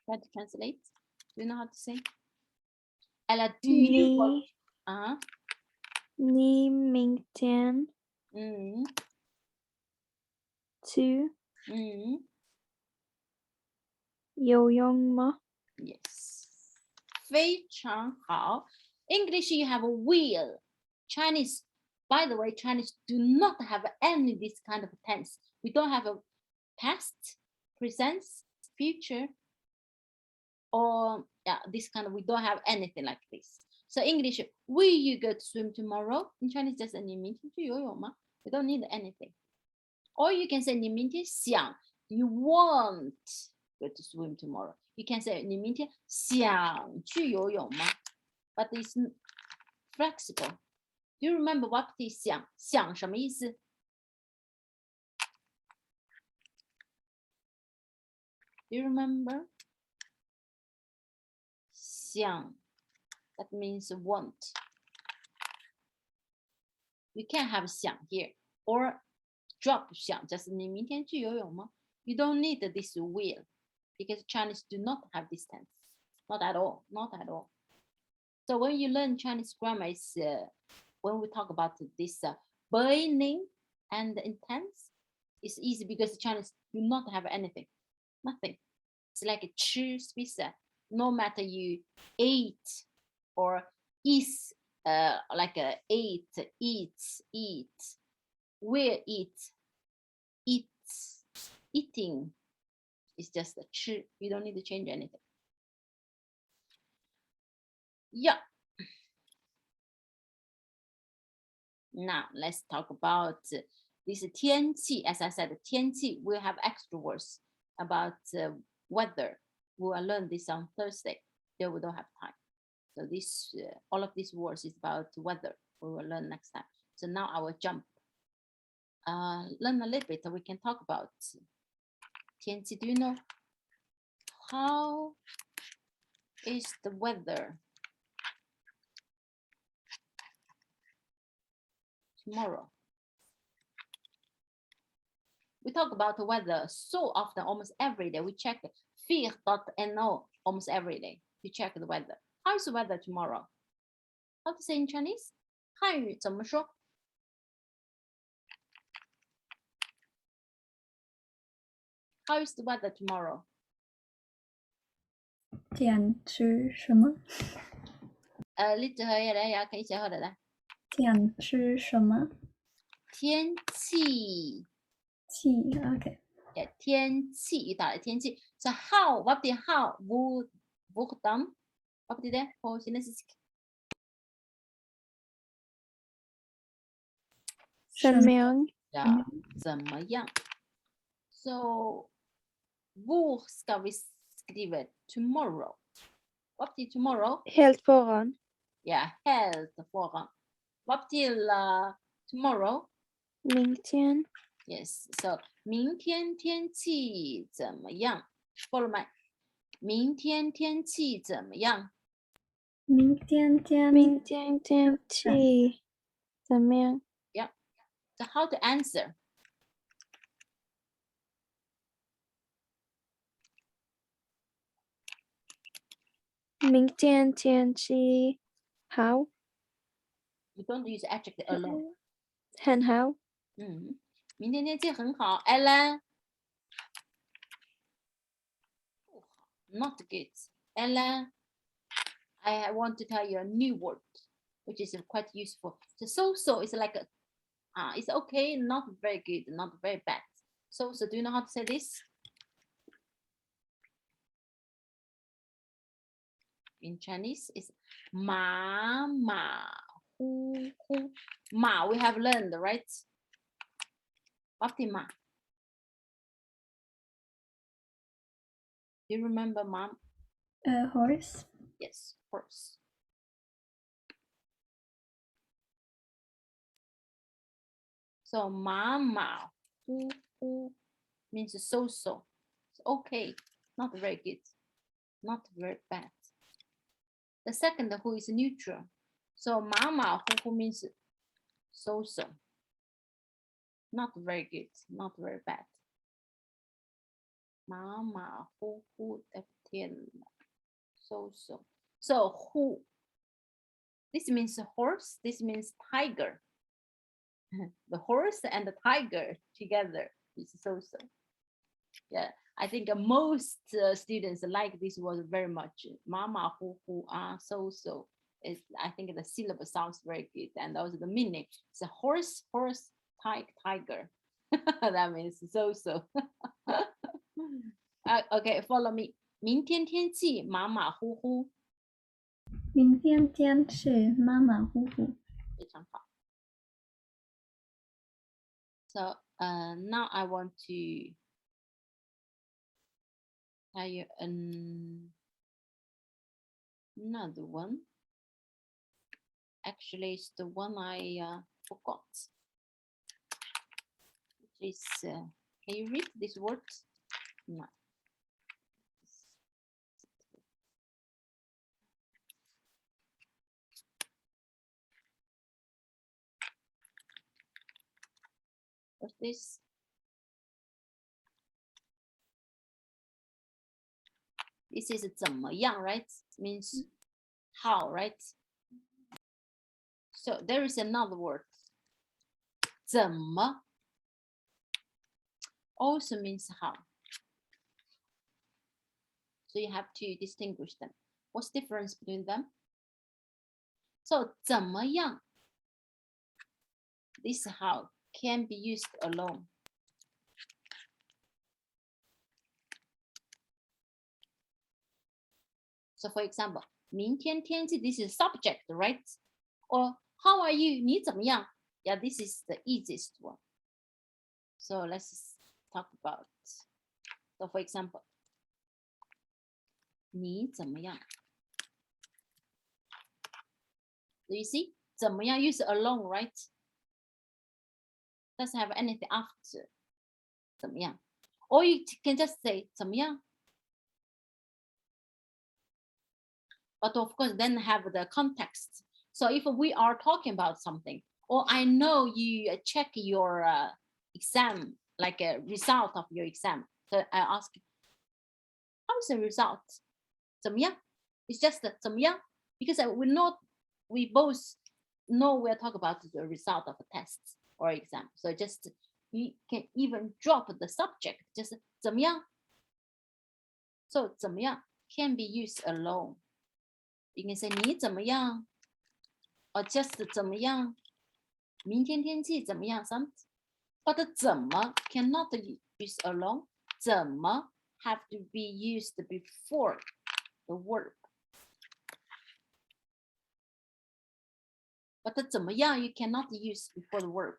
Try to translate. Do you know how to say? Ella, do you want? 你明天去游泳吗？ Yes. 非常好. English, you have a will. Chinese, by the way, Chinese do not have any this kind of tense. We don't have a past, present, future, or this kind of, we don't have anything like this. So English, will you go to swim tomorrow? In Chinese, just 你明天去游泳吗? We don't need anything. Or you can say 你明天想, you want go to swim tomorrow. You can say 你明天想去游泳吗? But it's flexible. Do you remember what is 想？想什么意思？ Do you remember? 想 that means want. You can't have 想 here or drop 想 just 你明天去游泳吗? You don't need this will because Chinese do not have this tense. Not at all. Not at all. So when you learn Chinese grammar, it's when we talk about this beginning and intense, it's easy because Chinese do not have anything, nothing. It's like a 吃 spisa. No matter you ate or is like a ate, eats, eat, will eat, eats, eating. It's just a 吃. You don't need to change anything. Yeah. Now let's talk about this 天气. As I said, 天气 we'll have extra words about weather. We will learn this on Thursday. There we don't have time. So this all of these words is about weather. We will learn next time. So now I will jump. Learn a little bit. We can talk about 天气. Do you know how is the weather tomorrow? We talk about the weather so often, almost every day. We check fear.no almost every day to check the weather. How is the weather tomorrow? How to say in Chinese? 汉语怎么说? How is the weather tomorrow? 天气什么？你只可以来呀，可以写好的来。天气什么？天气。OK. Yeah, 天气，你打了天气。So how? What did how? What done? What did that? For Genesis. 怎么样？ Yeah, 怎么样? So, hvor ska vi skriva tomorrow? Vad betyder tomorrow? Helt foran. Yeah, helt foran. Vad betyder tomorrow? 明天. Yes, so 明天天气怎么样? Follow my. 明天天气怎么样? 明天天气怎么样? Yeah. So how to answer? 明天天气好. You don't use adjective alone. 很好。明天天气很好。Ellen. Not good. Ellen, I want to tell you a new word, which is quite useful. So is like a, it's okay, not very good, not very bad. So do you know how to say this? In Chinese, it's ma ma hu hu. Ma we have learned, right? What is ma? Do you remember mom? Horse. Yes, horse. So ma ma hu hu means so. It's okay, not very good, not very bad. The second who is neutral. So ma ma hu means so. Not very good, not very bad. Ma ma hu so. So who? This means horse. This means tiger. The horse and the tiger together is so. Yeah, I think most students like this word very much. Mama who so. I think the syllable sounds very good, and also the meaning. It's a horse, tiger. That means so. Okay, follow me. 明天天气马马虎虎。明天天气马马虎虎。非常好。So now I want to tell you another one. Actually, it's the one I forgot. Which is, can you read this word? No. What's this? This is 怎么样, right? Means how, right? So there is another word. 怎么 also means how. So you have to distinguish them. What's the difference between them? So 怎么样 this how can be used alone. So for example, 明天天气 this is subject, right? Or how are you? 你怎么样? Yeah, this is the easiest one. So let's talk about. So for example, 你怎么样? Do you see? 怎么样 use alone, right? Doesn't have anything after 怎么样? Or you can just say 怎么样? But of course, then have the context. So if we are talking about something, or I know you check your exam, like a result of your exam. So I ask, how is the result? 怎么样? It's just 怎么样? Because we both know we're talking about the result of a test or exam. So just you can even drop the subject, just 怎么样? So 怎么样 can be used alone. You can say 你怎么样 or just 怎么样明天天气怎么样 something. But 怎么 cannot use alone. 怎么 have to be used before the verb. But 怎么样 you cannot use before the verb.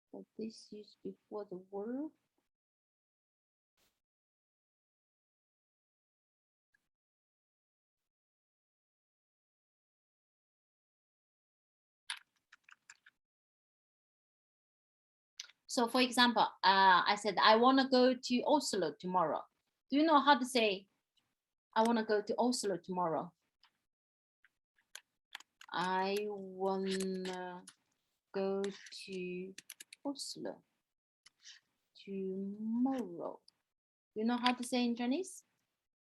So this is before the verb. So for example, I said, I want to go to Oslo tomorrow. Do you know how to say, I want to go to Oslo tomorrow. I wanna go to Oslo tomorrow. You know how to say in Chinese?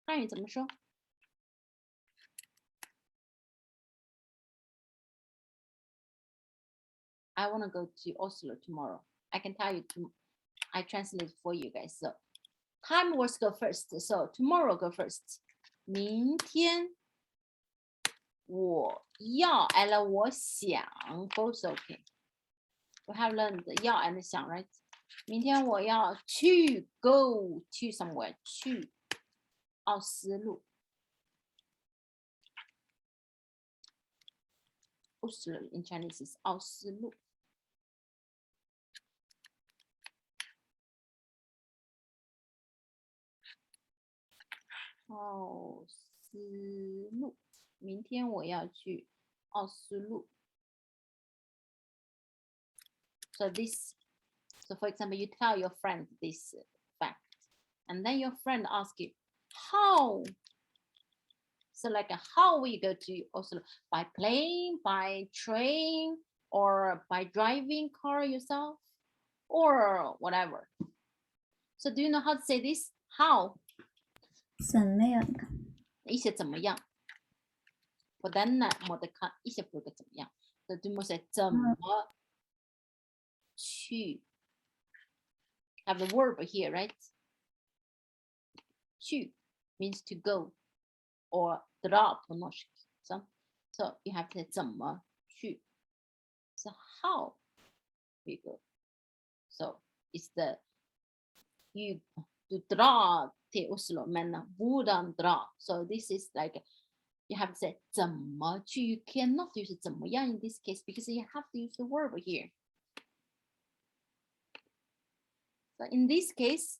汉语怎么说？ I want to go to Oslo tomorrow. I can tell you, I translate for you guys. So time words go first. So tomorrow go first. 明天我要 and 我想 both okay. We have learned 要 and 想 right? 明天我要去 go to somewhere 去奥斯陆 Oslo in Chinese is 奥斯陆 奥斯陆明天我要去奥斯陆 So this, so for example, you tell your friend this fact, and then your friend asks you, how? So like, how will you go to Oslo? By plane, by train, or by driving car yourself, or whatever. So do you know how to say this? How? 怎么样？一些怎么样？不但呢，我的看一些不个怎么样？So do you say 怎么去 have the verb here, right? 去 means to go or dra på norsk. So you have to say 怎么去 So how we go? So it's the you dra till Oslo, men hvordan dra. So this is like you have to say 怎么去 You cannot use 怎么样 in this case because you have to use the verb here. So in this case,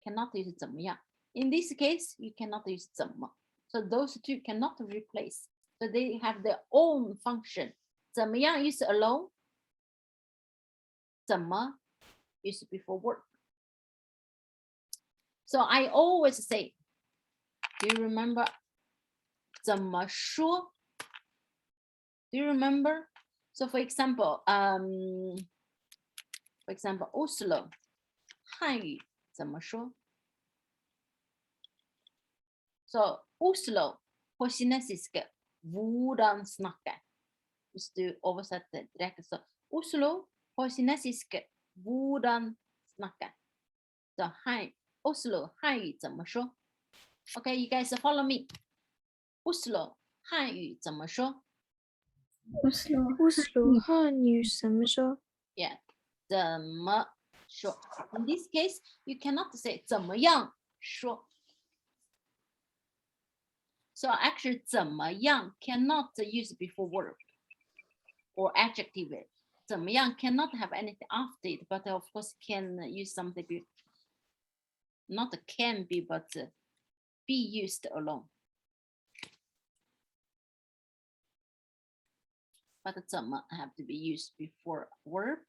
cannot use 怎么样 In this case, you cannot use 怎么 So those two cannot replace. So they have their own function. 怎么样 use alone. 怎么 use before verb. So I always say, do you remember 怎么说 Do you remember? So for example, Oslo 汉语怎么说 So Oslo på kinesiska hvordan snakke. Hvis du oversetter direkte så Oslo på kinesiska hvordan snakke. Så Oslo 汉语怎么说 Okay, you guys follow me. Oslo 汉语怎么说 Oslo 汉语怎么说 Yeah, 怎么说 In this case, you cannot say 怎么样说 So actually 怎么样 cannot use before verb or adjective. 怎么样 cannot have anything after it, but of course can use something not can be, but be used alone. But 怎么 have to be used before verb.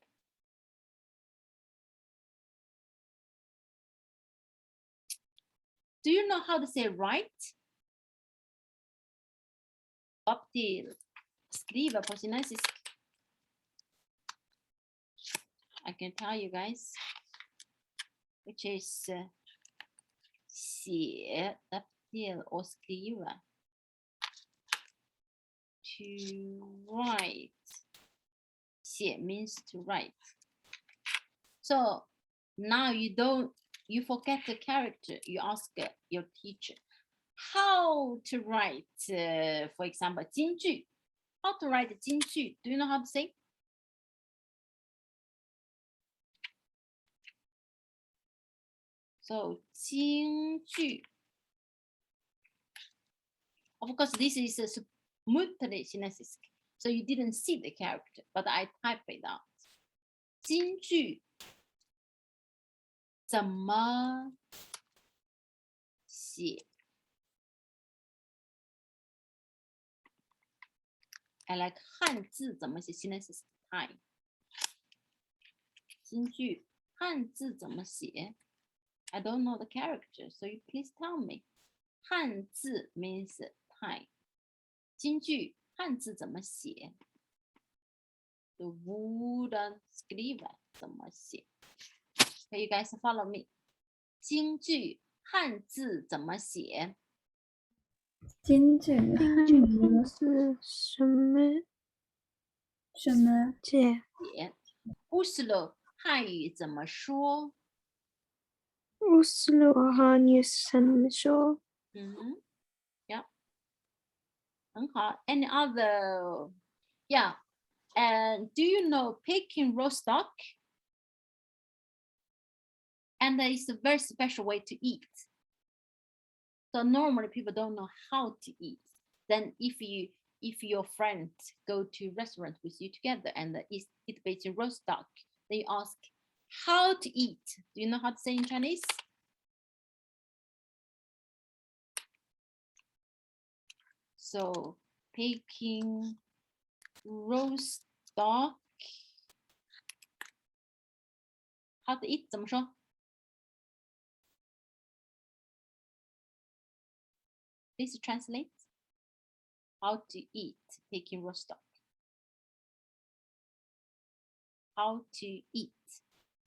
Do you know how to say right? Upp till skriva på kinesisk. I can tell you guys, which is 写 upp till och skriva. To write. 写 means to write. So now you forget the character. You ask your teacher how to write, for example, 金句. How to write 金句? Do you know how to say? So 金句. Of course, this is a smoothly kinesisk. So you didn't see the character, but I type it out. 金句怎么写 I like 汉字怎么写 kinesisk time. 金句汉字怎么写 I don't know the character, so you please tell me. 汉字 means time. 京剧汉字怎么写 ？The wooden skriva 怎么写 ？Can you guys follow me？ 京剧汉字怎么写？京剧汉京语剧是什么什么？节？写 Oslo 汉语怎么说？乌斯罗汉语怎么说？嗯 ，Yeah， 很好。Any other? Yeah. And do you know Peking rostock? And it's a very special way to eat. So normally people don't know how to eat. Then if your friend go to restaurant with you together and eat Beijing rostock, then you ask how to eat. Do you know how to say in Chinese? So Peking rostock. How to eat 怎么说？ Please translate. How to eat Peking rostock. How to eat.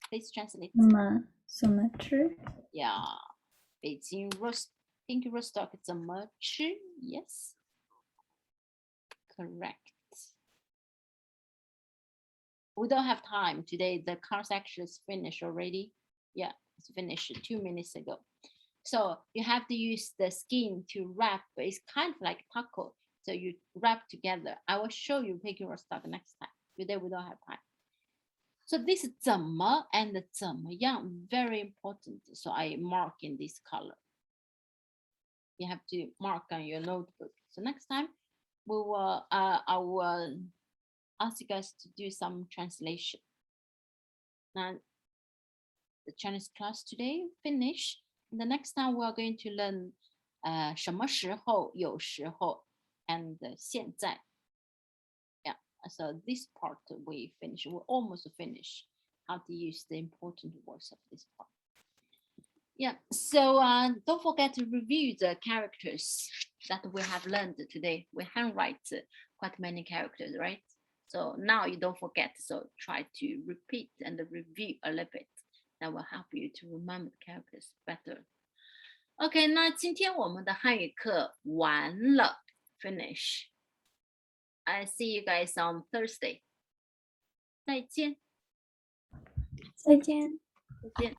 Please translate. 什么吃？ Yeah. Peking rostock 怎么吃? Yes. Correct. We don't have time today. The car section is finished already. Yeah, it's finished 2 minutes ago. So you have to use the skin to wrap. It's kind of like taco. So you wrap together. I will show you Peking rostock next time. Today we don't have time. So this 怎么 and 怎么样 very important. So I mark in this color. You have to mark on your notebook. So next time we will I will ask you guys to do some translation. Now the Chinese class today finish. And the next time we are going to learn 什么时候有时候 and 现在. Yeah, so this part we finish. We almost finish how to use the important words of this part. Yeah, so don't forget to review the characters that we have learned today. We handwrite quite many characters, right? So now you don't forget. So try to repeat and review a little bit. That will help you to remember the characters better. OK, 那今天我们的汉语课完了 ，finish. I see you guys on Thursday. 再见。再见。再见。